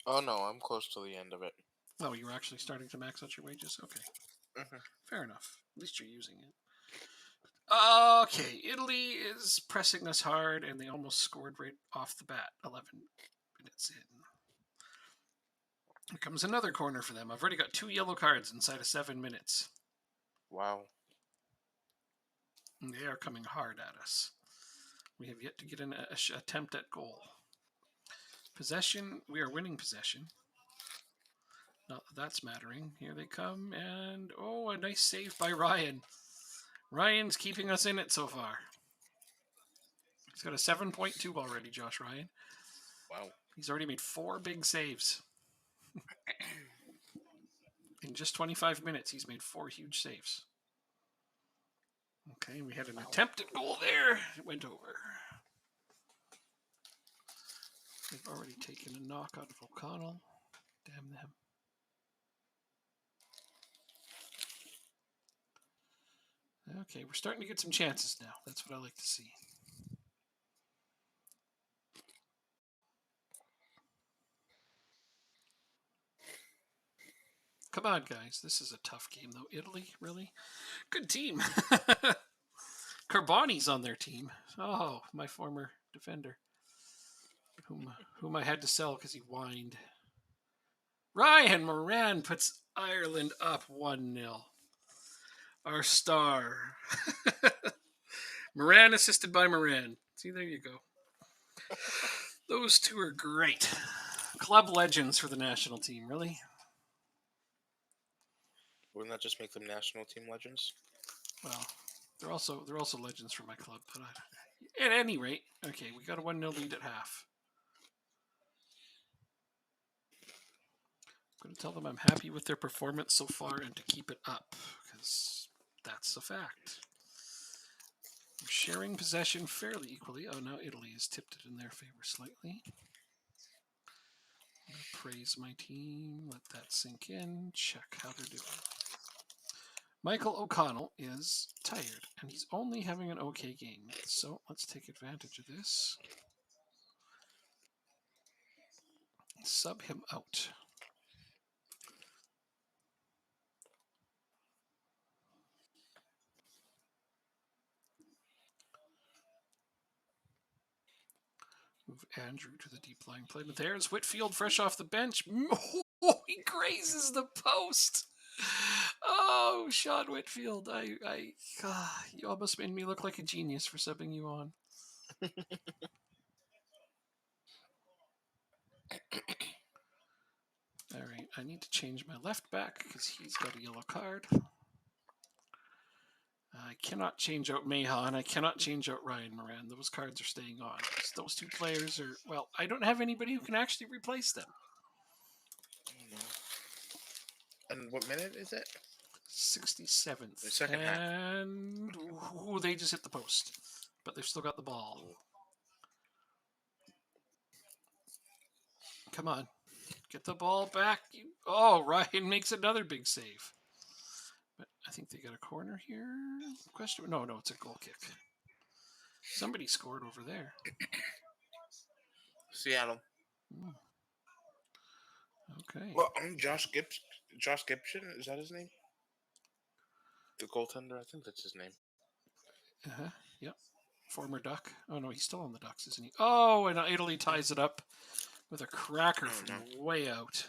Oh no, I'm close to the end of it. Oh, you're actually starting to max out your wages? Okay. Fair enough. At least you're using it. Okay, Italy is pressing us hard, and they almost scored right off the bat. 11 minutes in. Here comes another corner for them. I've already got 2 yellow cards inside of 7 minutes. Wow. And they are coming hard at us. We have yet to get an attempt at goal. Possession, we are winning possession. Not that that's mattering. Here they come, and a nice save by Ryan. Ryan's keeping us in it so far. He's got a 7.2 already, Josh Ryan. Wow. He's already made 4 big saves. In just 25 minutes, he's made 4 huge saves. Okay, we had an attempt at goal there. It went over. They've already taken a knock out of O'Connell. Damn them. Okay, we're starting to get some chances now. That's what I like to see. Come on, guys. This is a tough game, though. Italy, really? Good team. Carboni's on their team. Oh, my former defender. Whom I had to sell because he whined. Ryan Moran puts Ireland up 1-0. Our star. Moran assisted by Moran. See, there you go. Those two are great. Club legends for the national team, really? Wouldn't that just make them national team legends? Well, they're also legends for my club, but at any rate, okay, we got a 1-0 lead at half. I'm going to tell them I'm happy with their performance so far and to keep it up, because that's a fact. We're sharing possession fairly equally. Oh, now Italy has tipped it in their favor slightly. I'm going to praise my team, let that sink in, check how they're doing. Michael O'Connell is tired, and he's only having an okay game. So let's take advantage of this. Sub him out. Move Andrew to the deep lying play. But there's Whitfield fresh off the bench. Oh, he grazes the post. Oh, Sean Whitfield. You almost made me look like a genius for subbing you on. All right, I need to change my left back because he's got a yellow card. I cannot change out Mahon. I cannot change out Ryan Moran. Those cards are staying on. Those two players are, well, I don't have anybody who can actually replace them. And what minute is it? 67th. The second half. And they just hit the post. But they've still got the ball. Come on. Get the ball back. Oh, Ryan makes another big save. But I think they got a corner here. Question? No, it's a goal kick. Somebody scored over there. Seattle. Okay. Well, Josh Gibson, is that his name? The goaltender, I think that's his name. Yep. Former Duck. Oh no, he's still on the Ducks, isn't he? Oh, and Italy ties it up with a cracker from way out.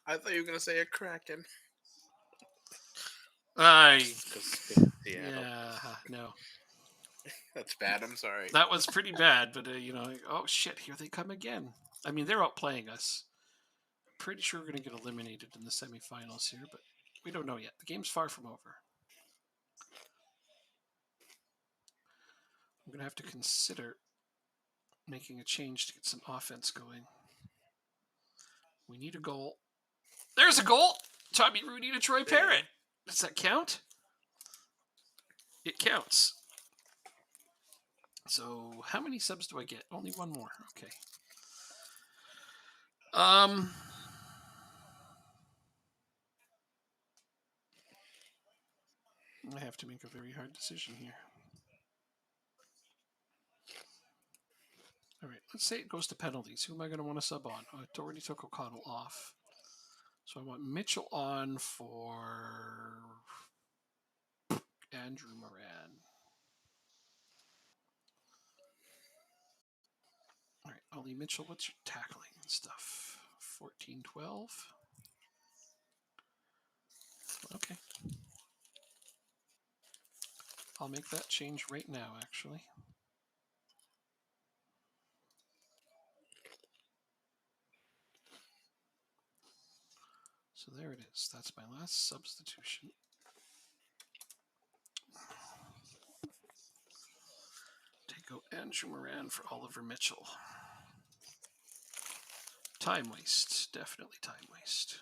I thought you were gonna say a Kraken. No. That's bad. I'm sorry. That was pretty bad, but oh shit, here they come again. I mean, they're outplaying us. Pretty sure we're going to get eliminated in the semifinals here, but we don't know yet. The game's far from over. I'm going to have to consider making a change to get some offense going. We need a goal. There's a goal! Tommy Rooney to Troy Parrott. Does that count? It counts. So how many subs do I get? Only one more. Okay. I have to make a very hard decision here. All right, let's say it goes to penalties. Who am I going to want to sub on? Oh, I already took O'Connell off. So I want Mitchell on for Andrew Moran. All right, Ollie Mitchell, what's your tackling and stuff? 14-12. Okay. I'll make that change right now, actually. So there it is. That's my last substitution. Take out Andrew Moran for Oliver Mitchell. Time waste. Definitely time waste.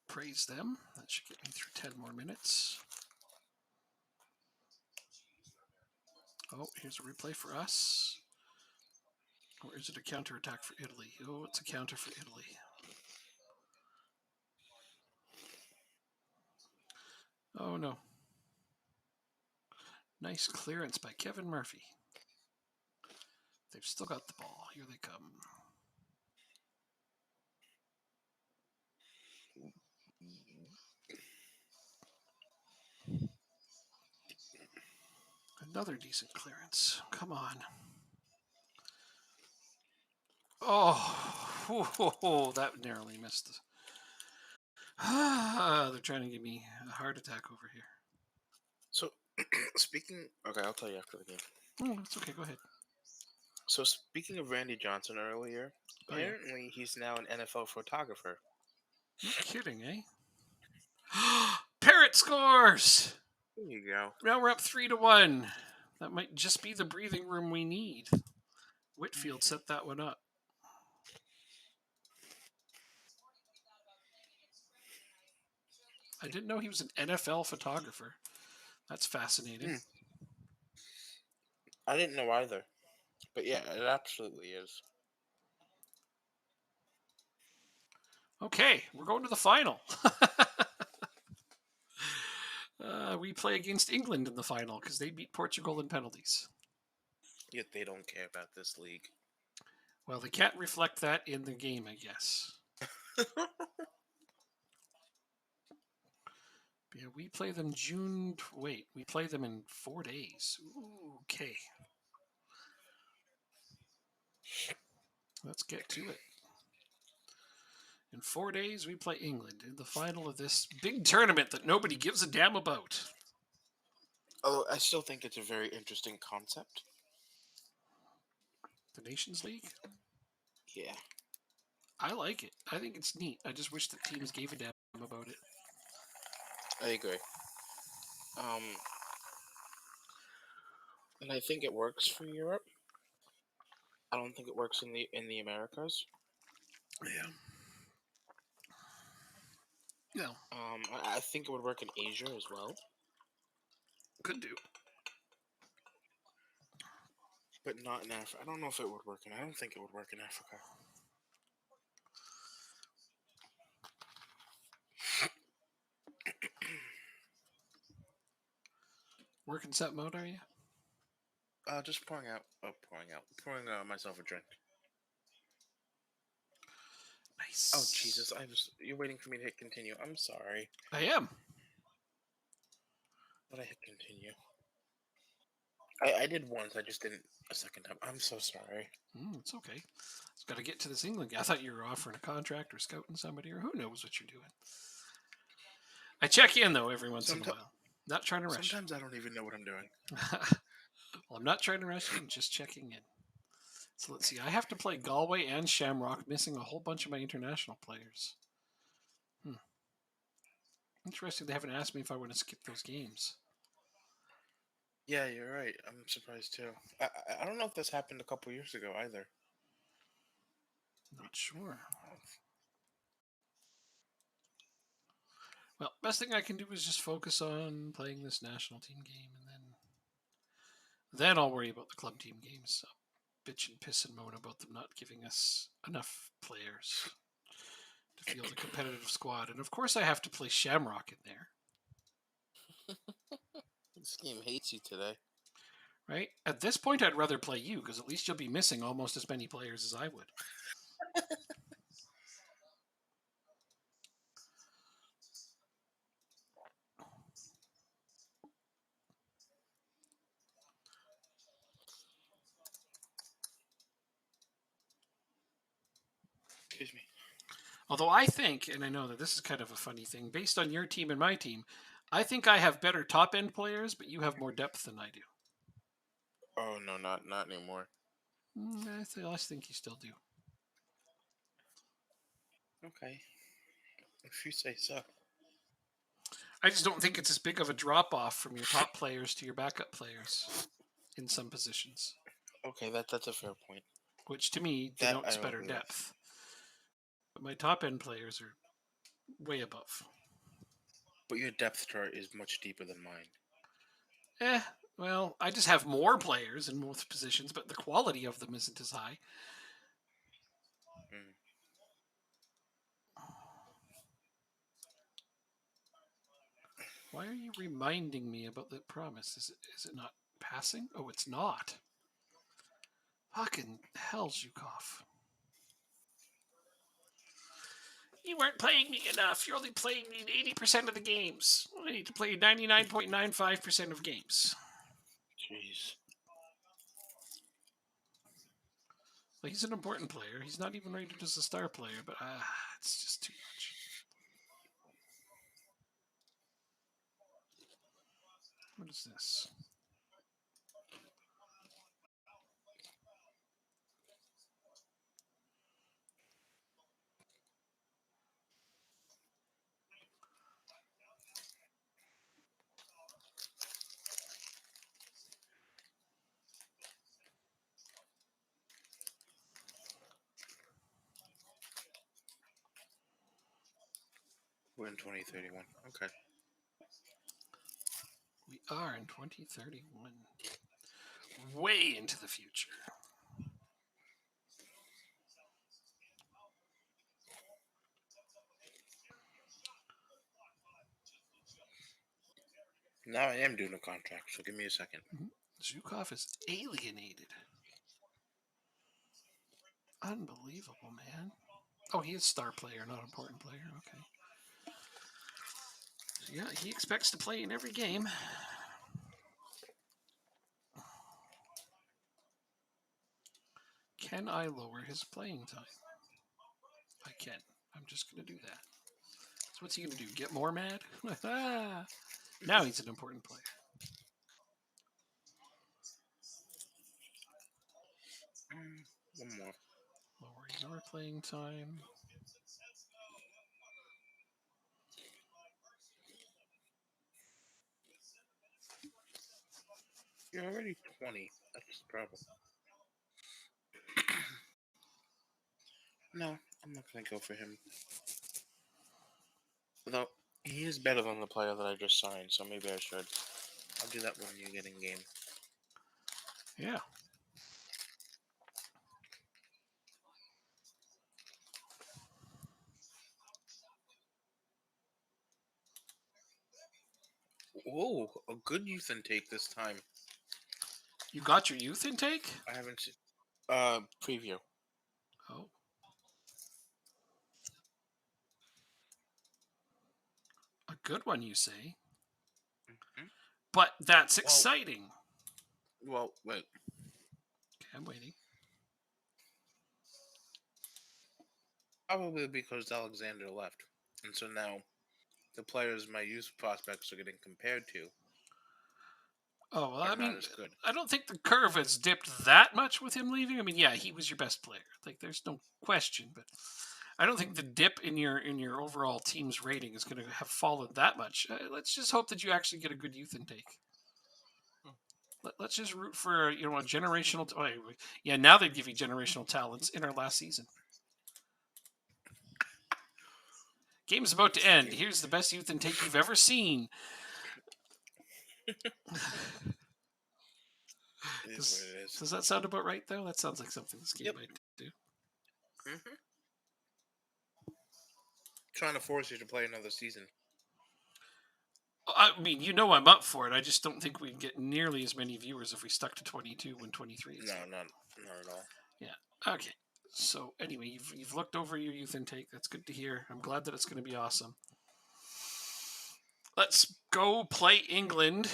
Praise them. That should get me through 10 more minutes. Oh, here's a replay for us. Or is it a counterattack for Italy? Oh, it's a counter for Italy. Oh, no. Nice clearance by Kevin Murphy. They've still got the ball. Here they come. Another decent clearance. Come on. Oh, that narrowly missed. They're trying to give me a heart attack over here. Okay, I'll tell you after the game. Oh, it's okay. Go ahead. So speaking of Randy Johnson earlier, Oh yeah. apparently he's now an NFL photographer. No kidding, eh? Parrot scores. There you go. Now we're up 3-1. That might just be the breathing room we need. Whitfield Mhm. set that one up. I didn't know he was an NFL photographer. That's fascinating. Hmm. I didn't know either, but yeah, it absolutely is. Okay, we're going to the final. We play against England in the final because they beat Portugal in penalties. Yet they don't care about this league. Well, they can't reflect that in the game, I guess. Yeah, we play them we play them in 4 days. Ooh, okay. Let's get to it. In 4 days, we play England in the final of this big tournament that nobody gives a damn about. Although I still think it's a very interesting concept. The Nations League? Yeah, I like it. I think it's neat. I just wish that teams gave a damn about it. I agree. Um, and I think it works for Europe. I don't think it works in the Americas. Yeah. No, I think it would work in Asia as well, could do. but not in Africa. I don't know if it would work I don't think it would work in Africa. Working set mode, are you? Just pouring myself a drink. Nice. Oh Jesus! You're waiting for me to hit continue. I'm sorry, I am. but I hit continue. I did once. I just didn't a second time. I'm so sorry. It's okay. Just got to get to this England guy. I thought you were offering a contract or scouting somebody or who knows what you're doing. I check in though every once in a while. Not trying to rush. Sometimes I don't even know what I'm doing. Well, I'm not trying to rush you. I'm just checking in. So let's see. I have to play Galway and Shamrock, missing a whole bunch of my international players. Interesting. They haven't asked me if I want to skip those games. Yeah, you're right. I'm surprised too. I don't know if this happened a couple years ago either. Not sure. Well, best thing I can do is just focus on playing this national team game, and then I'll worry about the club team games. I'll bitch and piss and moan about them not giving us enough players to field a competitive squad, and of course I have to play Shamrock in there. This game hates you today. Right? At this point, I'd rather play you because at least you'll be missing almost as many players as I would. Excuse me. Although I think, and I know that this is kind of a funny thing, based on your team and my team, I think I have better top end players, but you have more depth than I do. Oh no, not anymore. I think you still do. Okay, if you say so. I just don't think it's as big of a drop off from your top players to your backup players in some positions, Okay, that's a fair point. which to me That I denotes will better agree with. depth. But my top end players are way above. But your depth chart is much deeper than mine. Eh, well, I just have more players in both positions, but the quality of them isn't as high. Mm. Why are you reminding me about the promise? Is it not passing? Oh, it's not. Fucking hell, Zhukov. You weren't playing me enough. You're only playing me in 80% of the games. I need to play 99.95% of games. Jeez. Like, he's an important player. He's not even rated as a star player, but it's just too much. What is this? We're in 2031. Okay. We are in 2031. Way into the future. Now I am doing a contract, so give me a second. Zhukov is alienated. Unbelievable, man. Oh, he is star player, not important player. Okay. So yeah, he expects to play in every game. Can I lower his playing time? I can. I'm just going to do that. So what's he going to do? Get more mad? Now he's an important player. One more. Lower your playing time. You're already 20. That's the problem. No, I'm not going to go for him. Though, he is better than the player that I just signed, so maybe I should. I'll do that when you get in game. Yeah. Whoa, a good youth intake this time. You got your youth intake? I haven't seen... preview. Oh. A good one, you say? Mm-hmm. But that's exciting. Well, wait. Okay, I'm waiting. Probably because Alexander left. And so now the players my youth prospects are getting compared to Oh, well, are I mean, not as good. I don't think the curve has dipped that much with him leaving. I mean, yeah, he was your best player. Like, there's no question, but I don't think the dip in your overall team's rating is going to have fallen that much. Let's just hope that you actually get a good youth intake. Let's just root for a generational. Yeah, now they give you generational talents in our last season. Game's about to end. Here's the best youth intake you've ever seen. It is what it is. Does that sound about right, though? That sounds like something this game might do. Mm-hmm. Trying to force you to play another season. I mean, I'm up for it. I just don't think we'd get nearly as many viewers if we stuck to 22 when 23 is. No, not at all. Yeah. Okay. So anyway, you've looked over your youth intake. That's good to hear. I'm glad that it's going to be awesome. Let's go play England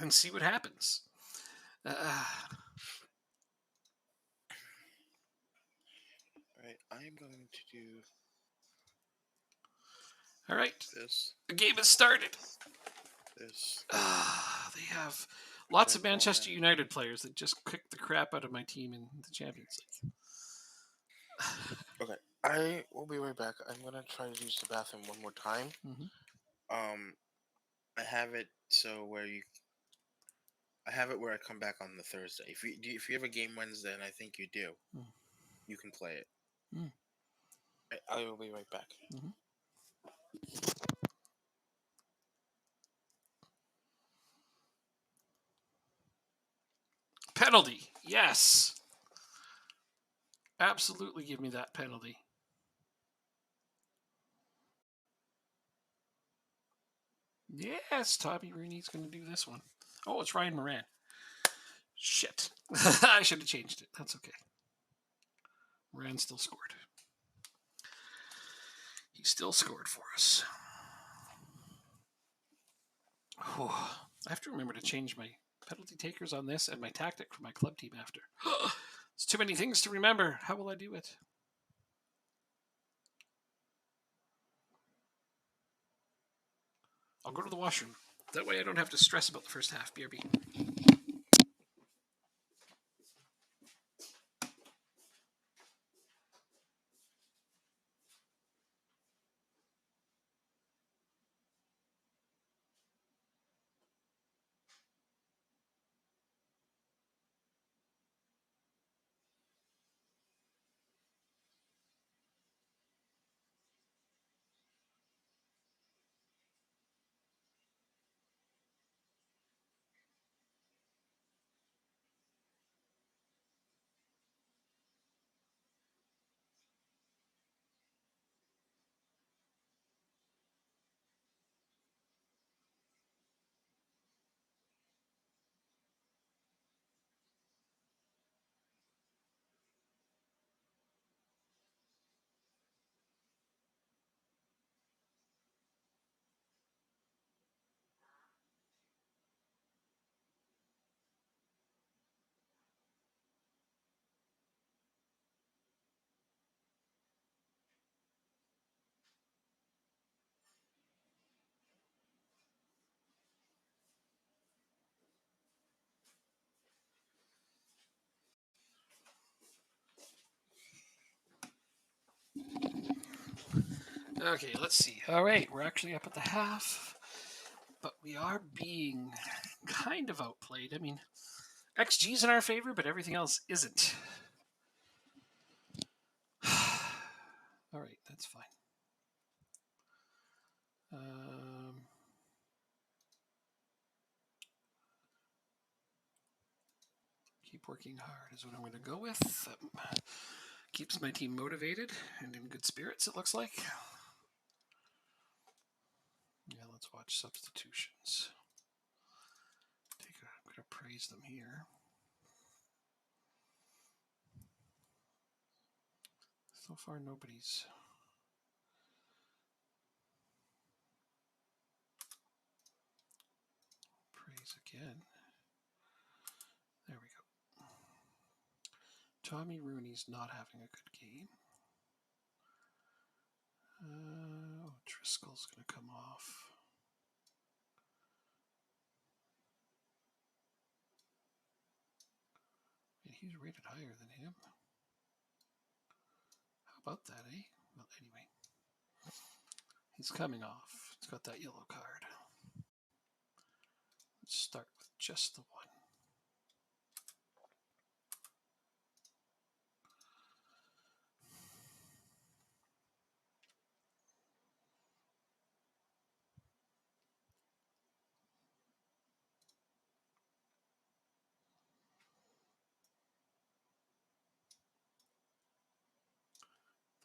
and see what happens. All right, I'm going to do. All right. This. The game has started. This. They have lots of Manchester United players that just kicked the crap out of my team in the Champions League. Okay, I will be right back. I'm gonna try to use the bathroom one more time. Mm-hmm. I have it so where I have it where I come back on the Thursday. If you have a game Wednesday, and I think you do, you can play it. I will be right back. Mm-hmm. Penalty. Yes. Absolutely give me that penalty. Yes, Tommy Rooney's going to do this one. Oh, it's Ryan Moran. Shit. I should have changed it. That's okay. Moran still scored. He still scored for us. Whew. I have to remember to change my penalty takers on this and my tactic for my club team after. It's too many things to remember. How will I do it? I'll go to the washroom. That way I don't have to stress about the first half. BRB. Okay, let's see. All right, we're actually up at the half, but we are being kind of outplayed. I mean, XG's in our favor, but everything else isn't. All right, that's fine. Keep working hard is what I'm going to go with. Keeps my team motivated and in good spirits, it looks like. Yeah, let's watch substitutions. I'm going to praise them here. So far, nobody's. Praise again. There we go. Tommy Rooney's not having a good game. Driscoll's going to come off. He's rated higher than him. How about that, eh? Well, anyway. He's coming off. He's got that yellow card. Let's start with just the one.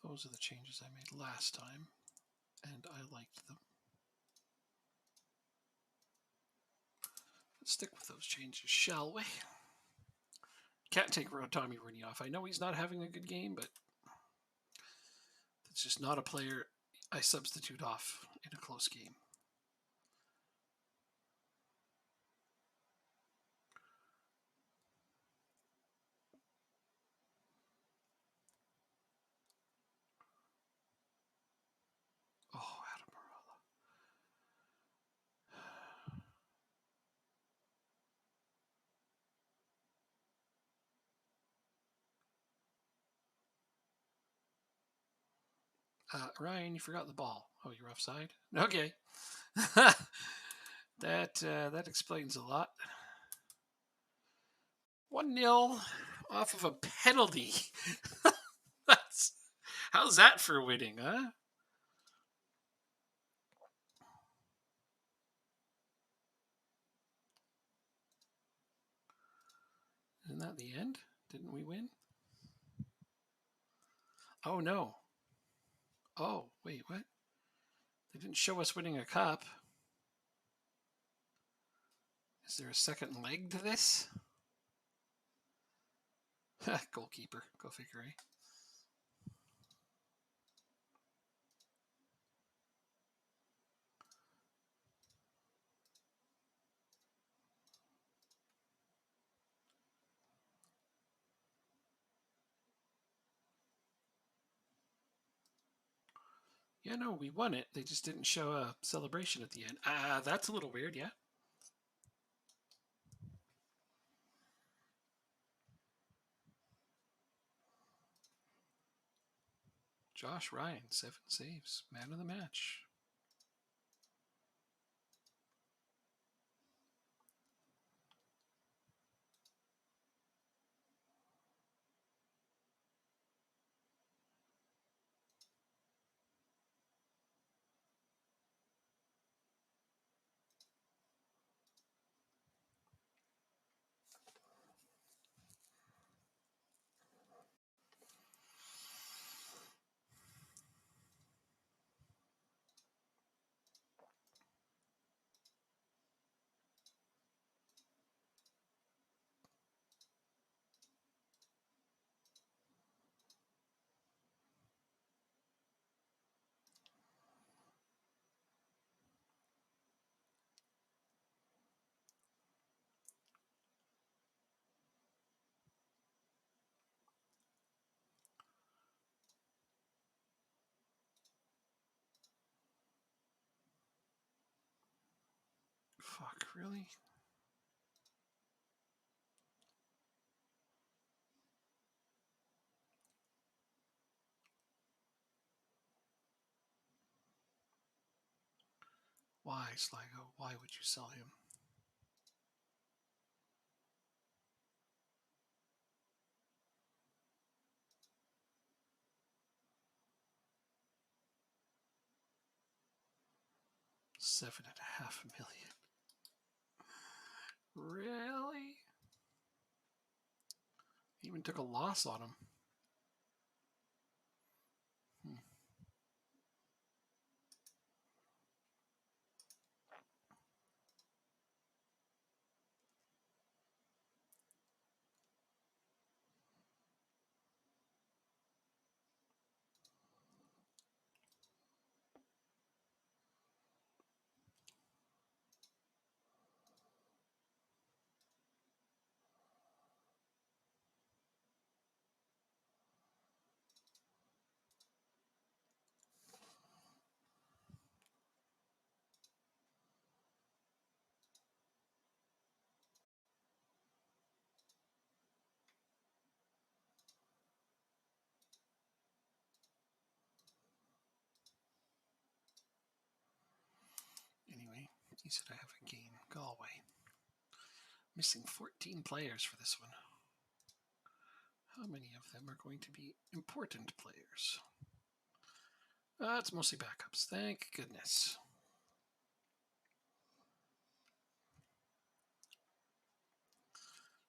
Those are the changes I made last time, and I liked them. Let's stick with those changes, shall we? Can't take Tommy Rooney off. I know he's not having a good game, but it's just not a player I substitute off in a close game. Oh, Adam Ryan, you forgot the ball. Oh, you're offside? Okay. That explains a lot. 1-0 off of a penalty. How's that for winning, huh? Isn't that the end? Didn't we win? Oh, no. Oh, wait, what? They didn't show us winning a cup. Is there a second leg to this? Goalkeeper. Go figure, eh? Yeah, no, we won it. They just didn't show a celebration at the end. That's a little weird, yeah. Josh Ryan, 7 saves. Man of the match. Fuck, really? Why, Sligo? Why would you sell him? $7.5 million. Really? Even took a loss on him. 'Anyway, he said I have a game. Galway. Missing 14 players for this one. How many of them are going to be important players? It's mostly backups. Thank goodness.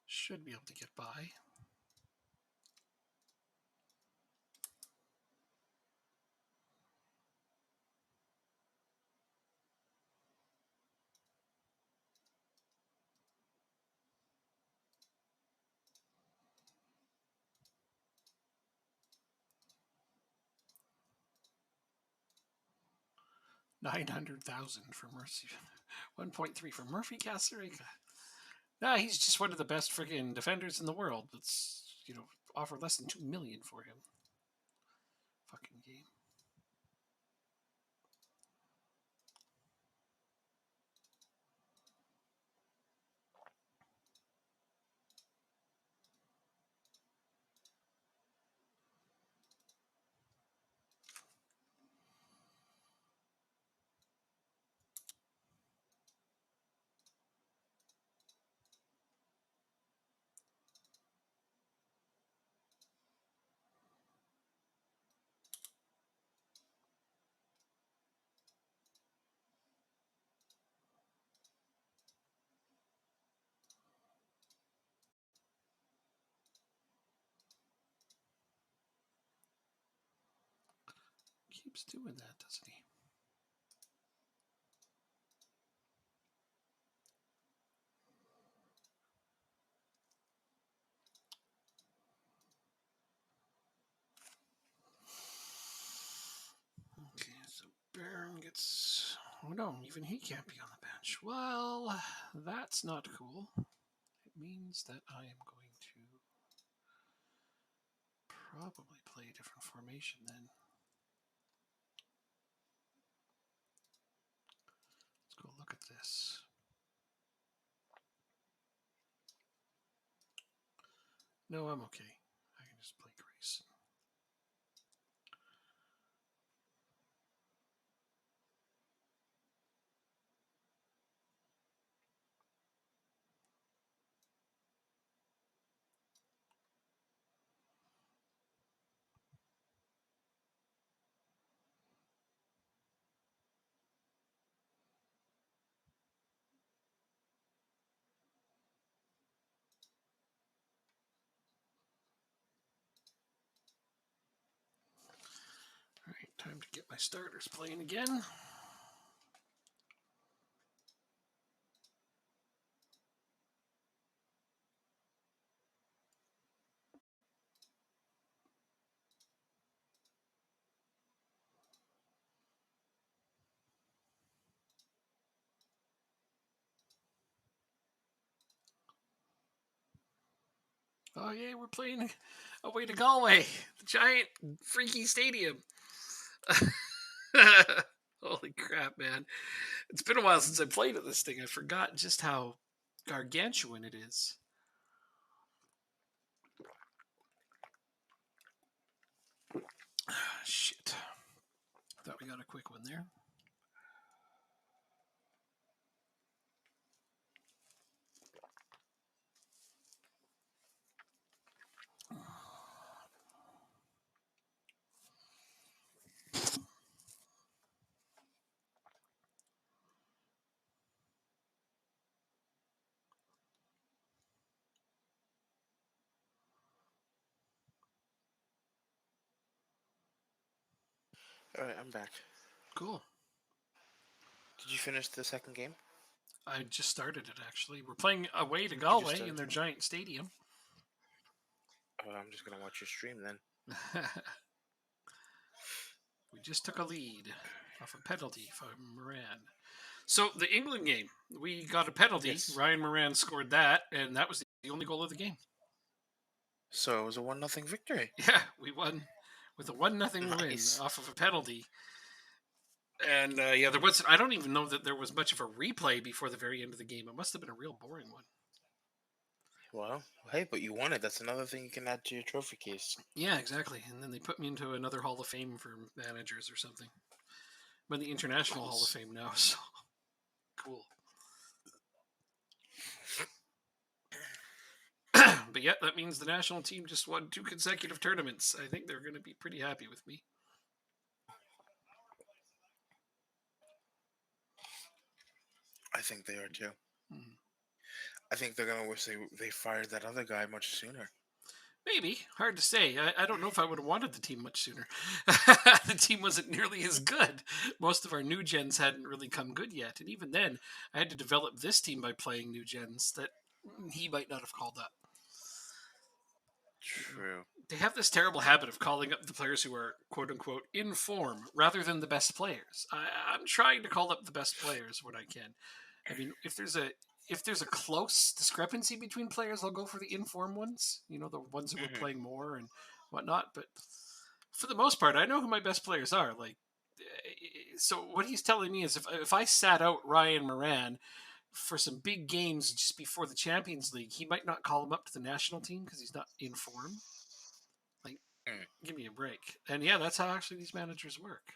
Should be able to get by. $900,000 for Mercy. 1.3 for Murphy Casarica. Nah, he's just one of the best friggin' defenders in the world. Let's, offer less than $2 million for him. Fucking game. Keeps doing that, doesn't he? Okay, so Baron gets... Oh no, even he can't be on the bench. Well, that's not cool. It means that I am going to probably play a different formation then. this? No, I'm okay. I can just play Grace. All right, time to get my starters playing again. Oh, yeah, we're playing away to Galway, the giant freaky stadium. Holy crap, man. It's been a while since I played at this thing. I forgot just how gargantuan it is. Shit. Thought we got a quick one there. All right, I'm back. Cool. Did you finish the second game? I just started it, actually. We're playing away to Galway in their giant stadium. Oh, I'm just going to watch your stream then. We just took a lead off a penalty from Moran. So the England game, we got a penalty. Yes. Ryan Moran scored that, and that was the only goal of the game. So it was a 1-0 victory. Yeah, we won with a 1-0 win off of a penalty. And yeah, there was. I don't even know that there was much of a replay before the very end of the game. It must have been a real boring one. Well, hey, but you won it. That's another thing you can add to your trophy case. Yeah, exactly. And then they put me into another Hall of Fame for managers or something. I'm in the International Hall of Fame now, so cool. But yeah, that means the national team just won 2 consecutive tournaments. I think they're going to be pretty happy with me. I think they are too. Mm-hmm. I think they're going to wish they fired that other guy much sooner. Maybe. Hard to say. I don't know if I would have wanted the team much sooner. The team wasn't nearly as good. Most of our new gens hadn't really come good yet. And even then, I had to develop this team by playing new gens that he might not have called up. True. They have this terrible habit of calling up the players who are, quote unquote, in form rather than the best players. I'm trying to call up the best players when I can. I mean, if there's a close discrepancy between players, I'll go for the inform ones. You know, the ones who are playing more and whatnot. But for the most part, I know who my best players are. Like, so what he's telling me is if I sat out Ryan Moran for some big games just before the Champions League, he might not call him up to the national team because he's not in form. Like, give me a break. And yeah, that's how actually these managers work.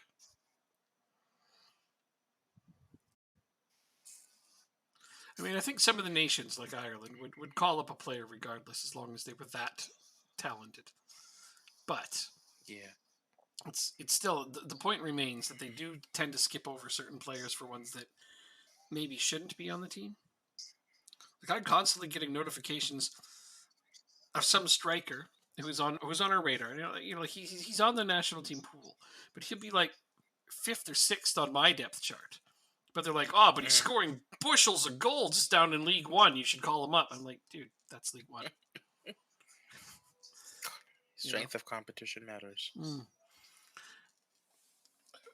I mean, I think some of the nations, like Ireland, would call up a player regardless as long as they were that talented. But yeah, it's still, the point remains that they do tend to skip over certain players for ones that maybe shouldn't be on the team. Like, I'm constantly getting notifications of some striker who's on our radar. You know, he's on the national team pool, but he'll be like 5th or 6th on my depth chart. But they're like, oh, but he's scoring bushels of goals down in League One. You should call him up. I'm like, dude, that's League One. Strength of competition matters.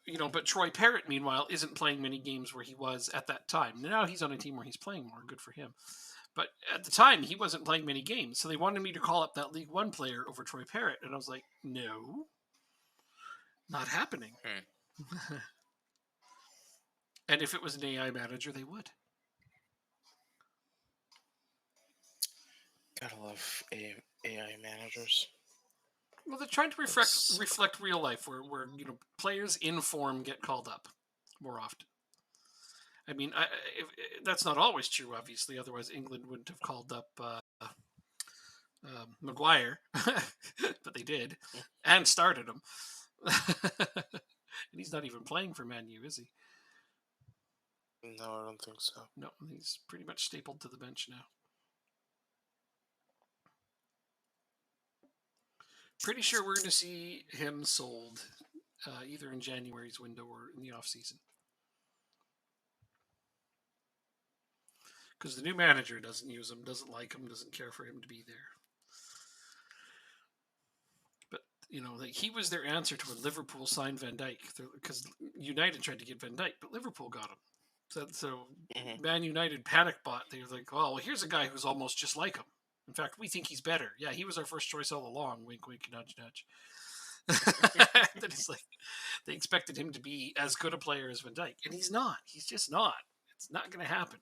You know, but Troy Parrott, meanwhile, isn't playing many games where he was at that time. Now he's on a team where he's playing more. Good for him. But at the time, he wasn't playing many games. So they wanted me to call up that League One player over Troy Parrott. And I was like, no, not happening. And if it was an AI manager, they would. Gotta love AI managers. Well, they're trying to It's reflect real life, where players in form get called up more often. I mean, that's not always true, obviously. Otherwise, England wouldn't have called up Maguire, but they did, and started him. And he's not even playing for Man U, is he? no, I don't think so. No, he's pretty much stapled to the bench now. Pretty sure we're going to see him sold either in January's window or in the off season. Because the new manager doesn't use him, doesn't like him, doesn't care for him to be there. But he was their answer to when Liverpool signed Van Dijk, because United tried to get Van Dijk, but Liverpool got him. So Man United panic bought. They were like, "Oh, well, here's a guy who's almost just like him. In fact, we think he's better. Yeah, he was our first choice all along. Wink, wink, nudge, nudge." That it's like they expected him to be as good a player as Van Dijk, and he's not. He's just not. It's not going to happen.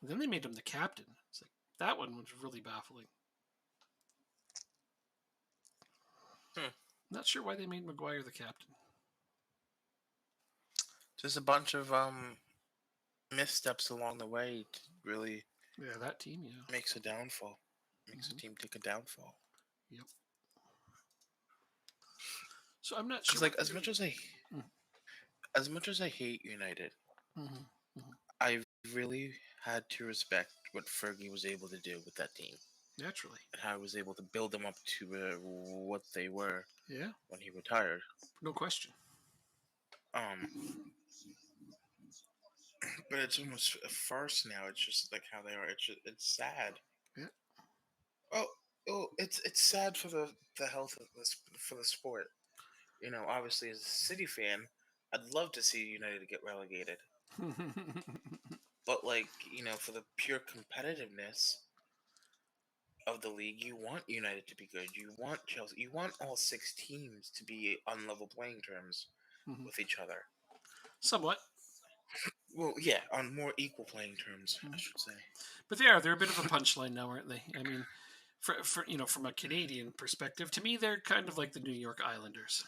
And then they made him the captain. It's like that one was really baffling. Not sure why they made Maguire the captain. Just a bunch of missteps along the way to really that team makes a downfall. Makes a team take a downfall. Yep. So I'm not sure. Like as much as I hate United, I really had to respect what Fergie was able to do with that team. Naturally. And how he was able to build them up to what they were. Yeah. When he retired. No question. But it's almost a farce now. It's just like how they are. It's sad. Yeah. Oh, it's sad for the health of for the sport. Obviously as a City fan, I'd love to see United get relegated. But for the pure competitiveness of the league, you want United to be good. You want Chelsea. You want all 6 teams to be on level playing terms with each other. Somewhat. Well, yeah, on more equal playing terms, I should say. But they're a bit of a punchline now, aren't they? I mean, for from a Canadian perspective, to me, they're kind of like the New York Islanders.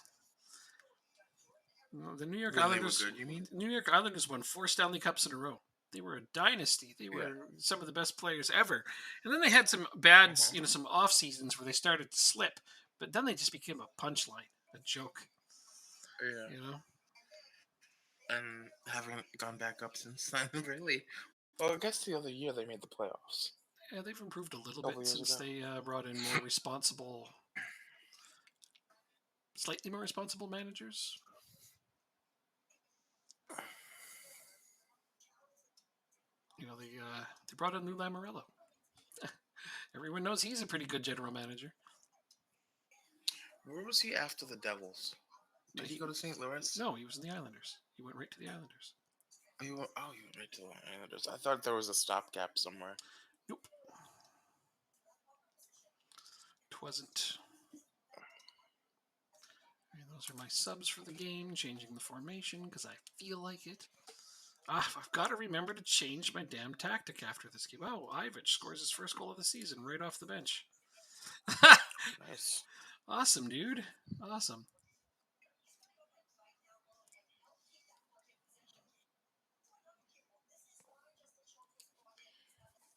The New York Islanders. They were good, you mean? New York Islanders won 4 Stanley Cups in a row. They were a dynasty. They were some of the best players ever. And then they had some bad, some off seasons where they started to slip. But then they just became a punchline, a joke. Yeah. And haven't gone back up since then, really. Well, I guess the other year they made the playoffs. Yeah, they've improved a little bit since they brought in more slightly more responsible managers. They brought in Lou Lamoriello. Everyone knows he's a pretty good general manager. Where was he after the Devils? Did he go to St. Louis? No, he was in the Islanders. He went right to the Islanders. He went right to the Islanders. I thought there was a stopgap somewhere. Nope. It wasn't. And those are my subs for the game. Changing the formation because I feel like it. I've got to remember to change my damn tactic after this game. Oh, Ivic scores his first goal of the season right off the bench. Nice. Awesome, dude. Awesome.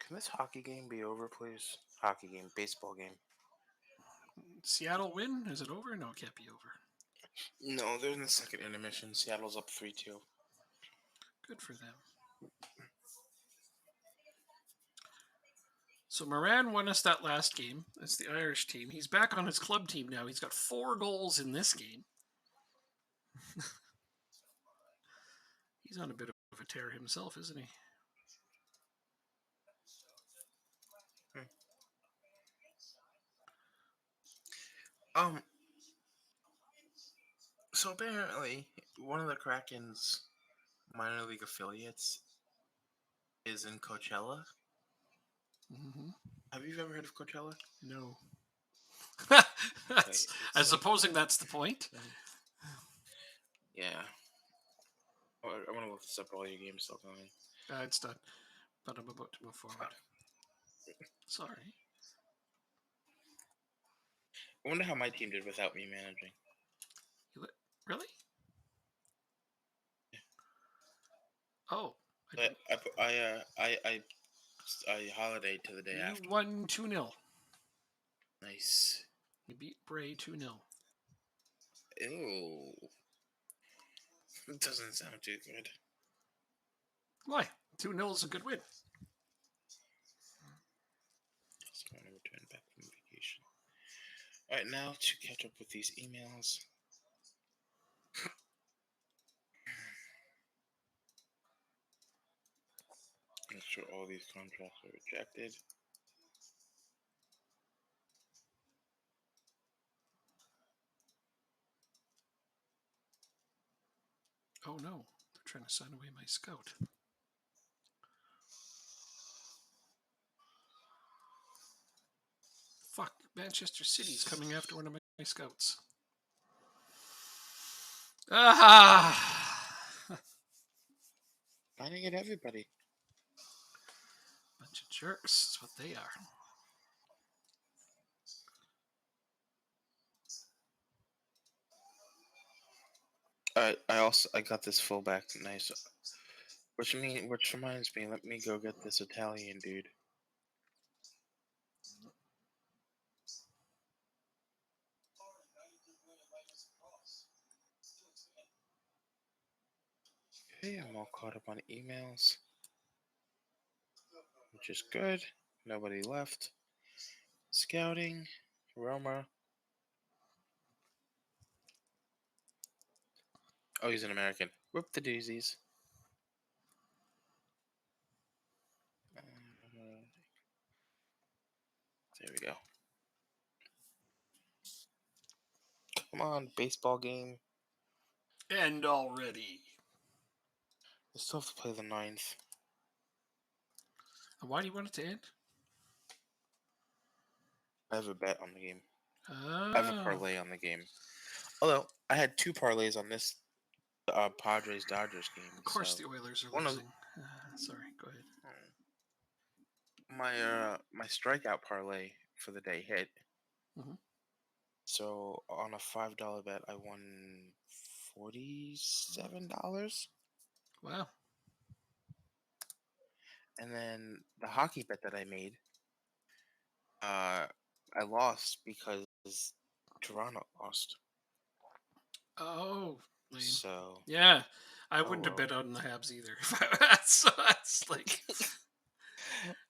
Can this hockey game be over, please? Hockey game, baseball game. Seattle win? Is it over? No, it can't be over. No, they're in the second intermission. Seattle's up 3-2. Good for them. So Moran won us that last game. That's the Irish team. He's back on his club team now. He's got 4 goals in this game. He's on a bit of a tear himself, isn't he? So apparently, one of the Kraken's minor league affiliates is in Coachella. Have you ever heard of Coachella? No. Supposing that's the point. Yeah. I want to look this up while your game's still going. It's done, but I'm about to move forward. Sorry. I wonder how my team did without me managing. Really? Oh, But I holiday to the day you after. won 2-0. Nice. You beat Bray 2-0. Ew. It doesn't sound too good. Why? 2-0 is a good win. Just want to return back from vacation. Alright, now to catch up with these emails. Make sure all these contracts are rejected. Oh no, they're trying to sign away my scout. Fuck, Manchester City's coming after one of my scouts. Ah! Trying to get everybody. Bunch of jerks, that's what they are. Alright, I got this fullback. Nice. Which reminds me, let me go get this Italian dude. Okay, I'm all caught up on emails, which is good. Nobody left. Scouting, Roma. Oh, he's an American. Whoop the doozies. There we go. Come on, baseball game. End already. I still have to play the 9th. And why do you want it to end? I have a bet on the game. Oh. I have a parlay on the game. Although, I had 2 parlays on this Padres-Dodgers game. Of course so the Oilers are one of- losing. Sorry, go ahead. my strikeout parlay for the day hit. Mhm. So on a $5 bet, I won $47. Wow. And then the hockey bet that I made, I lost because Toronto lost. Oh, lame. So Yeah, I wouldn't have well. bet on the Habs either. So that's like,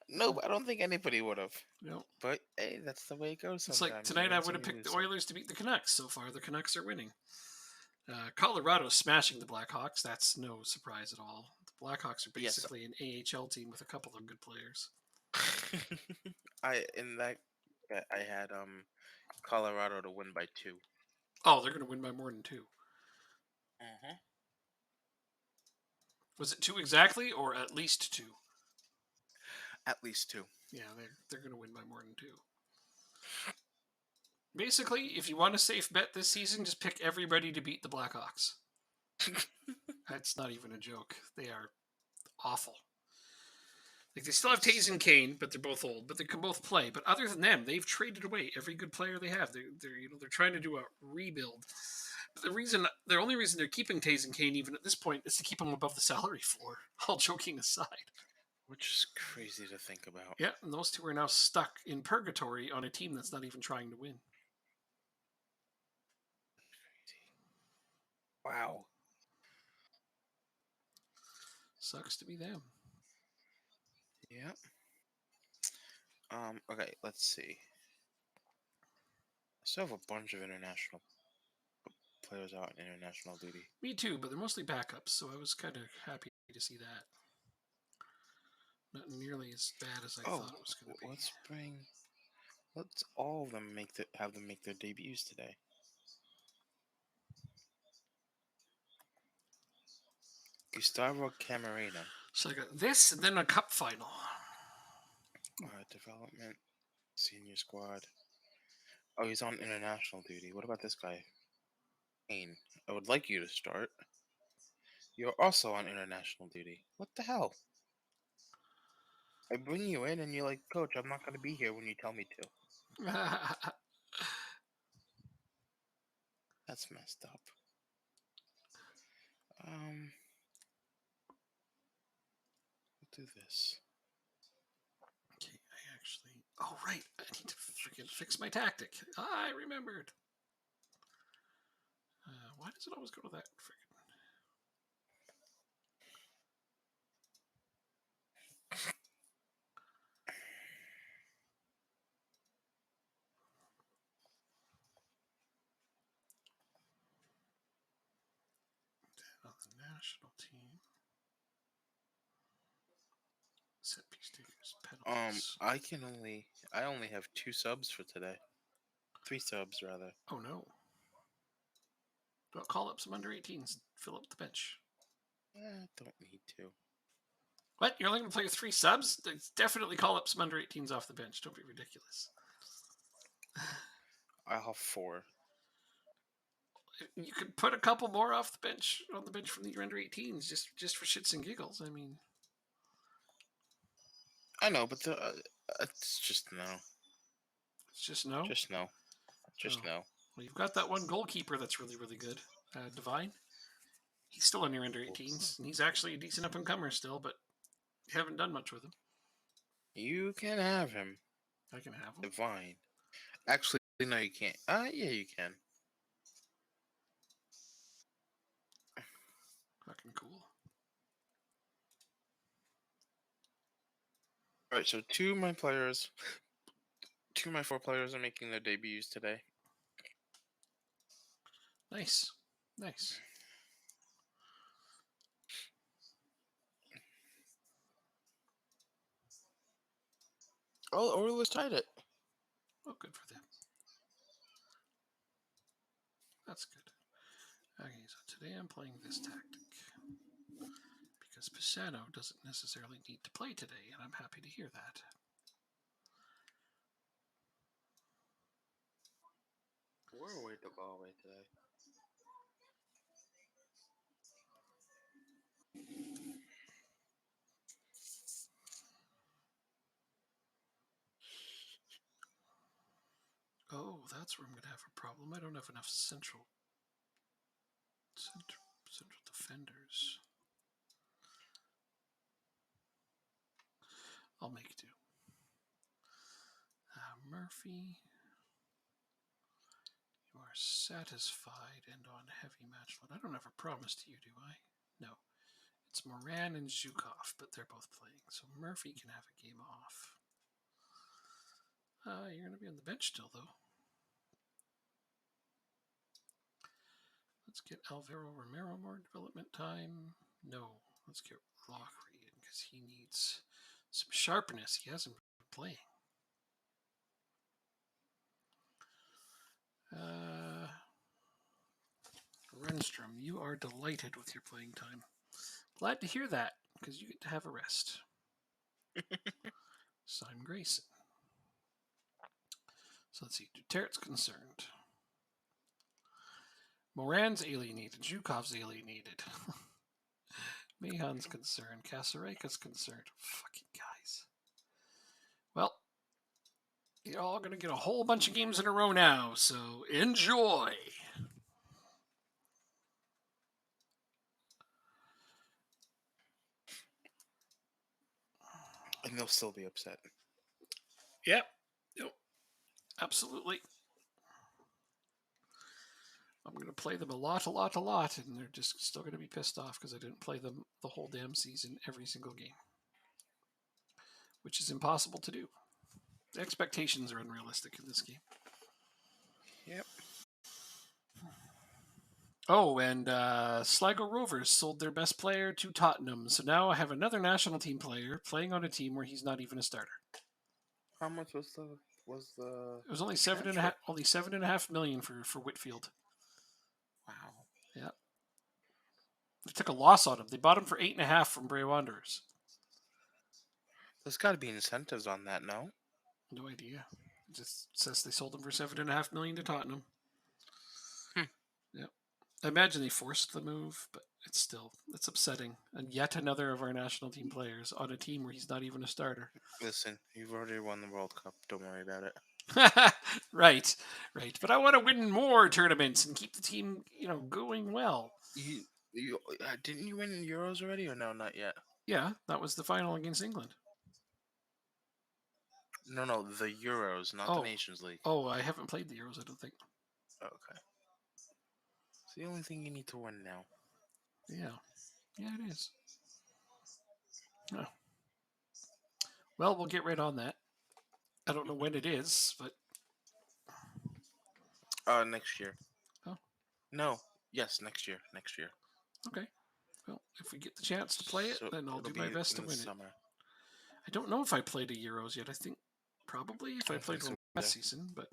No, I don't think anybody would have. no. But hey, that's the way it goes It's sometimes. like You tonight I win would some, have you picked lose the some. Oilers to beat the Canucks. So far, the Canucks are winning. Colorado's smashing the Blackhawks. That's no surprise at all. The Blackhawks are Yes. basically an AHL team with a couple of good players. In that bet, I had Colorado to win by 2. Oh, they're going to win by more than 2. Uh-huh. Was it 2 exactly, or at least 2? At least 2. Yeah, they're going to win by more than 2. Basically, if you want a safe bet this season, just pick everybody to beat the Blackhawks. That's not even a joke. They are awful. Like, they still have Taze and Kane, but they're both old. But they can both play. But other than them, they've traded away every good player they have. They're trying to do a rebuild. But the only reason they're keeping Taze and Kane even at this point is to keep them above the salary floor. All joking aside. Which is crazy to think about. Yeah, and those two are now stuck in purgatory on a team that's not even trying to win. Wow. Sucks to be them. Yep. Okay, let's see. I still have a bunch of international players out in international duty. Me too, but they're mostly backups, so I was kind of happy to see that. Not nearly as bad as I thought it was going to be. Let's all of them have them make their debuts today. Gustavo Camarena. So I got this, and then a cup final. Development, senior squad. Oh, he's on international duty. What about this guy? Kane. I would like you to start. You're also on international duty. What the hell? I bring you in and you're like, Coach, I'm not going to be here when you tell me to. That's messed up. We'll do this. Okay, I actually. Oh, right. I need to freaking fix my tactic. I remembered. Why does it always go to that freaking. On the national team. Set piece takers, penalties. I only have 2 subs for today. 3 subs rather. Oh no. Don't call up some under 18s. Fill up the bench. Don't need to. What? You're only going to play with 3 subs? Definitely call up some under 18s off the bench. Don't be ridiculous. I'll have 4. You could put a couple more off the bench on the bench from your under 18s just for shits and giggles. I mean, I know, but it's just no. it's just no. Just no. Just Oh. no. Well, you've got that one goalkeeper that's really, really good, Divine. He's still on your under 18s, and he's actually a decent up and comer still, but you haven't done much with him. You can have him. I can have him. Divine. Actually, no, you can't. Yeah, you can. Fucking cool. All right, so 2 of my 4 players are making their debuts today. Nice. Nice. Oh, Oilers tied it. Oh, good for them. That's good. Okay, so today I'm playing this tactic because Pisano doesn't necessarily need to play today, and I'm happy to hear that. We're away to Galway today. Oh, that's where I'm going to have a problem. I don't have enough central defenders. I'll make do. Murphy, you are satisfied and on heavy match load. I don't have a promise to you, do I? No. It's Moran and Zhukov, but they're both playing, so Murphy can have a game off. You're going to be on the bench still, though. Let's get Alvaro Romero more development time. No, let's get Lockery in because he needs some sharpness. He hasn't been playing. Renstrom, you are delighted with your playing time. Glad to hear that because you get to have a rest. Simon Grayson. So let's see. Duterre's concerned. Moran's alienated. Zhukov's alienated. Mahon's concerned. Kasareka's concerned. Fucking guys. Well, you're all going to get a whole bunch of games in a row now, so enjoy. And they'll still be upset. Yep. Absolutely. I'm going to play them a lot, and they're just still going to be pissed off because I didn't play them the whole damn season, every single game, which is impossible to do. The expectations are unrealistic in this game. Yep. Oh, and Sligo Rovers sold their best player to Tottenham, so now I have another national team player playing on a team where he's not even a starter. How much was the? It was only $7.5 million for Whitfield. Wow. Yeah. They took a loss on him. They bought him for $8.5 million from Bray Wanderers. There's got to be incentives on that, no? No idea. It just says they sold him for $7.5 million to Tottenham. Yep. I imagine they forced the move, but it's upsetting. And yet another of our national team players on a team where he's not even a starter. Listen, you've already won the World Cup. Don't worry about it. Right, right. But I want to win more tournaments and keep the team, going well. You didn't you win Euros already or no? Not yet. Yeah, that was the final against England. No, the Euros, not the Oh, Nations League. oh, I haven't played the Euros. I don't think. Okay. It's the only thing you need to win now. Yeah, yeah, it is. Oh. Well, we'll get right on that. I don't know when it is, but Next year. oh, No. Yes, next year. Next year. okay. Well, if we get the chance to play it, So then I'll it'll do be my best to in the win it. summer. I don't know if I played a Euros yet. I think probably if I I don't think played so one either. last season, but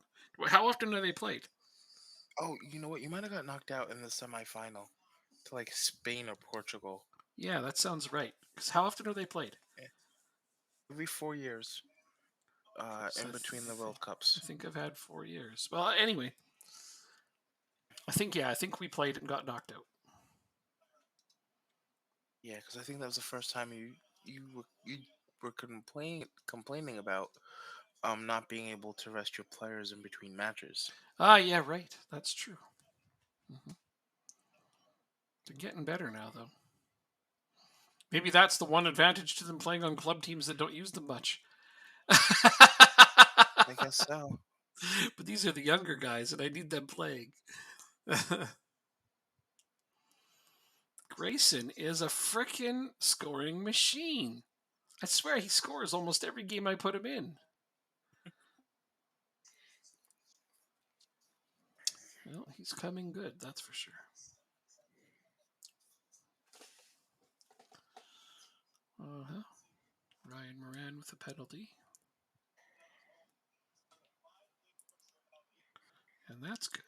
how often are they played? Oh, you know what? You might have got knocked out in the semifinal to like Spain or Portugal. Yeah, that sounds right. Because how often are they played? Eh, Every 4 years. 'Cause In between the World Cups. I think I've had 4 years. Well, anyway, I think we played and got knocked out. Yeah, because I think that was the first time you were complaining about not being able to rest your players in between matches. Ah, yeah, right. That's true. hmm They're getting better now, though. Maybe that's the one advantage to them playing on club teams that don't use them much. I guess so. But these are the younger guys, and I need them playing. Grayson is a frickin' scoring machine. I swear he scores almost every game I put him in. Well, he's coming good, that's for sure. Uh-huh. Ryan Moran with a penalty. And that's good.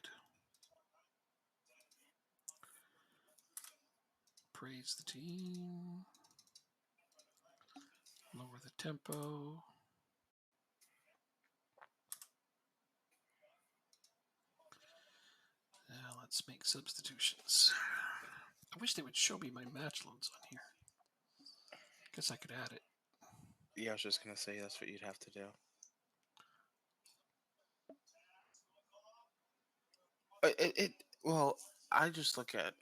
Praise the team. Lower the tempo. Now let's make substitutions. I wish they would show me my match loads on here. Guess I could add it. Yeah, I was just gonna say that's what you'd have to do. Well, I just look at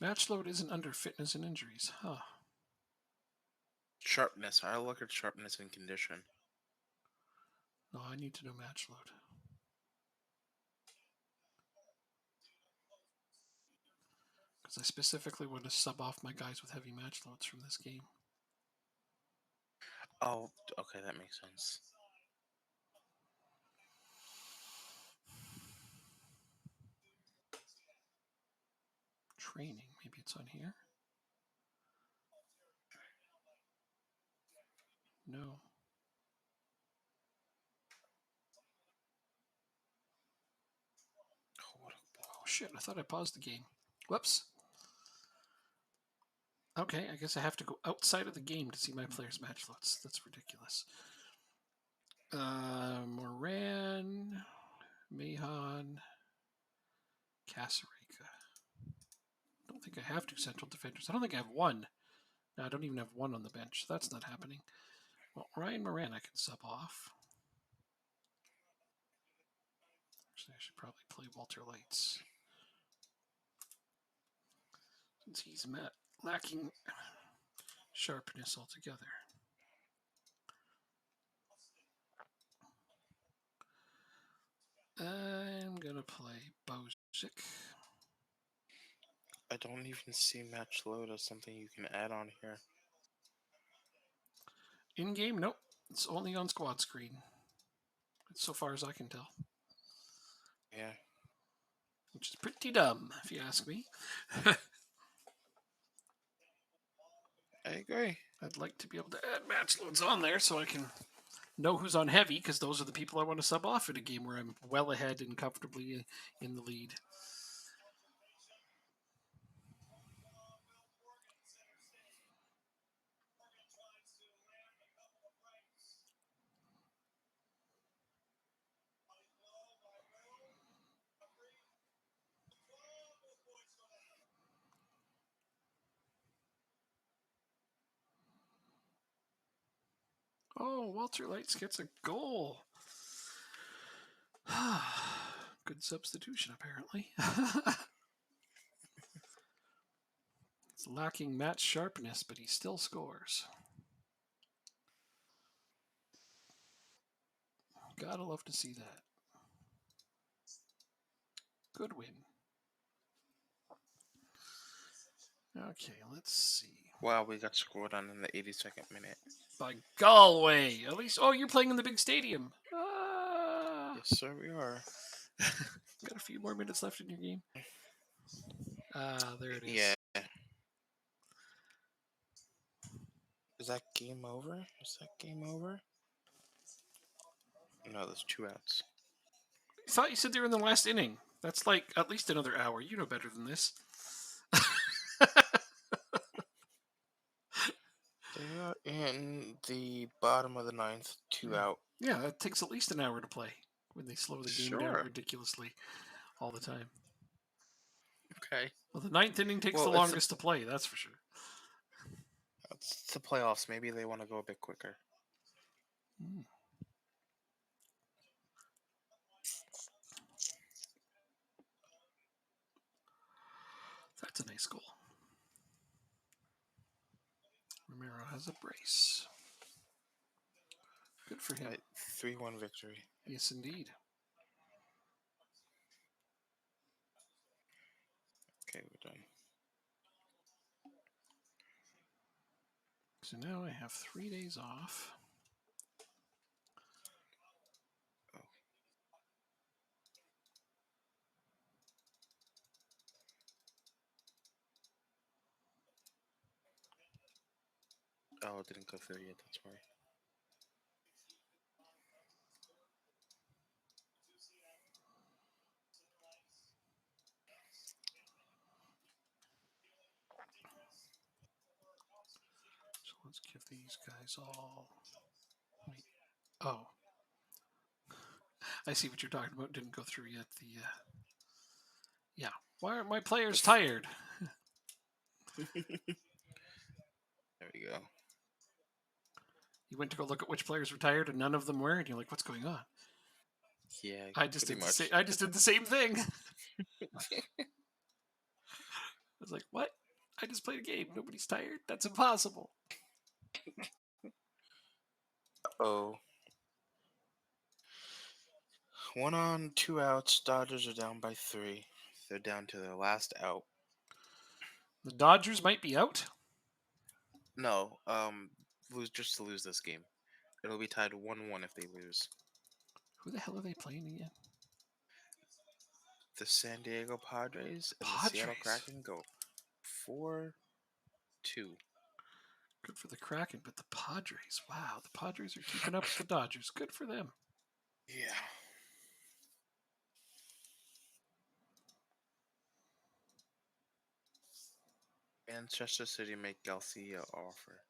Match load isn't under fitness and injuries. Huh. sharpness. I look at sharpness and condition. No, I need to know match load. Because I specifically want to sub off my guys with heavy match loads from this game. Oh, okay, that makes sense. Training, maybe it's on here. No. Oh shit, I thought I paused the game. Whoops. Okay, I guess I have to go outside of the game to see my players' match loads. That's ridiculous. Moran, Mahon, Casareka. I don't think I have two central defenders. I don't think I have one. No, I don't even have one on the bench. That's not happening. Well, Ryan Moran I can sub off. Actually, I should probably play Walter Lights. Since he's lacking sharpness altogether. I'm going to play Bozic. I don't even see match load as something you can add on here. In game, nope. It's only on squad screen. So far as I can tell. Yeah. Which is pretty dumb, if you ask me. I agree. I'd like to be able to add match loads on there so I can know who's on heavy, because those are the people I want to sub off in a game where I'm well ahead and comfortably in the lead. Oh, Walter Lights gets a goal. Good substitution, apparently. It's lacking match sharpness, but he still scores. Gotta love to see that. Good win. Okay, let's see. Wow, we got scored on in the 82nd minute. By Galway. At least, oh, you're playing in the big stadium. Yes, sir, we are. Got a few more minutes left in your game. There it is. Yeah. Is that game over? Is that game over? No, there's 2 outs. I thought you said they were in the last inning. That's like at least another hour. You know better than this. They are in the bottom of the 9th, 2 out. Yeah, that takes at least an hour to play when they slow the game down ridiculously all the time. Okay. Well, the 9th inning takes the longest to play, that's for sure. It's the playoffs. Maybe they want to go a bit quicker. That's a nice goal. Romero has a brace. Good for him. 3-1 victory. Yes, indeed. Okay, we're done. So now I have 3 days off. Oh, it didn't go through yet. That's why. So let's give these guys all. Wait. Oh. I see what you're talking about. Didn't go through yet. Yeah. Why aren't my players tired? There we go. You went to go look at which players were tired, and none of them were, and you're like, "What's going on?" Yeah, I just did the same thing. I was like, "What? I just played a game. Nobody's tired. That's impossible." Oh. 1 on, 2 outs. Dodgers are down by 3. They're down to their last out. The Dodgers might be out. No, just to lose this game. It'll be tied 1-1 if they lose. Who the hell are they playing again? The San Diego Padres and the Seattle Kraken go 4-2. Good for the Kraken, but the Padres, wow, the Padres are keeping up with the Dodgers. Good for them. Yeah. Manchester City make Garcia offer.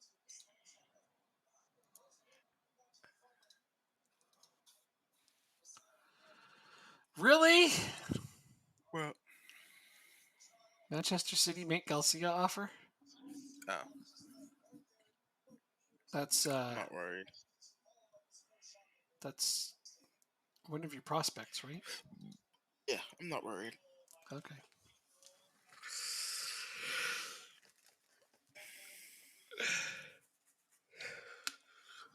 Really? Well, Manchester City make Garcia offer? oh, That's I'm not worried. That's one of your prospects, right? Yeah, I'm not worried. Okay.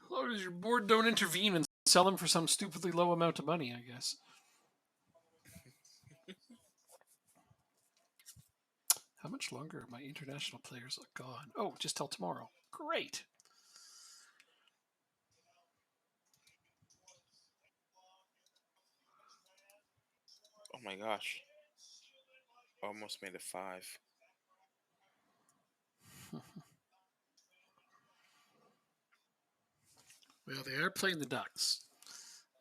As long as your board don't intervene and sell him for some stupidly low amount of money, I guess. How much longer are my international players gone? Oh, just till tomorrow. Great. Oh my gosh. Almost made it 5. Well, they are playing the Ducks.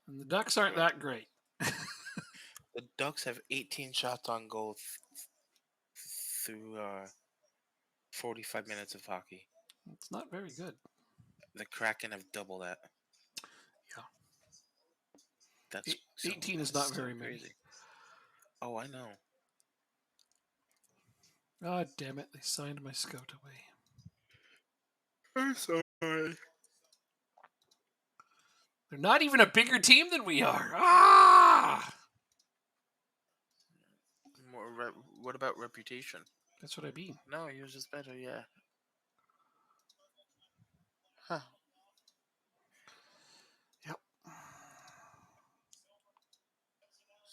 And the Ducks aren't that great. The Ducks have 18 shots on goal through 45 minutes of hockey. It's not very good. The Kraken have double that. Yeah. That's 18 is not very many. Oh, I know. God damn it, they signed my scout away. I'm sorry. They're not even a bigger team than we are. Ah! What about reputation? That's what I mean. No, he was just better. Yeah. Huh. Yep.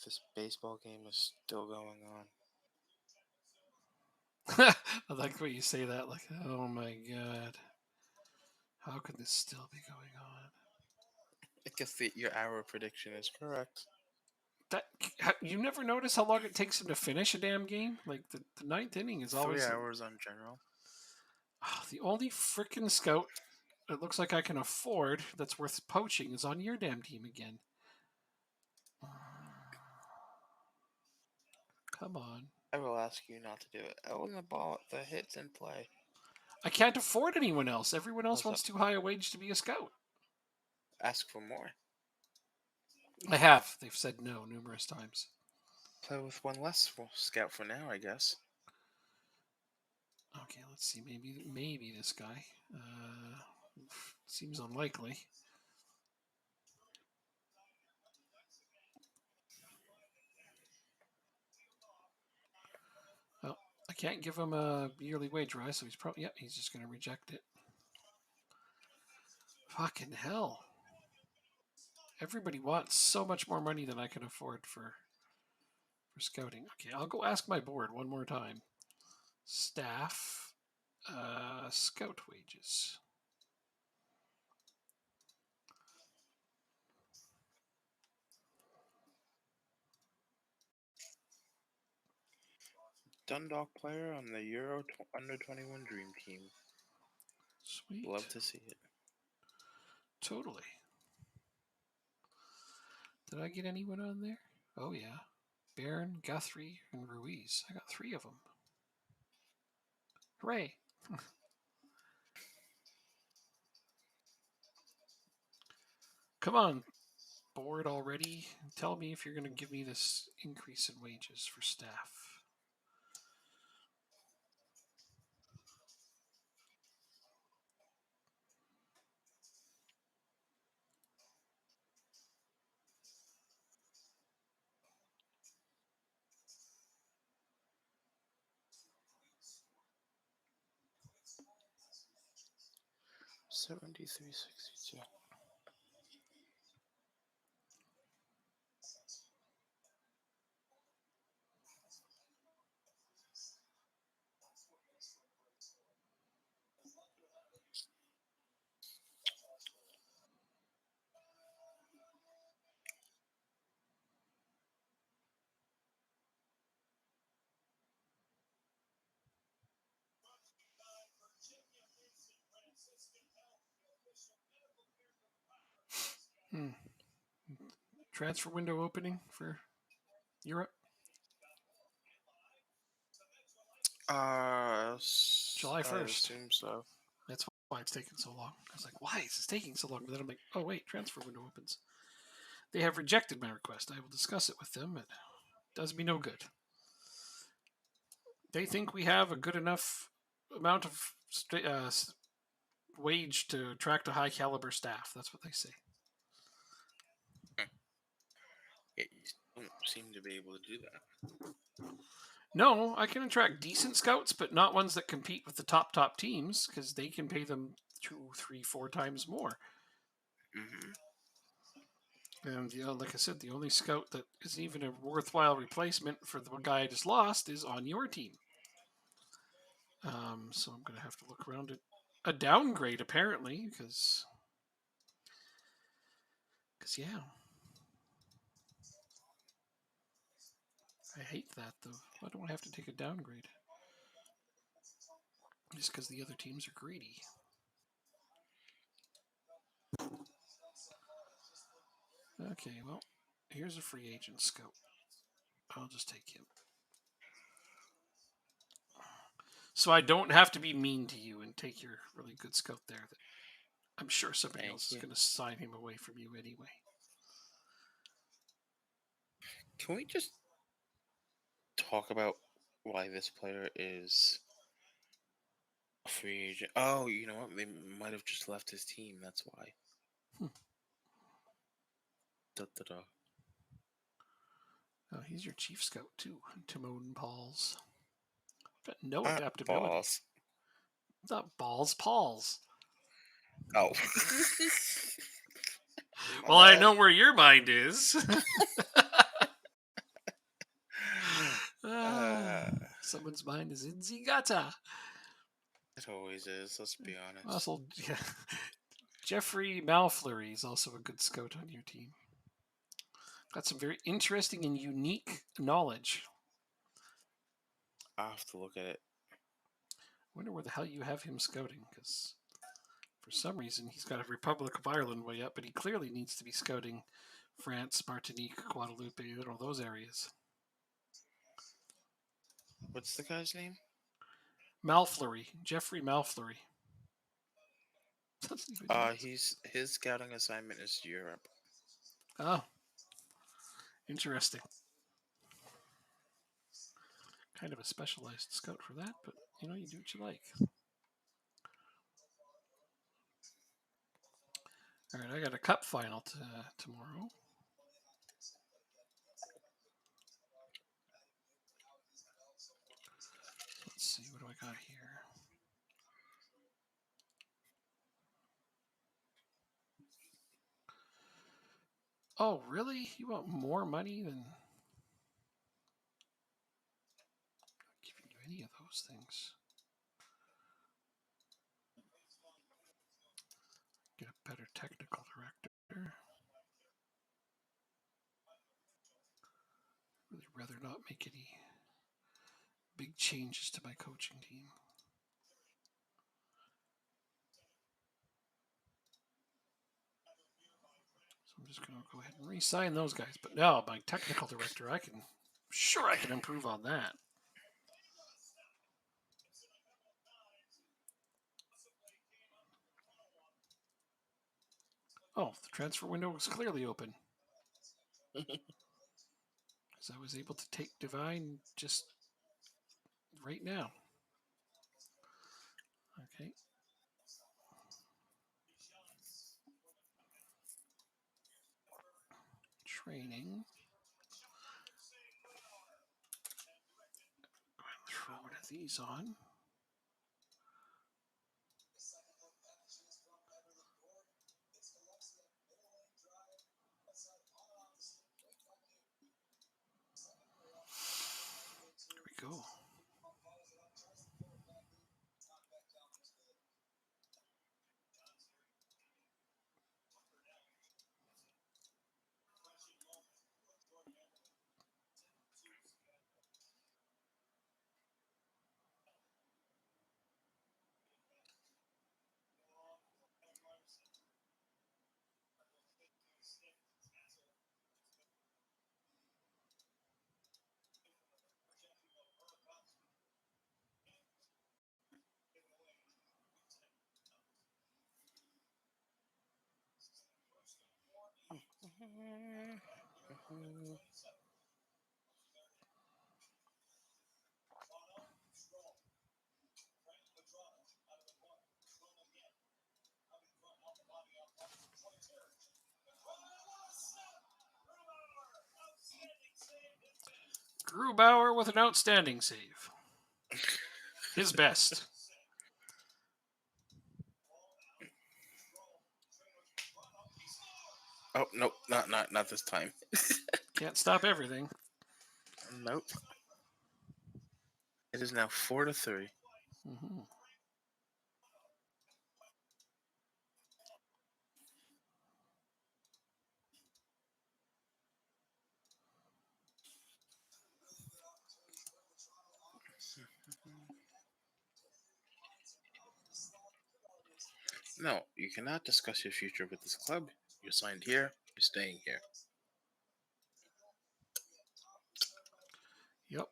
This baseball game is still going on. I like when you say that. Like, oh my god, how could this still be going on? I guess your hour prediction is correct. That you never notice how long it takes him to finish a damn game. Like the ninth inning is 3 always hours on general. the only freaking scout it looks like I can afford that's worth poaching is on your damn team again. Come on. I will ask you not to do it. Oh, and the hits in play. I can't afford anyone else. Everyone else What's wants up? too high a wage to be a scout. Ask for more. I have. They've said no numerous times. Play with one less scout for now, I guess. Okay, let's see. Maybe this guy. Seems unlikely. Well, I can't give him a yearly wage rise, so he's just going to reject it. Fucking hell. Everybody wants so much more money than I can afford for scouting. Okay, I'll go ask my board one more time. Staff, scout wages. Dundalk player on the Euro Under 21 Dream Team. Sweet. Love to see it. Totally. Did I get anyone on there? Oh, yeah. Barron, Guthrie, and Ruiz. I got 3 of them. Hooray. Come on, board already. Tell me if you're going to give me this increase in wages for staff. $73.62. Hmm. Transfer window opening for Europe? July I 1st. assume so. That's why it's taking so long. I was like, why is this taking so long? But then I'm like, oh, wait, transfer window opens. They have rejected my request. I will discuss it with them. It does me no good. They think we have a good enough amount of wage to attract a high caliber staff. That's what they say. You don't seem to be able to do that. No, I can attract decent scouts, but not ones that compete with the top teams because they can pay them 2, 3, 4 times more. Mm-hmm. And like I said, the only scout that is even a worthwhile replacement for the guy I just lost is on your team. So I'm going to have to look around at a downgrade apparently because yeah, I hate that though. Why don't I have to take a downgrade? Just because the other teams are greedy. Okay, well, here's a free agent scout. I'll just take him. So I don't have to be mean to you and take your really good scout there. That I'm sure somebody else is going to sign him away from you anyway. Can we just talk about why this player is a free agent? Oh, you know what? They might have just left his team. That's why. Da-da-da. Oh, he's your chief scout too, Timon Pauls. Got no Ah, adaptability. balls. Not balls, Pauls. Oh. My Well, I bad. know where your mind is. Uh, Someone's mind is in Zigata. it always is. Let's be honest. Also, yeah, Jeffrey Malfleury is also a good scout on your team. Got some very interesting and unique knowledge. I'll have to look at it. Wonder where the hell you have him scouting, because for some reason he's got a Republic of Ireland way up, but he clearly needs to be scouting France, Martinique, Guadeloupe, all those areas. What's the guy's name? Malfleury, Jeffrey Malfleury. His scouting assignment is Europe. Oh, interesting. Kind of a specialized scout for that, but you do what you like. All right, I got a cup final tomorrow. Let's see, what do I got here? Oh, really? You want more money than... I'm not giving you any of those things. Get a better technical director. Really rather not make any big changes to my coaching team. So I'm just going to go ahead and re-sign those guys. But now my technical director, I can improve on that. Oh, the transfer window was clearly open. Because I was able to take Divine just right now. Okay. Training. Go ahead and throw one of these on. Here we go. Grubauer with an outstanding save. His best. Oh nope, not this time. Can't stop everything. Nope. It is now 4-3. Mm-hmm. No, you cannot discuss your future with this club. You're signed here. You're staying here. Yep.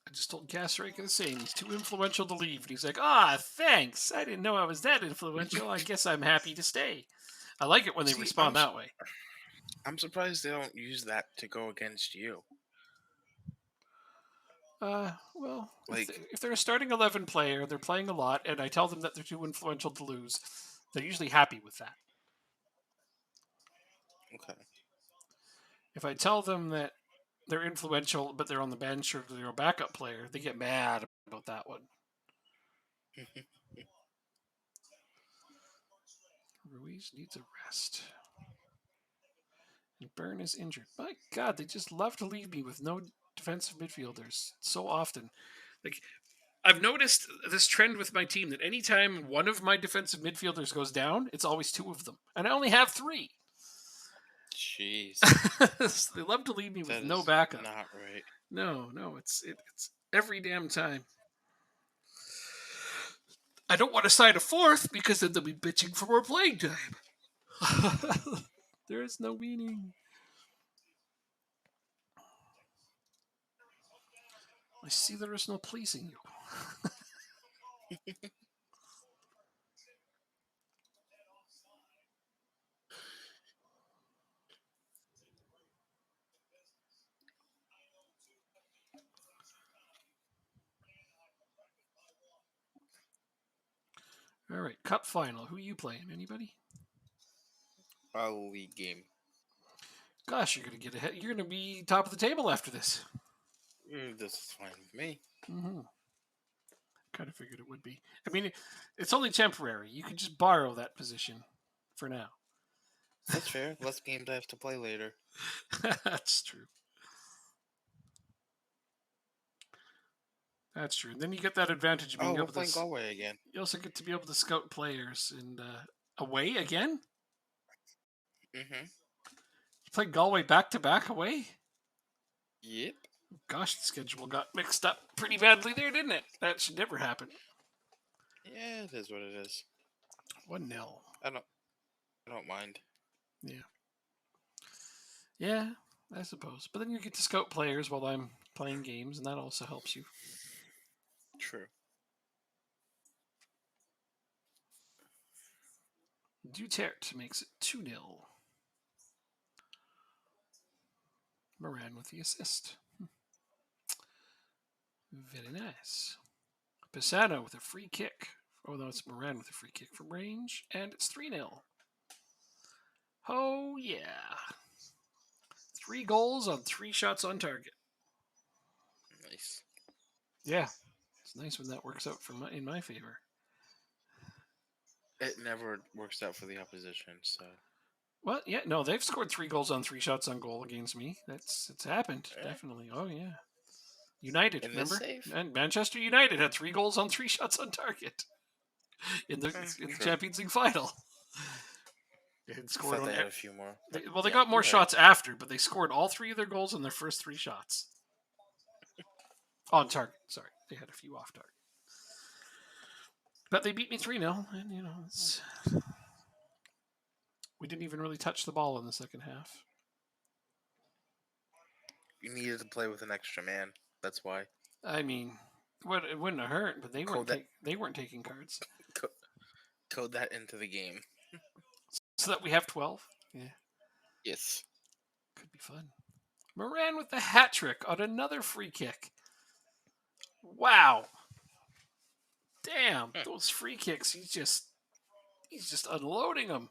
I just told Gasrake the same. He's too influential to leave. And he's like, thanks. I didn't know I was that influential. I guess I'm happy to stay. I like it when they respond that way. I'm surprised they don't use that to go against you. Well, if they're a starting 11 player, they're playing a lot, and I tell them that they're too influential to lose, they're usually happy with that. Okay. If I tell them that they're influential, but they're on the bench or they're a backup player, they get mad about that one. Ruiz needs a rest. And Byrne is injured. My God, they just love to leave me with no defensive midfielders so often. Like, I've noticed this trend with my team that anytime one of my defensive midfielders goes down, it's always two of them. And I only have three. Jeez, So they love to leave me with that no is backup. not right. No, it's every damn time. I don't want to sign a fourth because then they'll be bitching for more playing time. There is no meaning. I see there is no pleasing you. All right, cup final. Who are you playing? Anybody? A league game. Gosh, you're gonna get ahead. You're gonna be top of the table after this. This is fine with me. Mm-hmm. Kind of figured it would be. I mean, it's only temporary. You can just borrow that position for now. That's fair. Less games I have to play later. That's true. That's true. And then you get that advantage of Oh, being we're able to. playing Galway again. You also get to be able to scout players and away again. Mm-hmm. You played Galway back to back away. Yep. Gosh, the schedule got mixed up pretty badly there, didn't it? That should never happen. Yeah, it is what it is. 1-0. I don't mind. Yeah. Yeah, I suppose. But then you get to scout players while I'm playing games, and that also helps you. True. Duterte makes it 2-0. Moran with the assist. Very nice. Pisano with a free kick. Oh, no, it's Moran with a free kick from range, and it's 3-0. Oh, yeah. 3 goals on 3 shots on target. Nice. Yeah, it's nice when that works out in my favor. It never works out for the opposition, so. Well, yeah, no, they've scored 3 goals on 3 shots on goal against me. It's happened, definitely. Oh, yeah. United, In remember? this save? And Manchester United had 3 goals on 3 shots on target in the Champions League final. They had scored Thought on. they had a few more. They got more shots after, but they scored all 3 of their goals in their first 3 shots on target. Sorry, they had a few off target, but they beat me 3-0, and we didn't even really touch the ball in the second half. You needed to play with an extra man. That's why. I mean, it wouldn't have hurt, but they weren't taking cards. Code that into the game. So that we have 12. Yeah. Yes. Could be fun. Moran with the hat trick on another free kick. Wow. Damn, those free kicks, he's just unloading them.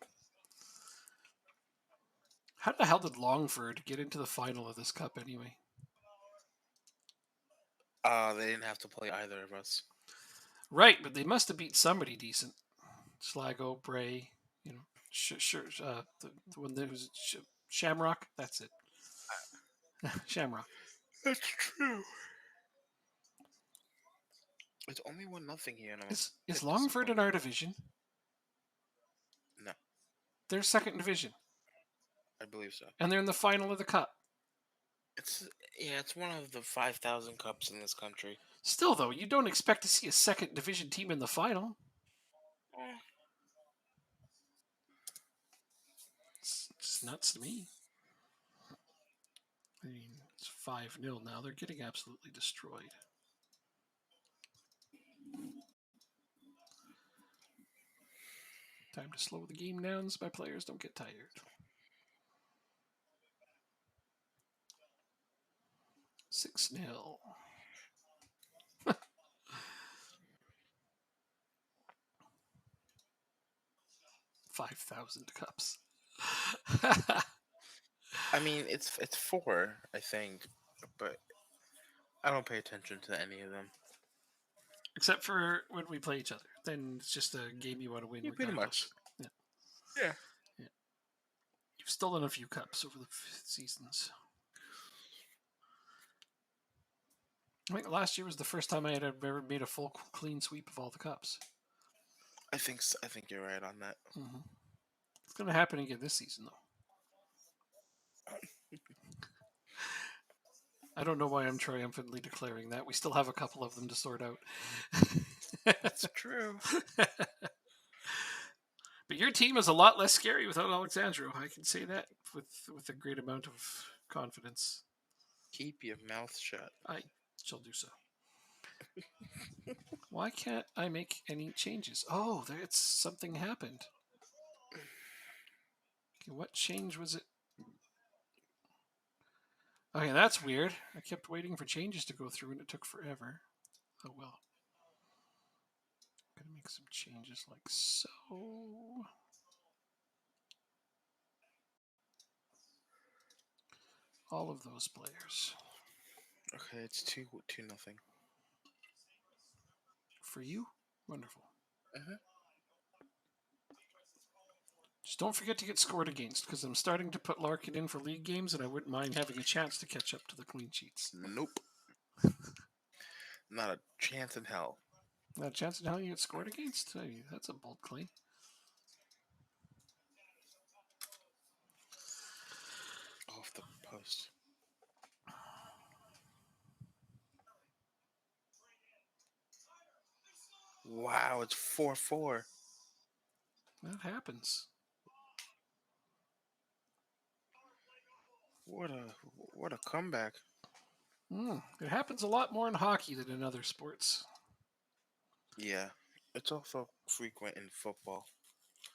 How the hell did Longford get into the final of this cup anyway? They didn't have to play either of us. Right, but they must have beat somebody decent. Sligo, Bray, the one that was Shamrock. That's it. Shamrock. That's true. It's only 1-0 here. Is Longford in our division? No. They're second division. I believe so. And they're in the final of the cup. It's one of the 5,000 cups in this country. Still, though, you don't expect to see a second division team in the final. It's nuts to me. I mean, it's 5-0 now. They're getting absolutely destroyed. Time to slow the game down so my players don't get tired. Six 0. 5,000 cups. I mean, it's four, I think, but I don't pay attention to any of them. Except for when we play each other. Then it's just a game you want to win Yeah, pretty regardless. much. Yeah. Yeah. Yeah. You've stolen a few cups over the seasons. I think last year was the first time I had ever made a full clean sweep of all the cups. I think so. I think you're right on that. Mm-hmm. It's going to happen again this season, though. I don't know why I'm triumphantly declaring that. We still have a couple of them to sort out. That's true. But your team is a lot less scary without Alexandro. I can say that with a great amount of confidence. Keep your mouth shut. I shall do so. Why can't I make any changes? Oh, there's something happened. Okay, what change was it? Okay, that's weird. I kept waiting for changes to go through and it took forever. Oh well. I'm gonna make some changes like so. All of those players. Okay, it's 2-0. For you? Wonderful. Uh-huh. Just don't forget to get scored against, because I'm starting to put Larkin in for league games, and I wouldn't mind having a chance to catch up to the clean sheets. Nope. Not a chance in hell. Not a chance in hell you get scored against? Hey, that's a bold claim. Off the post. Wow, it's 4-4. That happens. What a comeback. It happens a lot more in hockey than in other sports. Yeah. It's also frequent in football.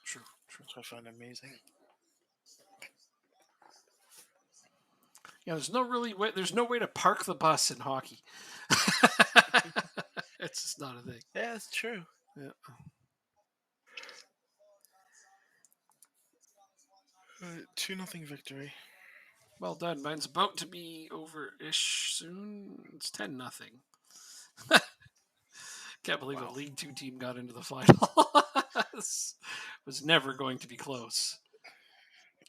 True. Which I find amazing. Yeah, there's no way to park the bus in hockey. It's just not a thing. Yeah, that's true. Yeah. 2-0 victory. Well done. Mine's about to be over-ish soon. It's 10-0. Can't believe a League Two team got into the final. This was never going to be close.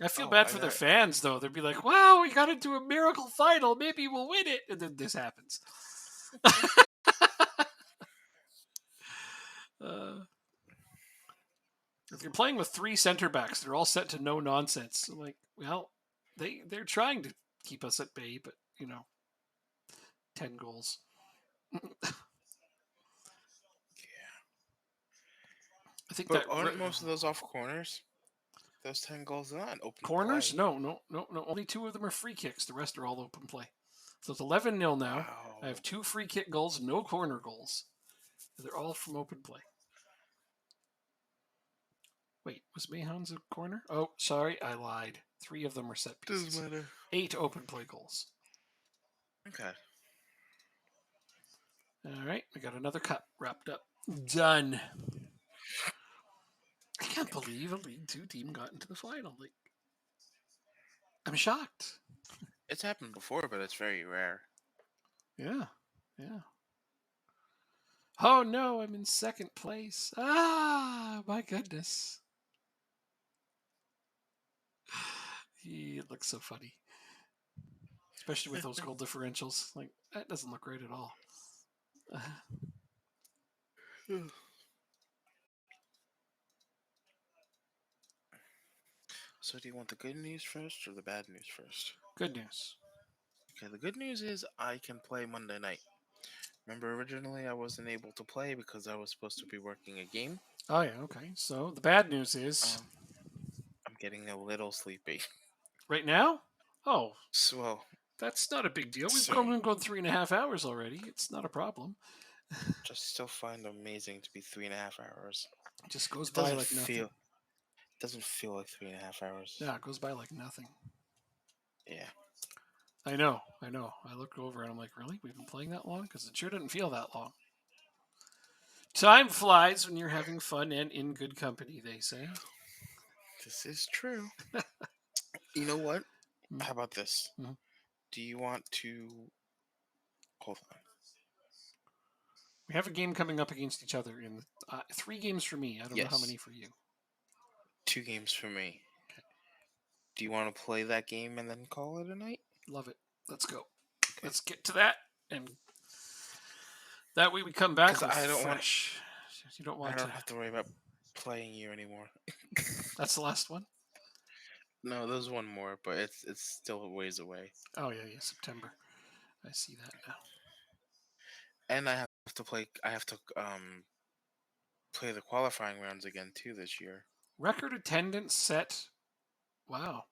I feel bad for their fans, though. They'd be like, wow, we got into a miracle final. Maybe we'll win it. And then this happens. If you're playing with three center backs, they're all set to no nonsense. I'm like, well, they're trying to keep us at bay, but, 10 goals. I think But aren't most of those off corners? Those 10 goals are not open corners? play. No. Only 2 of them are free kicks. The rest are all open play. So it's 11-0 now. Wow. I have 2 free kick goals, no corner goals. They're all from open play. Wait, was Mayhoun's a corner? Oh, sorry, I lied. 3 of them are set pieces. Doesn't matter. 8 open play goals. Okay. All right, we got another cup wrapped up. Done. I can't believe a League Two team got into the final. Like, I'm shocked. It's happened before, but it's very rare. Yeah. Oh no, I'm in second place. Ah, my goodness. It looks so funny. Especially with those goal differentials. Like, that doesn't look right at all. So do you want the good news first or the bad news first? Good news. Okay, the good news is I can play Monday night. Remember, originally I wasn't able to play because I was supposed to be working a game. Oh yeah, okay. So the bad news is I'm getting a little sleepy. Right now? Oh. So That's not a big deal. We've gone 3.5 hours already. It's not a problem. Just still find amazing to be 3.5 hours. It just goes by like nothing. It doesn't feel like 3.5 hours. Yeah, it goes by like nothing. Yeah. I know. I look over and I'm like, really? We've been playing that long? Because it sure didn't feel that long. Time flies when you're having fun and in good company, they say. This is true. You know what? How about this? Mhm. Do you want to hold on? We have a game coming up against each other in 3 games for me. I don't know how Yes, many for you. 2 games for me. Okay. Do you want to play that game and then call it a night? Love it. Let's go. Okay. Let's get to that, and that way we come back Because I don't want. refresh. You don't I want to. don't have to worry about playing you anymore. That's the last one. No, there's one more, but it's still a ways away. Oh yeah, September. I see that now. And I have to play. I have to play the qualifying rounds again too this year. Record attendance set. Wow,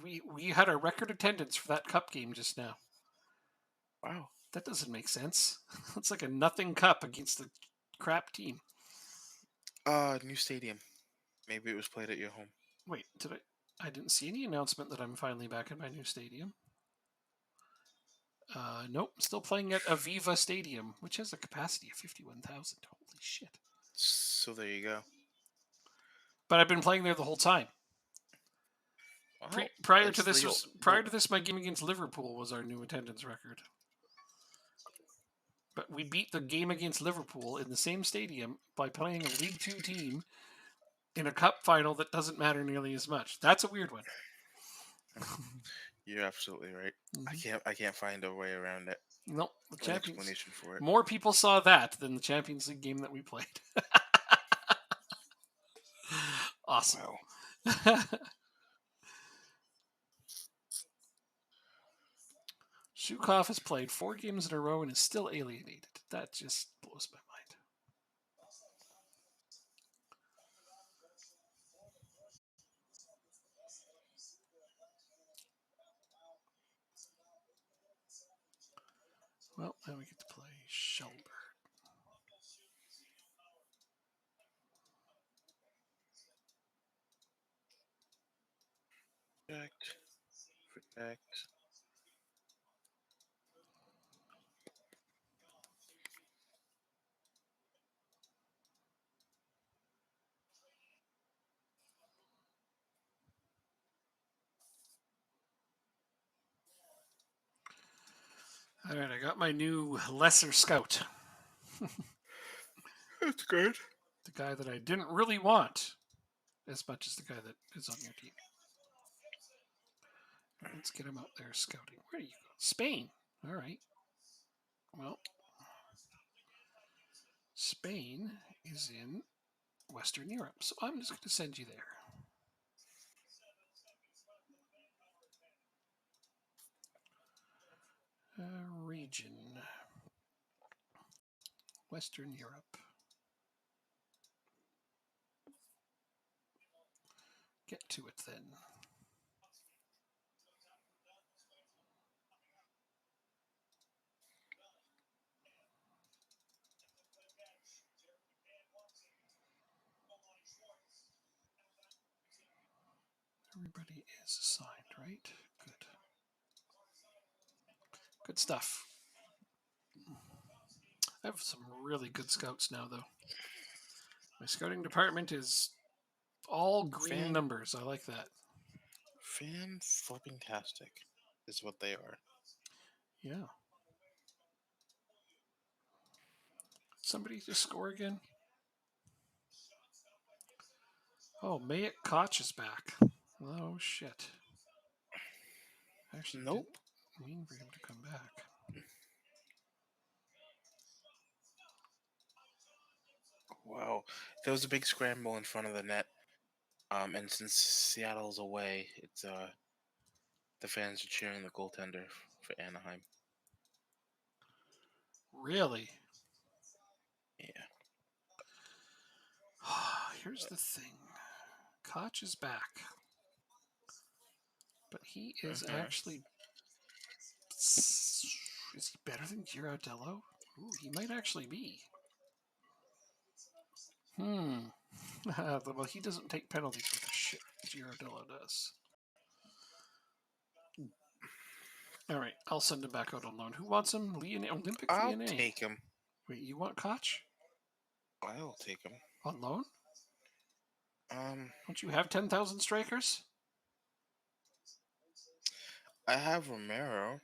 we had a record attendance for that cup game just now. Wow. That doesn't make sense. It's like a nothing cup against a crap team. New stadium. Maybe it was played at your home. Wait, did I didn't see any announcement that I'm finally back in my new stadium. Nope, still playing at Aviva Stadium, which has a capacity of 51,000. Holy shit. So there you go. But I've been playing there the whole time. Well, Prior to it's this, my game against Liverpool was our new attendance record. But we beat the game against Liverpool in the same stadium by playing a League Two team in a cup final that doesn't matter nearly as much. That's a weird one. You're absolutely right. I can't find a way around it. No, the An Champions. explanation for it. More people saw that than the Champions League game that we played. Awesome. Wow. Shukov has played 4 games in a row and is still alienated. That just blows my mind. Well, now we get to play Schellberg. Protect. All right, I got my new lesser scout. That's good. The guy that I didn't really want as much as the guy that is on your team. Let's get him out there scouting. Where do you go? Spain. All right. Well, Spain is in Western Europe, so I'm just going to send you there. Region. Western Europe. Get to it then. Everybody is assigned, right? Good. Good stuff. I have some really good scouts now, though. My scouting department is all green numbers. I like that. Fan flipping tastic is what they are. Yeah. Somebody just score again? Oh, Mayek Koch is back. Oh, shit. Actually, Nope. didn't mean for him to come back. Wow. There was a big scramble in front of the net. And since Seattle's away, it's the fans are cheering the goaltender for Anaheim. Really? Yeah. Here's the thing. Koch is back. But he is actually... Is he better than Girardello? Ooh, he might actually be. Well, he doesn't take penalties with the shit Girardello does. All right, I'll send him back out on loan. Who wants him? Olympic I'll Lyonnais. take him. Wait, you want Koch? I'll take him. On loan? Um, Don't you have 10,000 strikers? I have Romero.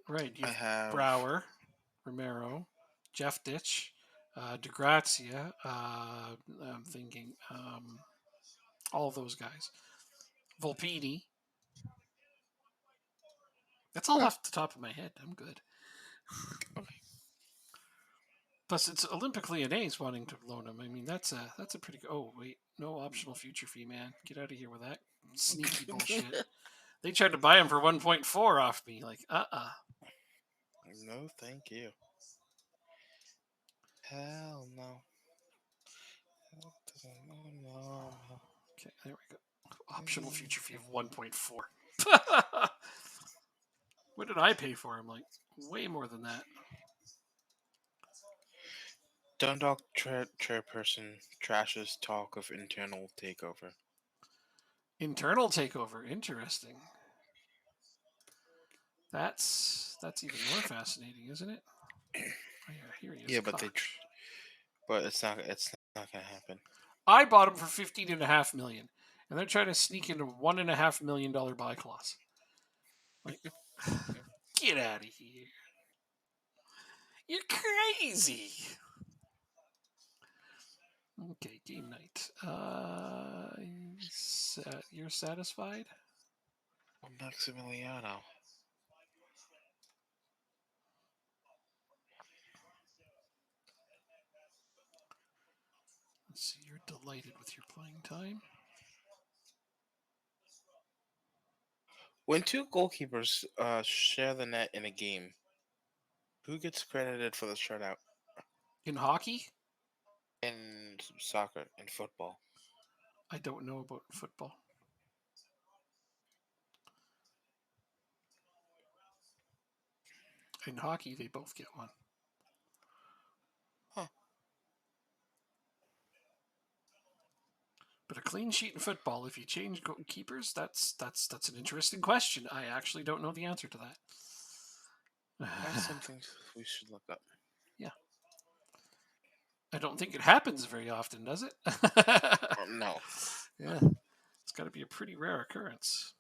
Right. You I have have. Brower, Romero, Jeff Ditch, DeGrazia. I'm thinking all of those guys. Volpini. That's all Oh, off the top of my head. I'm good. okay. Plus, it's Olympic Lyonnais wanting to loan him. I mean, that's a pretty. Oh wait, no optional future fee, man. Get out of here with that sneaky bullshit. They tried to buy him for 1.4 off me. Like, No, thank you. Hell no. No. Okay, there we go. Optional future fee of 1.4. What did I pay for him? Like, way more than that. Dundalk chairperson trashes talk of internal takeover. Internal takeover. Interesting. That's even more fascinating, isn't it? Oh, yeah, here he is, Yeah, but Koch. it's not gonna happen. I bought him for 15.5 million, and they're trying to sneak into $1.5 million buy clause. Like, get out of here! You're crazy. Okay, game night. You're satisfied? Maximiliano. Let's see. You're delighted with your playing time. When two goalkeepers share the net in a game, who gets credited for the shutout? In hockey, In soccer, in football. I don't know about football. In hockey, they both get one. Huh. But a clean sheet in football, if you change keepers, that's an interesting question. I actually don't know the answer to that. That's something we should look up. Yeah, I don't think it happens very often, does it? No. Yeah, it's got to be a pretty rare occurrence.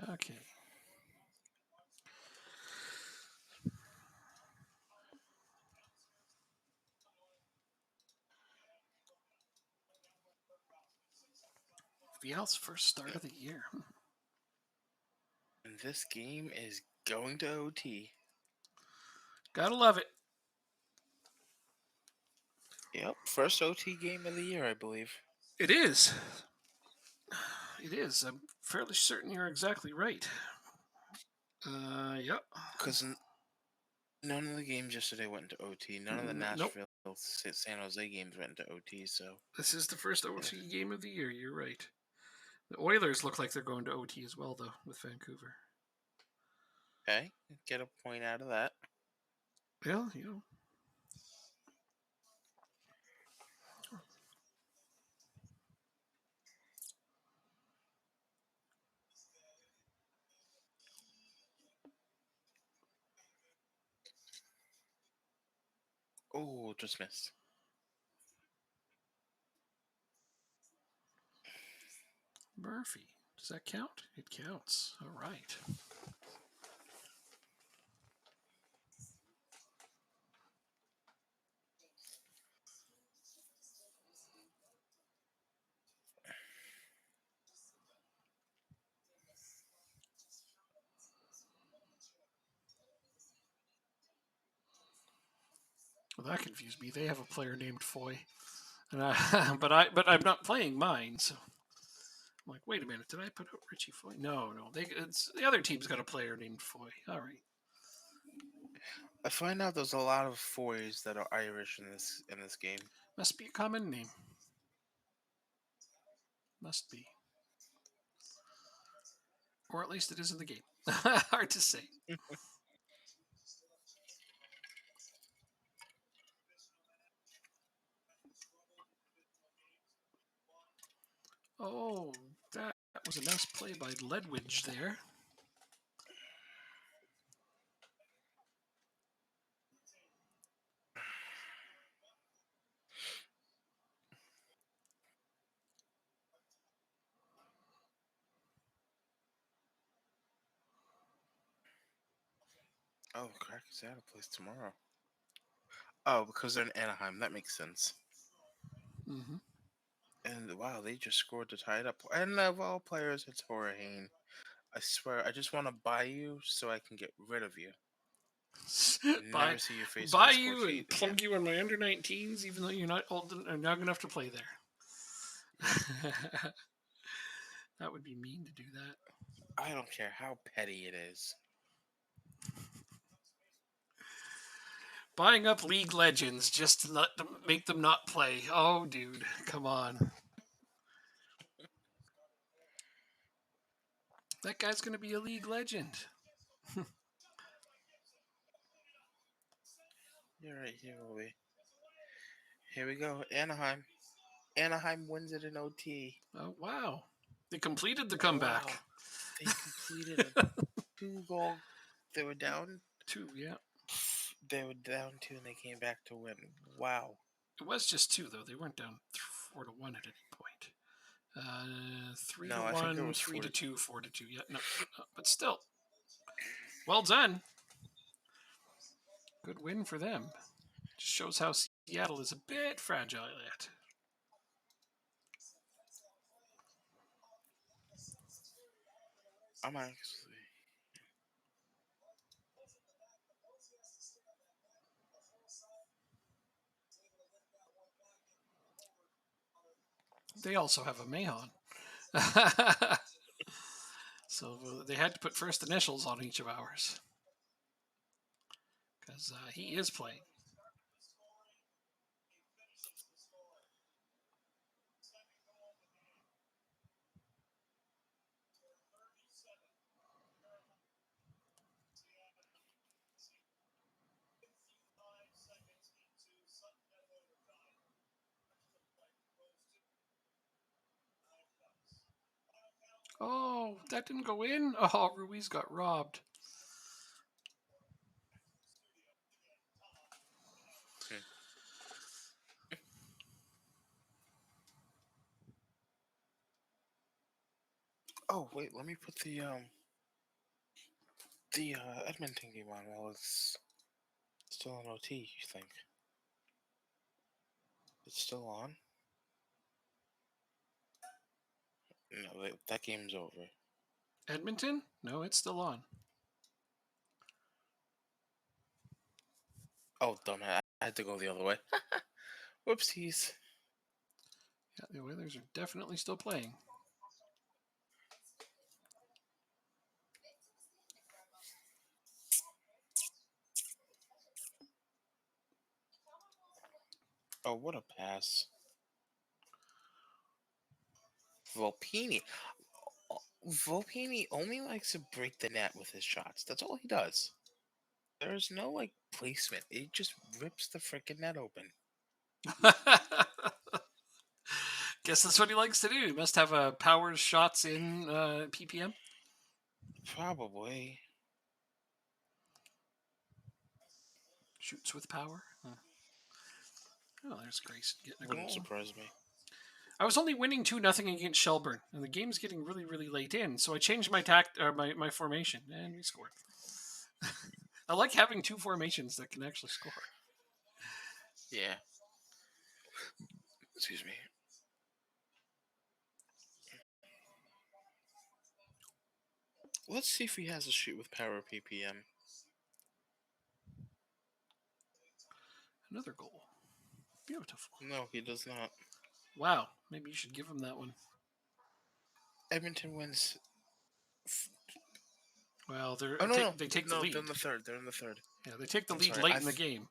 Okay. Viel's first start of the year. And this game is going to OT. Gotta love it. Yep, first OT game of the year, I believe. It is. It is. I'm fairly certain you're exactly right. Yep. Because none of the games yesterday went into OT. None of the Nope. Nashville San Jose games went into OT. So This is the first yeah. OT game of the year. You're right. The Oilers look like they're going to OT as well, though, with Vancouver. Okay, get a point out of that. Well, you know. Oh, just missed. Murphy. Does that count? It counts. All right. Well, that confused me. They have a player named Foy, and but I'm not playing mine, so I'm like, wait a minute, did I put out Richie Foy? No, it's the other team's got a player named Foy. All right. I find out there's a lot of Foys that are Irish in this game. Must be a common name. Must be. Or at least it is in the game. Hard to say. Oh, that was a nice play by Ledwidge there. Oh, Crackers out of place tomorrow. Oh, because they're in Anaheim. That makes sense. Mm-hmm. And wow, they just scored to tie it up. And of all players, it's Horahane. I swear, I just want to buy you so I can get rid of you and buy never see your face on buy the score you and sheet again. plug you in my under 19s, even though you're not old and not gonna have to play Yeah, there. That would be mean to do that. I don't care how petty it is. Buying up League legends just to make them not play. Oh, dude, come on. That guy's gonna be a League legend. You're right, here will be. Here we go, Anaheim. Anaheim wins it in OT. Oh wow, they completed the Wow, comeback. they completed a 2 goal. They were down. Two, yeah. They were down 2, and they came back to win. Wow. It was just two though. They weren't down 4-1 at any point. Three to No, I think it one, was 3 to 4 to 2. 2, 4-2. Yeah, no, but still, well done. Good win for them. Just shows how Seattle is a bit fragile yet. I'm actually. They also have a Mahon. So they had to put first initials on each of ours. Because he is playing. Oh, that didn't go in? Oh, Ruiz got robbed. Hmm. Oh wait, let me put the Edmonton game on while it's still on OT. You think it's still on? No, that game's over. Edmonton? No, it's still on. Oh, dumbass! I had to go the other way. Whoopsies. Yeah, the Oilers are definitely still playing. Oh, what a pass! Volpini. Volpini only likes to break the net with his shots. That's all he does. There's no like placement. It just rips the freaking net open. Guess that's what he likes to do. He must have powers shots in PPM. Probably. Shoots with power. Oh, there's Grayson getting a Wouldn't goal. surprise me. I was only winning 2-0 against Shelburne, and the game's getting really, really late in. So I changed my my formation, and we scored. I like having two formations that can actually score. Yeah. Excuse me. Let's see if he has a shoot with power PPM. Another goal. Beautiful. No, he does not. Wow. Maybe you should give him that one. Edmonton wins. Well, Oh no, they take the no, lead. they're in the third. They're in the third. Yeah, they take the I'm lead sorry, late in the game.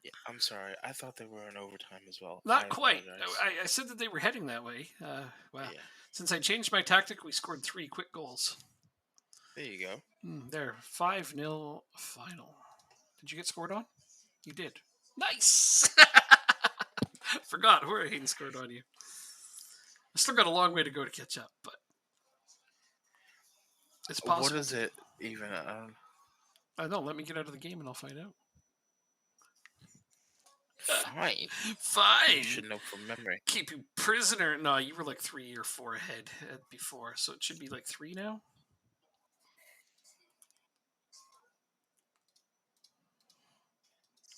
Yeah, I'm sorry. I thought they were in overtime as well. I Not quite. apologize. I said that they were heading that way. Well, Yeah, since I changed my tactic, we scored 3 quick goals. there you go. There, 5-0 final. Did you get scored on? You did. Nice. Forgot Horahane scored on you. I still got a long way to go to catch up, but it's possible. What is it even? I don't know. Let me get out of the game and I'll find out. Fine. Fine. You should know from memory. Keep you prisoner. No, you were like 3 or 4 ahead before, so it should be like 3 now.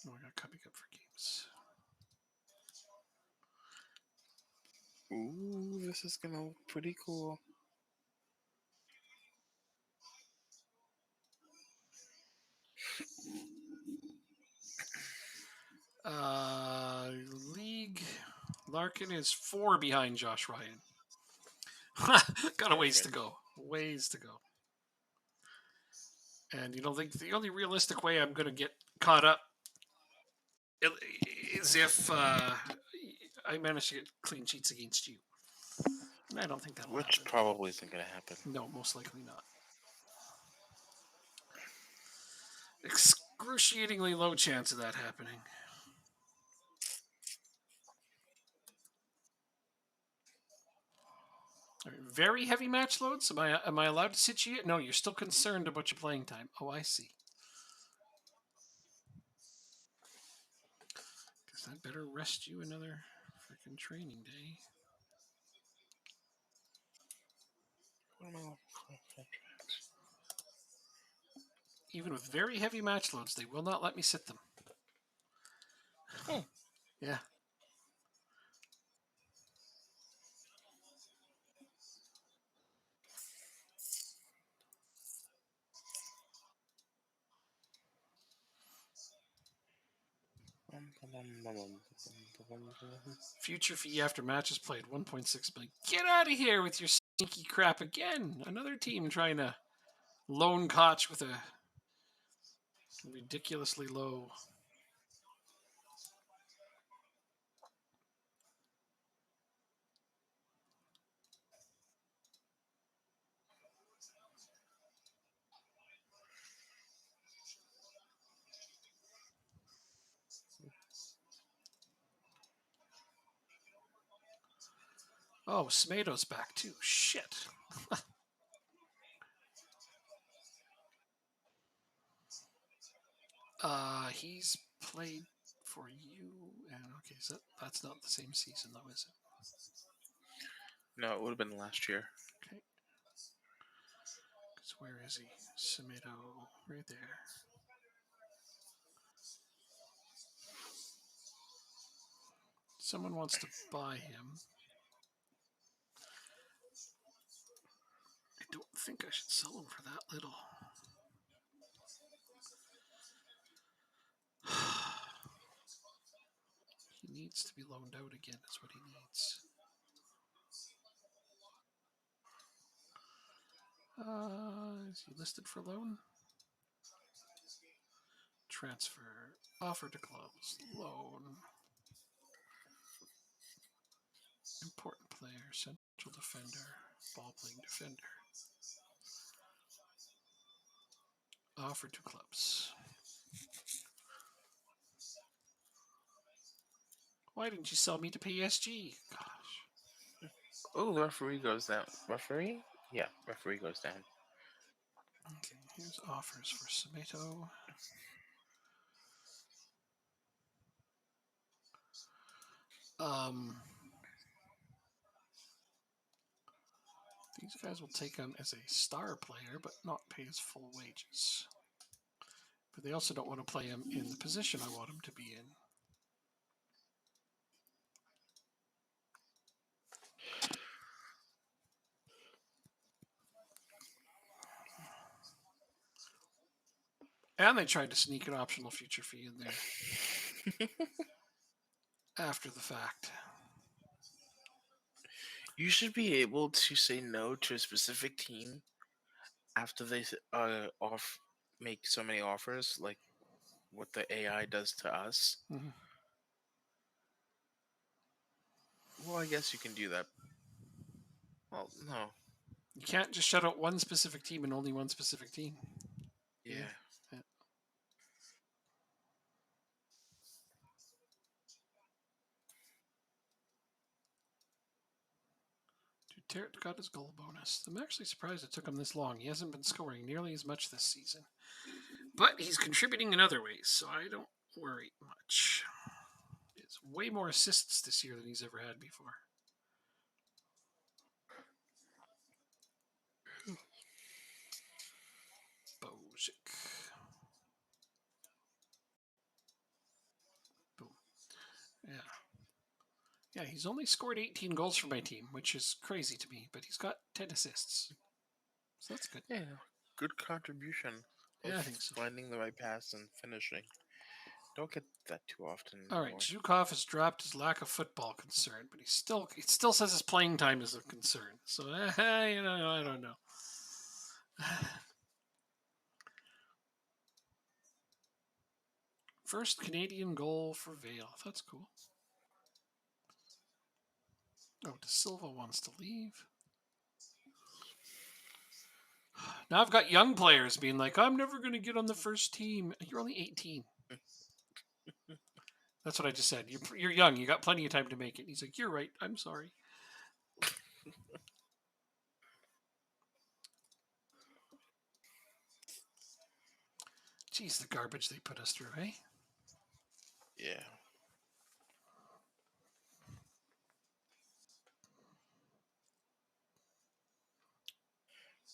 Oh, I got coming up for games. Ooh, this is gonna look pretty cool. League. Larkin is 4 behind Josh Ryan. Got a ways to go. Ways to go. And the only realistic way I'm going to get caught up is if I manage to get clean sheets against you. And I don't think that'll Which happen. probably isn't gonna happen. No, most likely not. Excruciatingly low chance of that happening. Very heavy match loads? Am I allowed to sit you? No, you're still concerned about your playing time. Oh, I see. Guess I'd better rest you another freaking training day. What am I looking for? Even with very heavy match loads, they will not let me sit them. Yeah. Future fee after matches played 1.6 billion. Get out of here with your sneaky crap again. Another team trying to loan Koch with a ridiculously low. Oh, Smato's back too. Shit. He's played for you, and okay, so that's not the same season though, is it? No, it would have been last year. Okay. Because where is he? Smato, right there. Someone wants to buy him. I don't think I should sell him for that little. He needs to be loaned out again, is what he needs. Is he listed for loan? Transfer. Offer to clubs. Loan. Important player. Central defender. Ball playing defender. Offer to clubs. Why didn't you sell me to PSG? Gosh. Oh, the referee goes down. Referee? Yeah, referee goes down. Okay, here's offers for Samato. These guys will take him as a star player, but not pay his full wages. But they also don't want to play him in the position I want him to be in. And they tried to sneak an optional future fee in there after the fact. You should be able to say no to a specific team after they make so many offers, like what the AI does to us. Mm-hmm. Well, I guess you can do that. Well, no. You can't just shut out one specific team and only one specific team. Yeah. Tarrant got his goal bonus. I'm actually surprised it took him this long. He hasn't been scoring nearly as much this season. But he's contributing in other ways, so I don't worry much. It's way more assists this year than he's ever had before. Bozic. Yeah, he's only scored 18 goals for my team, which is crazy to me, but he's got 10 assists. So that's good. Yeah, good contribution of Yeah, I think so. finding the right pass and finishing. Don't get that too often All anymore. right, Zhukov has dropped his lack of football concern, but it still says his playing time is a concern. So I don't know. First Canadian goal for Vale. That's cool. Oh, De Silva wants to leave. Now I've got young players being like, I'm never going to get on the first team. You're only 18. That's what I just said. You're young. You got plenty of time to make it. He's like, you're right. I'm sorry. Jeez, the garbage they put us through, eh? Yeah.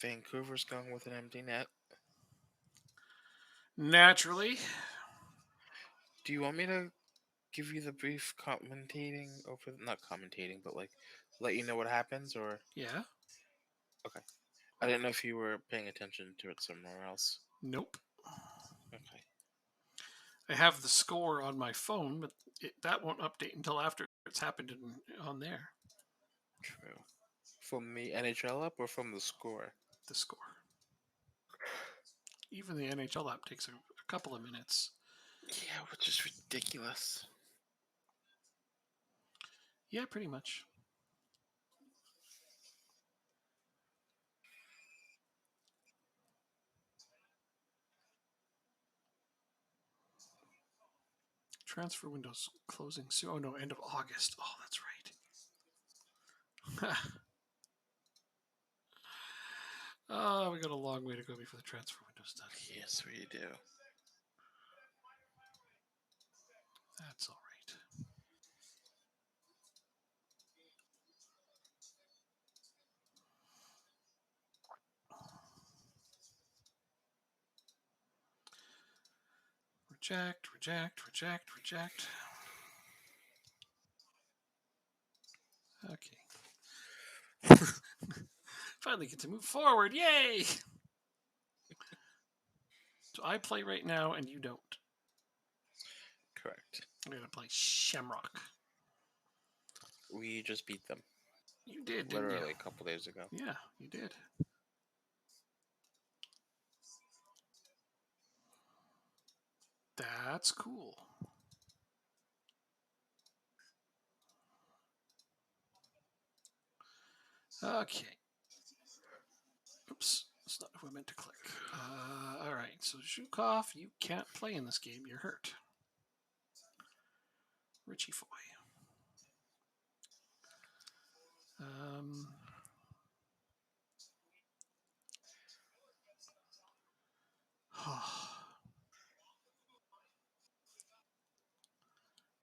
Vancouver's going with an empty net. Naturally. Do you want me to give you the brief commentating over, not commentating, but like let you know what happens, or Yeah. okay? I didn't know if you were paying attention to it somewhere else. Nope. Okay. I have the score on my phone, but that won't update until after it's happened on there. True. From the NHL app or from the score? The score. Even the NHL app takes a couple of minutes. Yeah, which is ridiculous. Yeah, pretty much. Transfer windows closing soon. Oh no, end of August. Oh, that's right. Oh, we got a long way to go before the transfer window's done. Yes, we do. That's all right. Reject, reject, reject, reject. Okay. Finally get to move forward. Yay! So I play right now and you don't. Correct. I'm going to play Shamrock. We just beat them. You did, didn't Literally you? a couple days ago. Yeah, you did. That's cool. Okay. Oops, that's not who I meant to click. All right, so Zhukov, you can't play in this game. You're hurt. Richie Foy.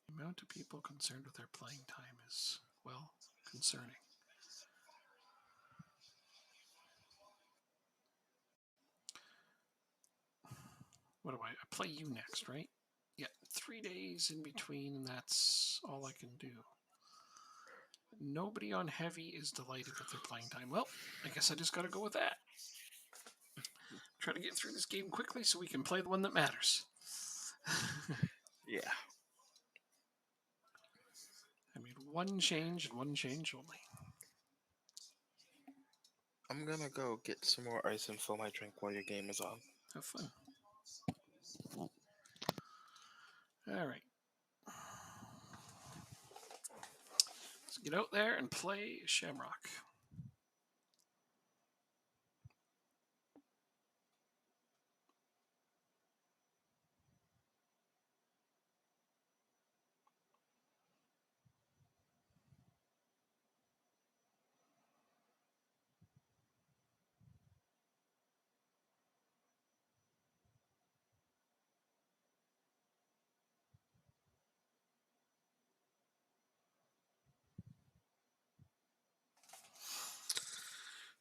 The amount of people concerned with their playing time is, well, concerning. What do I play you next, right? Yeah, 3 days in between, and that's all I can do. Nobody on heavy is delighted with their playing time. Well, I guess I just got to go with that. Try to get through this game quickly so we can play the one that matters. Yeah. I made one change and one change only. I'm gonna go get some more ice and fill my drink while your game is on. Have fun. All right. Let's get out there and play Shamrock.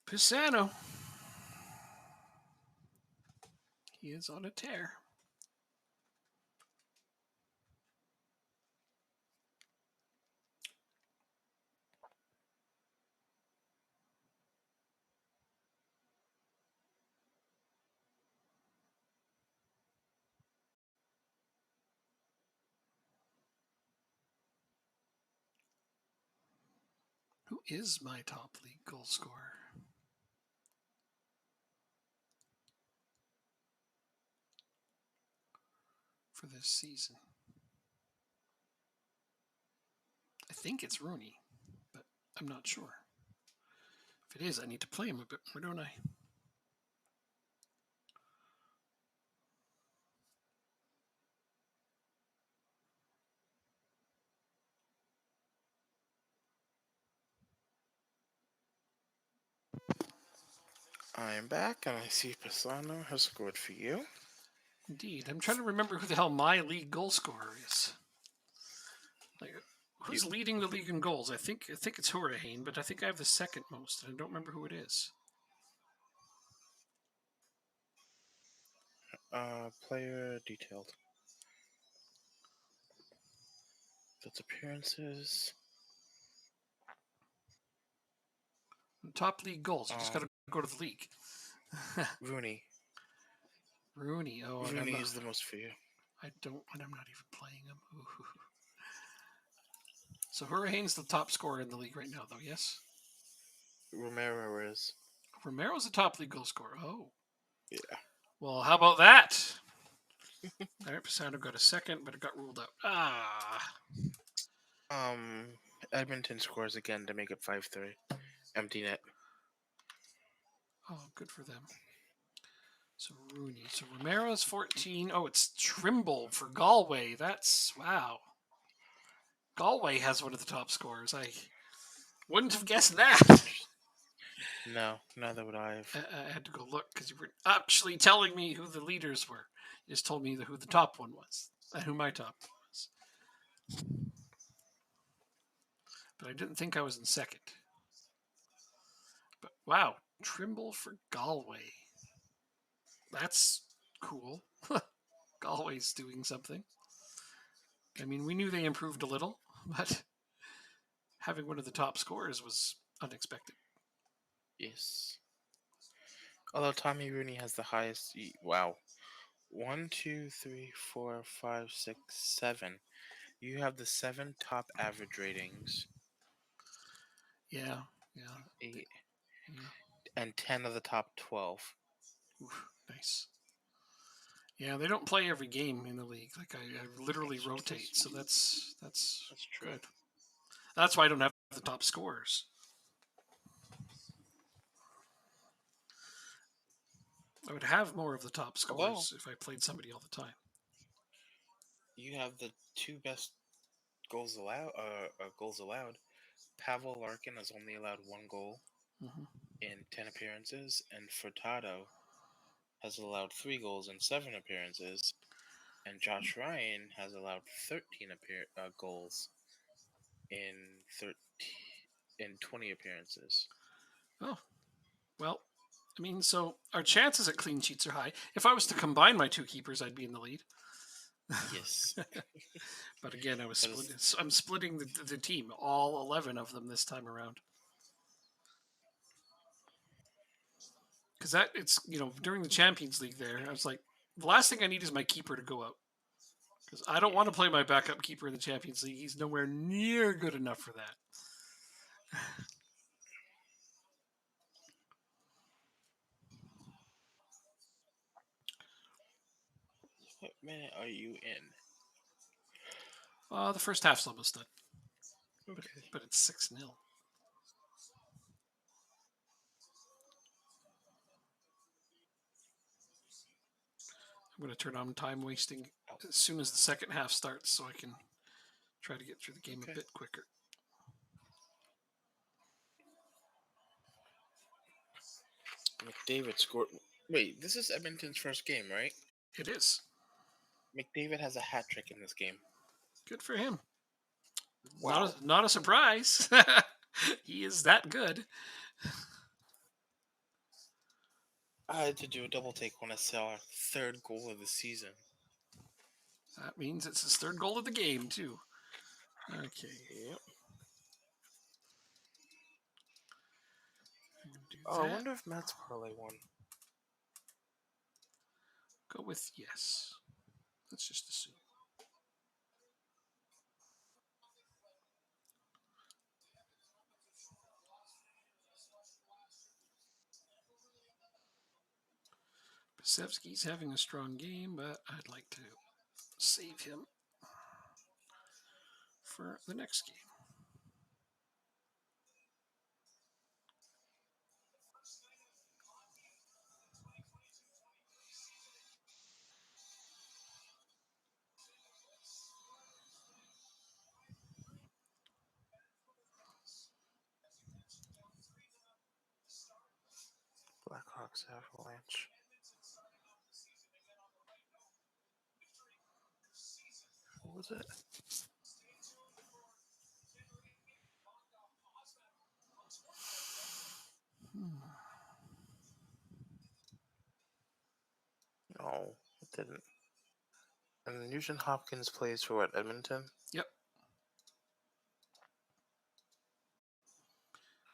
Pisano. He is on a tear. is my top league goal scorer for this season? I think it's Rooney, but I'm not sure. If it is, I need to play him a bit more, don't I? I'm back, and I see Pisano has scored for you. Indeed. I'm trying to remember who the hell my league goal scorer is. Like, who's leading the league in goals? I think it's Hurricane, but I think I have the second most, and I don't remember who it is. Player detailed. That's appearances. Top league goals. You just got to go to the league. Rooney. Rooney. Oh, and Rooney is the most for you. I don't, and I'm not even playing him. Ooh. So Hurricane's the top scorer in the league right now, though. Yes. Romero is. Romero's the top league goal scorer. Oh. Yeah. Well, how about that? All right, Pisano got a second, but it got ruled out. Edmonton scores again to make it 5-3. Empty net. Oh, good for them. So Rooney. So Romero's 14. Oh, it's Trimble for Galway. That's wow. Galway has one of the top scorers. I wouldn't have guessed that. No, neither would I have. I had to go look because you were actually telling me who the leaders were. You just told me who the top one was and who my top one was. But I didn't think I was in second. But wow, Trimble for Galway. That's cool. Galway's doing something. I mean, we knew they improved a little, but having one of the top scorers was unexpected. Yes. Although Tommy Rooney has the highest. Wow. 1, 2, 3, 4, 5, 6, 7. You have the 7 top average ratings. Yeah. 8. Yeah. And 10 of the top 12. Oof, nice. Yeah, they don't play every game in the league. Like I literally rotate, so that's true. Good. That's why I don't have the top scorers. I would have more of the top scorers if I played somebody all the time. You have the 2 best goals allowed. Goals allowed. Pavel Larkin has only allowed 1 goal in 10 appearances, and Furtado has allowed 3 goals in 7 appearances, and Josh Ryan has allowed 13 goals in 20 appearances. Oh, well, I mean, so our chances at clean sheets are high. If I was to combine my 2 keepers, I'd be in the lead. Yes. But again, I'm splitting the team, all 11 of them this time around. Because it's during the Champions League there, I was like, the last thing I need is my keeper to go out. Because I don't want to play my backup keeper in the Champions League. He's nowhere near good enough for that. What minute are you in? The first half's almost done. Okay. But it's 6-0. I'm going to turn on time wasting as soon as the second half starts so I can try to get through the game a bit quicker. McDavid scored. Wait, this is Edmonton's first game, right? It is. McDavid has a hat trick in this game. Good for him. Wow. Not a surprise. He is that good. I had to do a double take when I saw our 3rd goal of the season. That means it's his 3rd goal of the game, too. Okay. Yep. I wonder if Matt's parlay won. Go with yes. Let's just assume. Kulusevski's having a strong game, but I'd like to save him for the next game. Blackhawks Avalanche. What was it? No, it didn't. And Nugent Hopkins plays for what, Edmonton? Yep.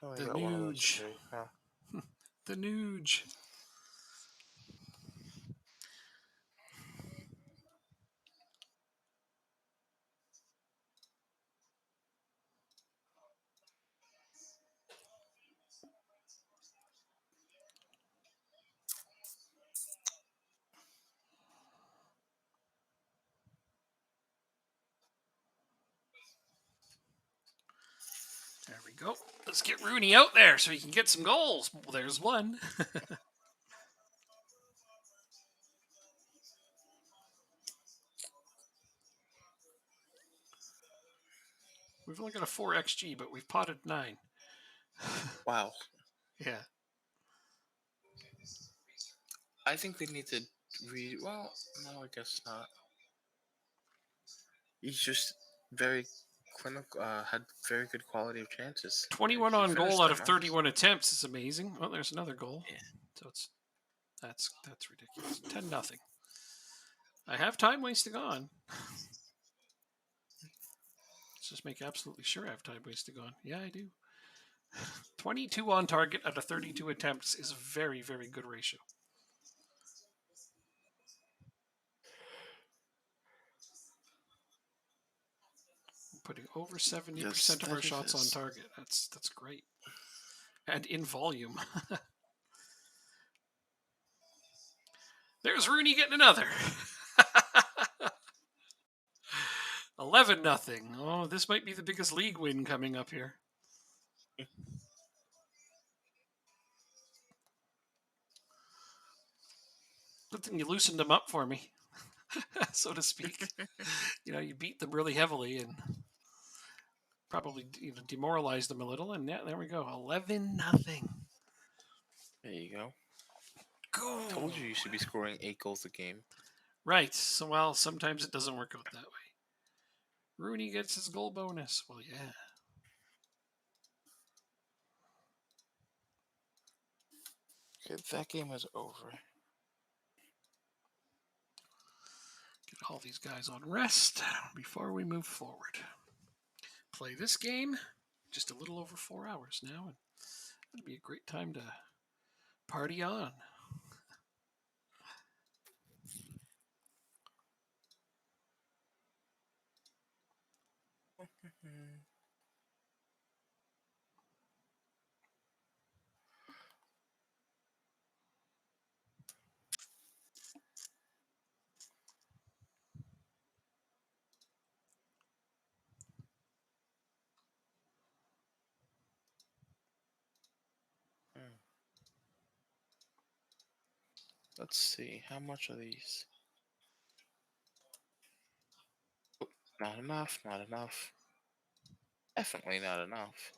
Oh, The got one of those Nuge. three. Huh. The Nuge. There we go. Let's get Rooney out there so he can get some goals. Well, there's one. We've only got a 4 XG, but we've potted 9. Wow. Yeah. I think they need to well, no, I guess not. He's just very clinical, had very good quality of chances. 21 He on finished goal out them of off. 31 attempts is amazing. Well, there's another goal. Yeah. So that's ridiculous. 10-0. I have time wasting on. Let's just make absolutely sure I have time wasting on. Yeah, I do. 22 on target out of 32 attempts is a very, very good ratio. Putting over 70% of our shots on target. That's great. And in volume. There's Rooney getting another. 11-0. Oh, this might be the biggest league win coming up here. Good thing you loosened them up for me, so to speak. You beat them really heavily and probably demoralized them a little. And yeah, there we go. 11-0. There you go. Go. Told you should be scoring 8 goals a game. Right. So, well, sometimes it doesn't work out that way. Rooney gets his goal bonus. Well, yeah. Okay, that game was over. Get all these guys on rest before we move forward. Play this game just a little over 4 hours now, and it'll be a great time to party on. Let's see, how much are these? Oh, not enough, not enough. Definitely not enough.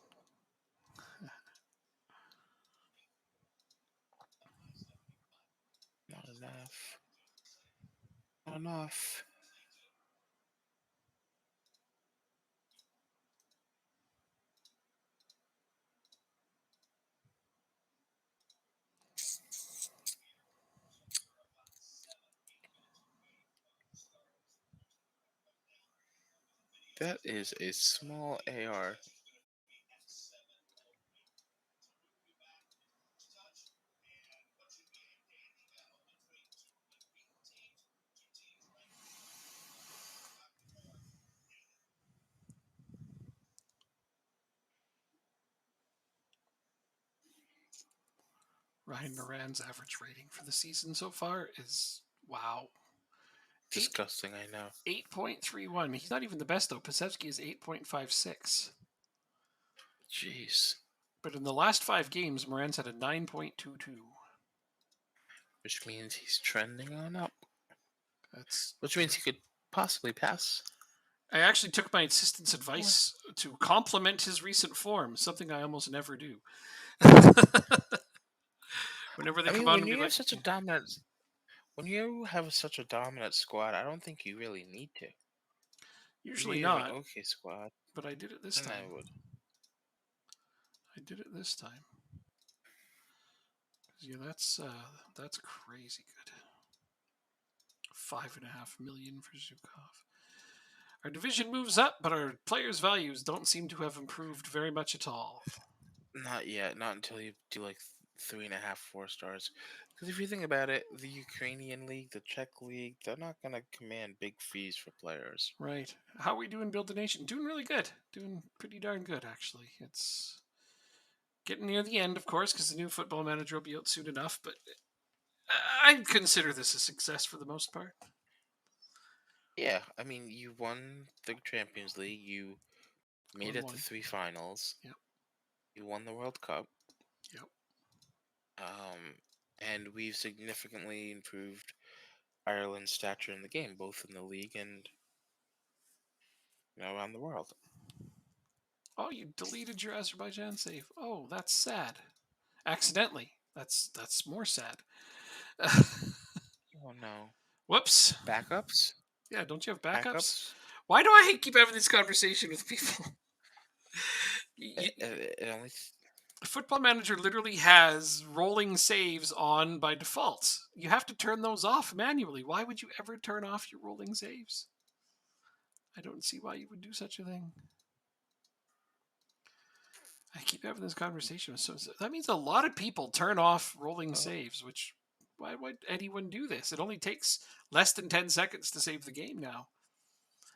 Not enough. Not enough. That is a small AR. Ryan Moran's average rating for the season so far is wow. Disgusting, I know. 8.31. He's not even the best though. Pasewski is 8.56. Jeez. But in the last 5 games, Moran's had a 9.22. Which means he's trending on up. That's Which means he could possibly pass. I actually took my assistant's advice to compliment his recent form, something I almost never do. Whenever they I come mean, on when and be you have like, such a dominant, when you have such a dominant squad, I don't think you really need to. If usually you have an not, okay squad, but I did it this then I time. would. I did it this time. Yeah, that's crazy good. 5.5 million for Zukov. Our division moves up, but our players' values don't seem to have improved very much at all. Not yet. Not until you do like 3.5, 4 stars. Because if you think about it, the Ukrainian league, the Czech league, they're not gonna command big fees for players. Right. How are we doing, Build the Nation? Doing really good. Doing pretty darn good, actually. It's getting near the end, of course, because the new football manager will be out soon enough, but I'd consider this a success for the most part. Yeah, I mean, you won the Champions League. You made it to One. 3 finals. Yep. You won the World Cup. Yep. And we've significantly improved Ireland's stature in the game, both in the league and around the world. Oh, you deleted your Azerbaijan save. Oh, that's sad. Accidentally. That's more sad. Oh no! Whoops. Backups? Yeah, don't you have backups? Backups? Why do I keep having this conversation with people? It only. Football Manager literally has rolling saves on by default. You have to turn those off manually. Why would you ever turn off your rolling saves? I don't see why you would do such a thing. I keep having this conversation. So that means a lot of people turn off rolling saves, which why would anyone do this? It only takes less than 10 seconds to save the game now.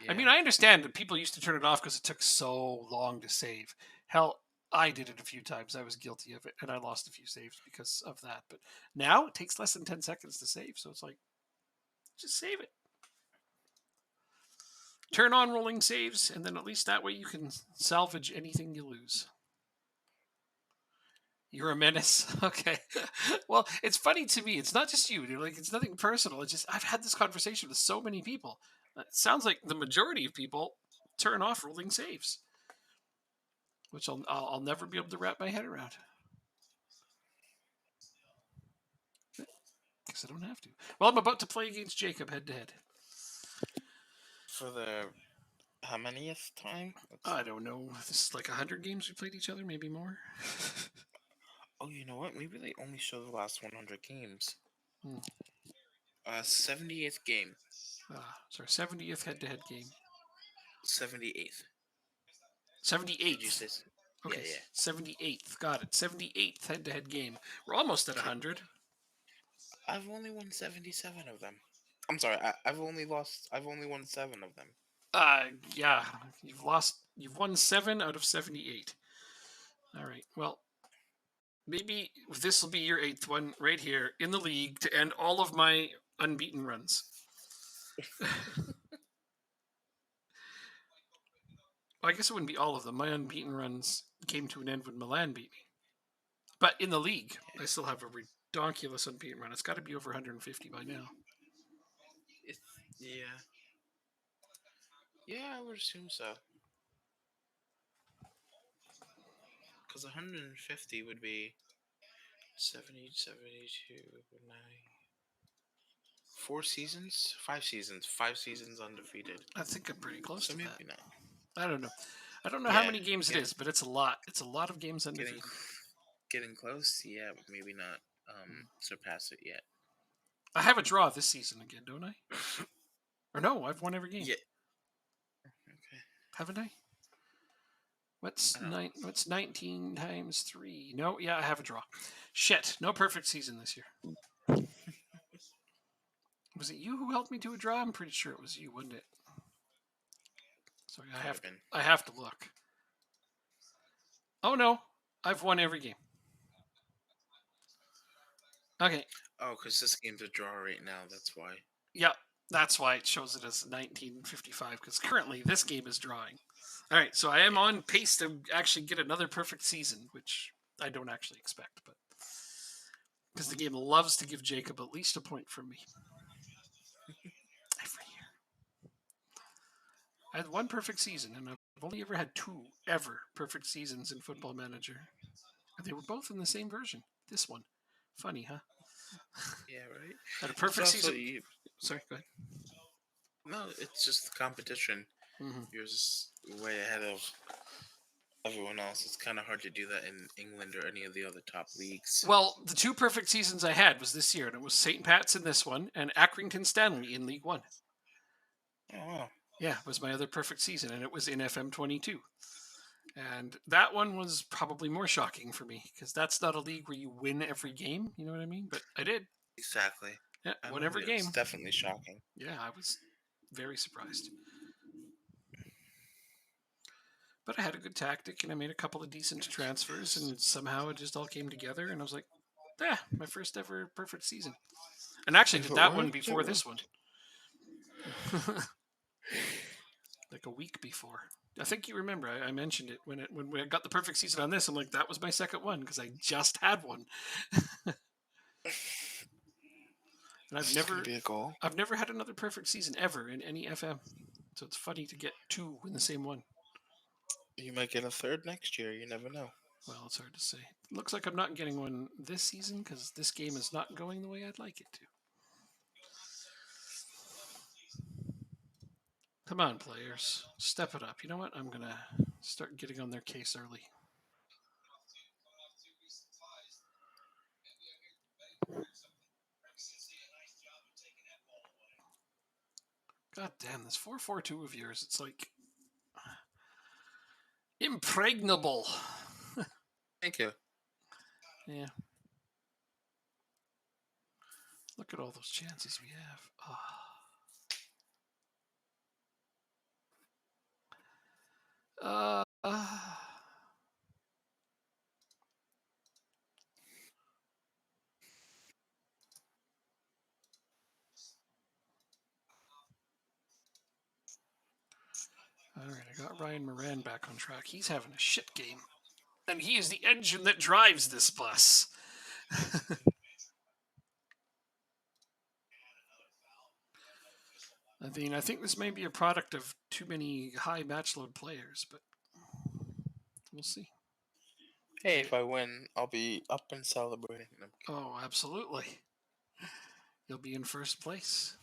Yeah. I mean, I understand that people used to turn it off because it took so long to save. Hell, I did it a few times. I was guilty of it, and I lost a few saves because of that. But now it takes less than 10 seconds to save, so it's like, just save it. Turn on rolling saves, and then at least that way you can salvage anything you lose. You're a menace. Okay. Well, it's funny to me. It's not just you. Like it's nothing personal. It's just I've had this conversation with so many people. It sounds like the majority of people turn off rolling saves, which I'll never be able to wrap my head around because I don't have to. Well, I'm about to play against Jacob head to head. For the how manyth time? I don't know. This is like 100 games we played each other, maybe more. Oh, you know what? Maybe they only show the last 100 games. Hmm. 70th game. It's our 70th head to head game. 78th. 78th. Did you say? Okay, Yeah. 78th. Got it. 78th head to head game. We're almost at 100. I've only won 77 of them. I'm sorry. I've only won 7 of them. Yeah, you've won 7 out of 78. All right. Well, maybe this will be your 8th one right here in the league to end all of my unbeaten runs. Well, I guess it wouldn't be all of them. My unbeaten runs came to an end when Milan beat me. But in the league, I still have a redonkulous unbeaten run. It's got to be over 150 by now. Yeah. Yeah, I would assume so. Because 150 would be 70, 72, 9. 4 seasons? 5 seasons. 5 seasons undefeated. I think I'm pretty close So to maybe that. not. I don't know. I don't know how Yeah. many games it is, but it's a lot. It's a lot of games Getting undefeated. getting close, yeah, but maybe not surpass it yet. I have a draw this season again, don't I? Or no, I've won every game. Yeah. Okay. Haven't I? What's I don't know. What's 19 times 3? No, yeah, I have a draw. Shit, no perfect season this year. Was it you who helped me to a draw? I'm pretty sure it was you, wasn't it? Sorry, I have to look. Oh no, I've won every game. Okay. Oh, because this game's a draw right now. That's why. Yep. That's why it shows it as 1955, because currently this game is drawing. All right, so I am Yeah. on pace to actually get another perfect season, which I don't actually expect, but because the game loves to give Jacob at least a point from me every year. I had one perfect season, and I've only ever had two ever perfect seasons in Football Manager. And they were both in the same version. This one. Funny, huh? Yeah. Right. I had a It's perfect also season. you. Sorry, go ahead. No, it's just the competition. Hmm. You're just way ahead of everyone else. It's kind of hard to do that in England or any of the other top leagues. Well, the two perfect seasons I had was this year, and it was St. Pat's in this one and Accrington Stanley in League One. Oh, wow. Yeah, was my other perfect season, and it was in FM 22. And that one was probably more shocking for me because that's not a league where you win every game. You know what I mean? But I did. Exactly. Yeah, I won know every it's game. definitely shocking. Yeah, I was very surprised. But I had a good tactic and I made a couple of decent transfers and somehow it just all came together and I was like, yeah, my first ever perfect season. And actually If did it that one works, it before this one. works. Like a week before. I think you remember I mentioned it when I got the perfect season on this. I'm like, that was my second one because I just had one. And This is gonna be a goal. I've never had another perfect season ever in any FM. So it's funny to get two in the same one. You might get a third next year. You never know. Well, it's hard to say. Looks like I'm not getting one this season because this game is not going the way I'd like it to. Come on, players. Step it up. You know what? I'm going to start getting on their case early. God damn, this 4-4-2 of yours, it's like impregnable. Thank you. Yeah. Look at all those chances we have. Oh. All right, I got Ryan Moran back on track. He's having a shit game. And he is the engine that drives this bus. I mean, I think this may be a product of too many high match load players, but we'll see. Hey, if I win, I'll be up and celebrating. No, I'm kidding. Oh, absolutely. You'll be in first place.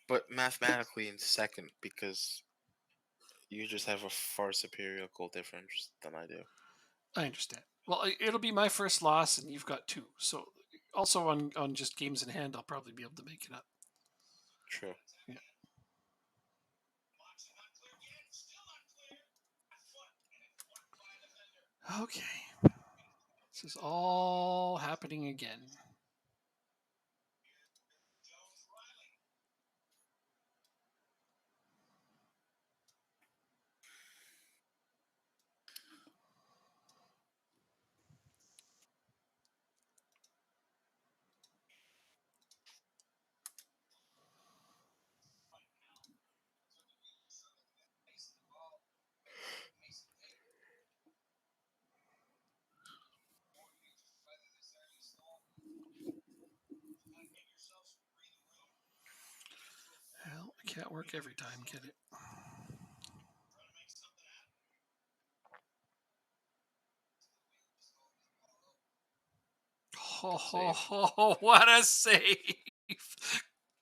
But mathematically in second because you just have a far superior goal difference than I do. I understand. Well, it'll be my first loss, and you've got two. So, also on just games in hand, I'll probably be able to make it up. True. Yeah. Okay. This is all happening again. Well, it can't work every time, can it? Save. Oh, what a save!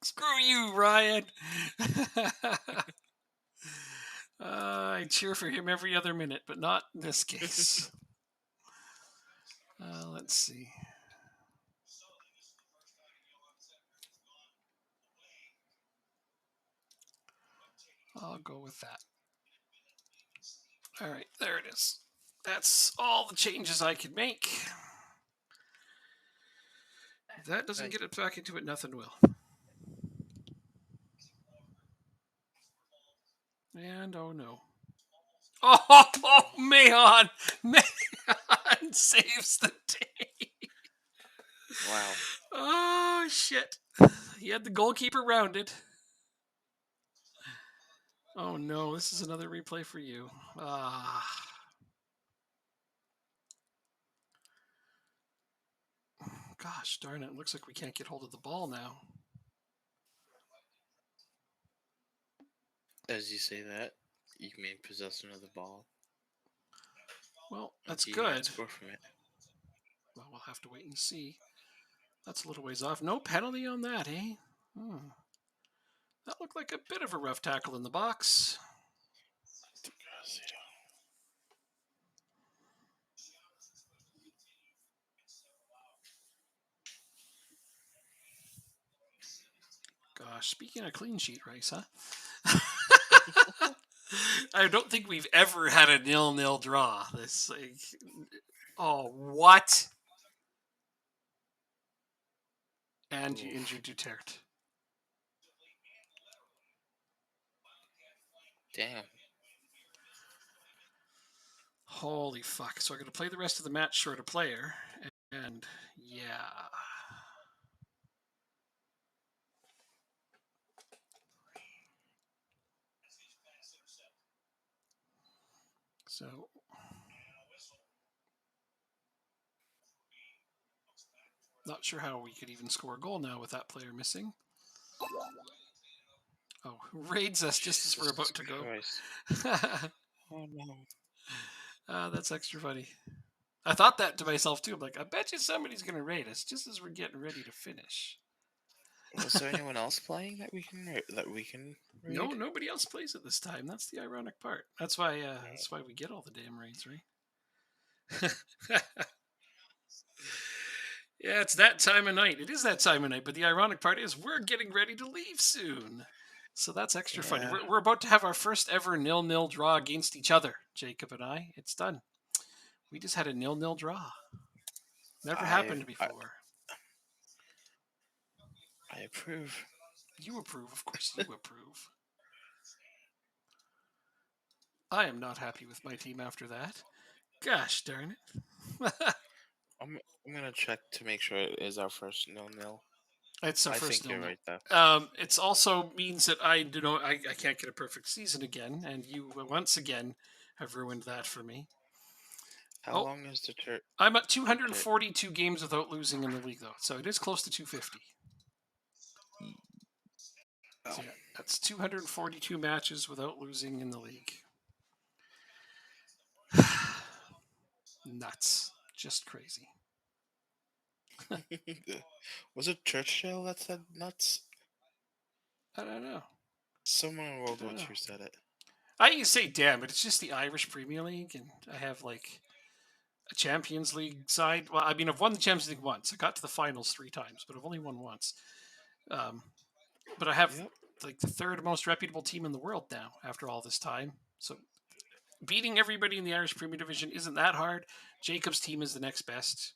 Screw you, Ryan. I cheer for him every other minute, but not in this case. Let's see. I'll go with that. All right, there it is. That's all the changes I can make. If that doesn't Hey. get it back into it, nothing will. And oh no. Oh, man! Man saves the day. Wow. Oh shit! He had the goalkeeper rounded. Oh no, this is another replay for you. Ah. Gosh darn it, looks like we can't get hold of the ball now. As you say that, you mean possession of the ball. Well, that's You might good. score from it. Well, we'll have to wait and see. That's a little ways off. No penalty on that, eh? That looked like a bit of a rough tackle in the box. Gosh, speaking of clean sheet race, huh? I don't think we've ever had a 0-0 draw. This, like, oh, what? And you injured Duterte. Damn. Holy fuck. So I'm going to play the rest of the match short a player. And yeah. So not sure how we could even score a goal now with that player missing. Oh, raids us just as we're about to go. Oh no. That's extra funny. I thought that to myself too. I'm like, I bet you somebody's going to raid us just as we're getting ready to finish. Was there anyone else playing that we can read? No, nobody else plays it this time. That's the ironic part. That's why we get all the damn raids, right? Yeah, it's that time of night. It is that time of night, but the ironic part is we're getting ready to leave soon. So that's extra funny. Yeah. We're about to have our first ever 0-0 draw against each other, Jacob and I. It's done. We just had a 0-0 draw. Never happened before. I approve. You approve, of course you approve. I am not happy with my team after that. Gosh darn it. I'm gonna check to make sure it is our first 0-0. It's our I first think you're 0-0. right though. It's also means that I can't get a perfect season again, and you once again have ruined that for me. How long is the turn? I'm at 242 games without losing in the league, though, so it is close to 250. Oh. So yeah, that's 242 matches without losing in the league. Nuts. Just crazy. Was it Churchill that said nuts? I don't know. Someone in World War II said it. I used to say damn, but it's just the Irish Premier League, and I have like a Champions League side. Well, I mean, I've won the Champions League once. I got to the finals 3 times, but I've only won once. But I have like the third most reputable team in the world now after all this time. So beating everybody in the Irish Premier Division isn't that hard. Jacob's team is the next best.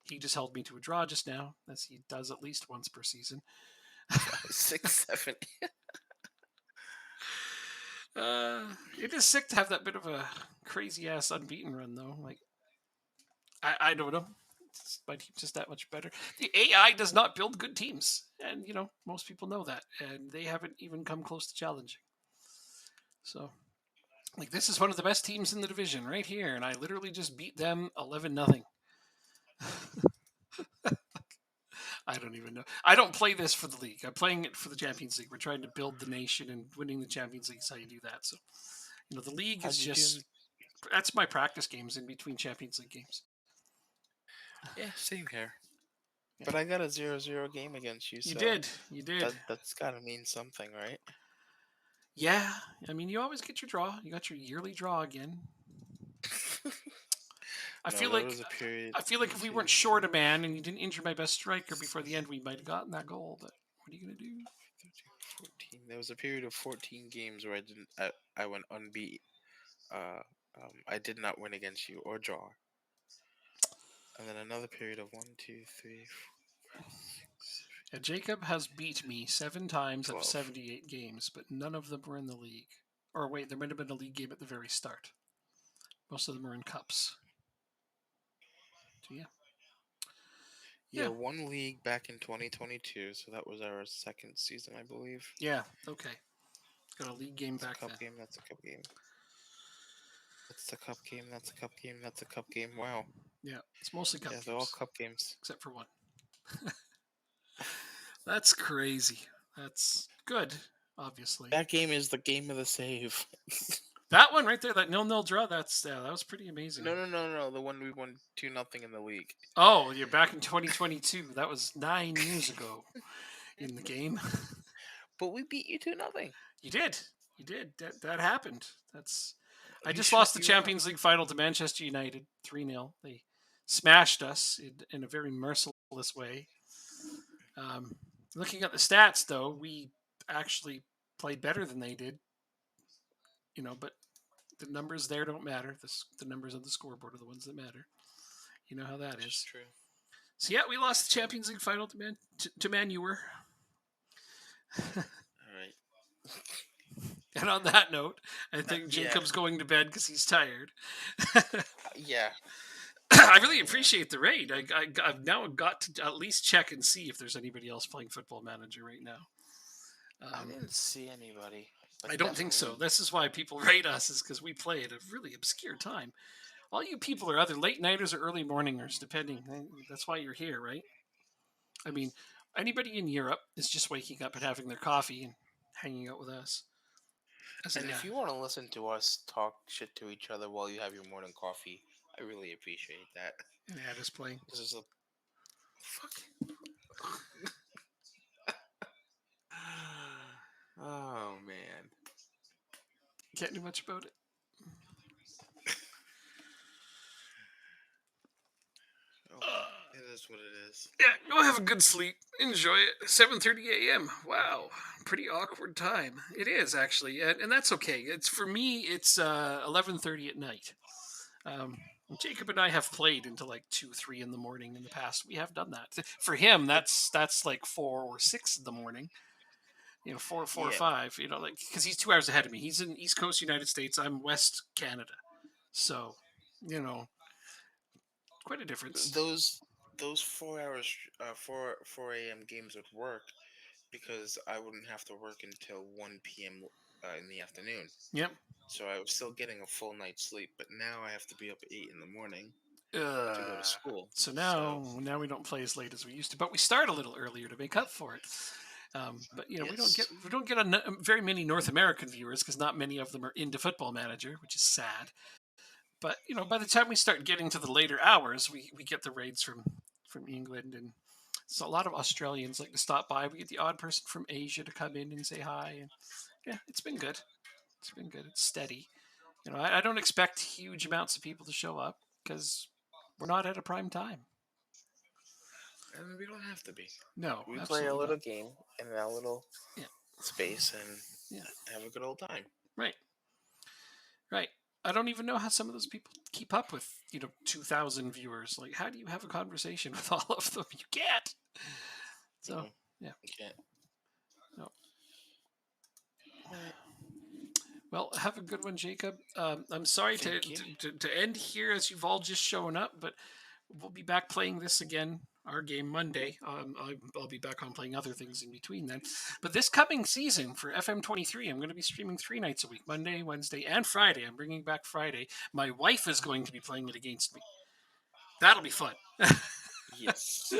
He just held me to a draw just now, as he does at least once per season. 6, 7. It is sick to have that bit of a crazy ass unbeaten run, though. Like, I don't know. My team's just that much better. The AI does not build good teams, and most people know that, and they haven't even come close to challenging. So, like, this is one of the best teams in the division right here, and I literally just beat them 11-0. I don't even know. I don't play this for the league. I'm playing it for the Champions League. We're trying to build the nation, and winning the Champions League is how you do that. So, the league is just that's my practice games in between Champions League games. Yeah, same here. Yeah. But I got a 0-0 game against you. You so did. That's gotta mean something, right? Yeah, I mean, you always get your draw. You got your yearly draw again. I feel like if we weren't short a man and you didn't injure my best striker before the end, we might have gotten that goal. But what are you gonna do? 14. There was a period of 14 games where I went unbeat. I did not win against you or draw. And then another period of 1, 2, 3, 4, 5, 6, 7. Jacob has beat me 7 times 12. of 78 games, but none of them were in the league. Or wait, there might have been a league game at the very start. Most of them are in cups. So yeah. Yeah, Yeah. one league back in 2022, so that was our second season, I believe. Yeah. Okay. Got a league game That's a back cup then. game. That's a cup game. That's the cup game. That's a cup game. That's a cup game. Wow. Yeah. It's mostly cup Yeah, they're all games, cup games. except for one. That's crazy. That's good, obviously. That game is the game of the save. That one right there, that 0-0 draw, that was pretty amazing. No, no, no, no. The one we won 2-0 in the league. Oh, you're back in 2022. That was 9 years ago in the game. But we beat you 2-0. You did. You did. That happened. That's. I We just shut lost the you out. Champions League final to Manchester United 3-0. They smashed us in a very merciless way. Um, Looking at the stats, though, we actually played better than they did. But the numbers there don't matter. The numbers on the scoreboard are the ones that matter. You know how that It's is. true. So yeah, we lost the Champions League final to Man U. All right. And on that note, I think Yeah. Jacob's going to bed because he's tired. Yeah. I really appreciate the raid. I've now got to at least check and see if there's anybody else playing Football Manager right now. I didn't see anybody. But I don't think so. definitely- This is why people rate us, is because we play at a really obscure time. All you people are either late nighters or early morningers, depending. That's why you're here, right? I mean, anybody in Europe is just waking up and having their coffee and hanging out with us. And if you want to listen to us talk shit to each other while you have your morning coffee, I really appreciate that. And Ad is playing. This is a fuck. Oh man. Can't do much about it. Oh, well, it is what it is. Yeah, go have a good sleep. Enjoy it. 7:30 a.m. Wow, pretty awkward time. It is actually, and that's okay. It's for me. It's 11:30 at night. Um, Jacob and I have played until like 2, 3 in the morning in the past. We have done that. For him, that's like 4 or 6 in the morning. Four or Yeah. 5. Like because he's 2 hours ahead of me. He's in East Coast United States. I'm West Canada, so you know quite a difference. Those 4 hours, 4 a.m. games would work because I wouldn't have to work until 1 p.m. In the afternoon. Yep. So I was still getting a full night's sleep. But now I have to be up at 8 in the morning to go to school. So now we don't play as late as we used to, but we start a little earlier to make up for it. But we don't get very many North American viewers because not many of them are into Football Manager, which is sad. But by the time we start getting to the later hours, we get the raids from England, and so a lot of Australians like to stop by. We get the odd person from Asia to come in and say hi, and yeah, it's been good. It's been good. It's steady. I don't expect huge amounts of people to show up because we're not at a prime time. And we don't have to be. No, We play a absolutely little not. game in our little Yeah. space and Yeah. have a good old time. Right. Right. I don't even know how some of those people keep up with 2,000 viewers. Like, how do you have a conversation with all of them? You can't. So yeah. You can't. No. Well, have a good one, Jacob. I'm sorry to Thank you. to end here as you've all just shown up, but we'll be back playing this again, our game Monday. I'll be back on playing other things in between then. But this coming season for FM23, I'm going to be streaming 3 nights a week, Monday, Wednesday, and Friday. I'm bringing back Friday. My wife is going to be playing it against me. That'll be fun. Yes.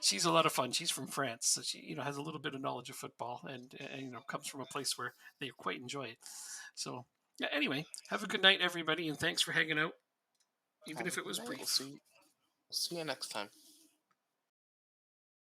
She's a lot of fun. She's from France, so she has a little bit of knowledge of football, and comes from a place where they quite enjoy it. So yeah. Anyway, have a good night, everybody, and thanks for hanging out, even if it was brief. We'll see you next time.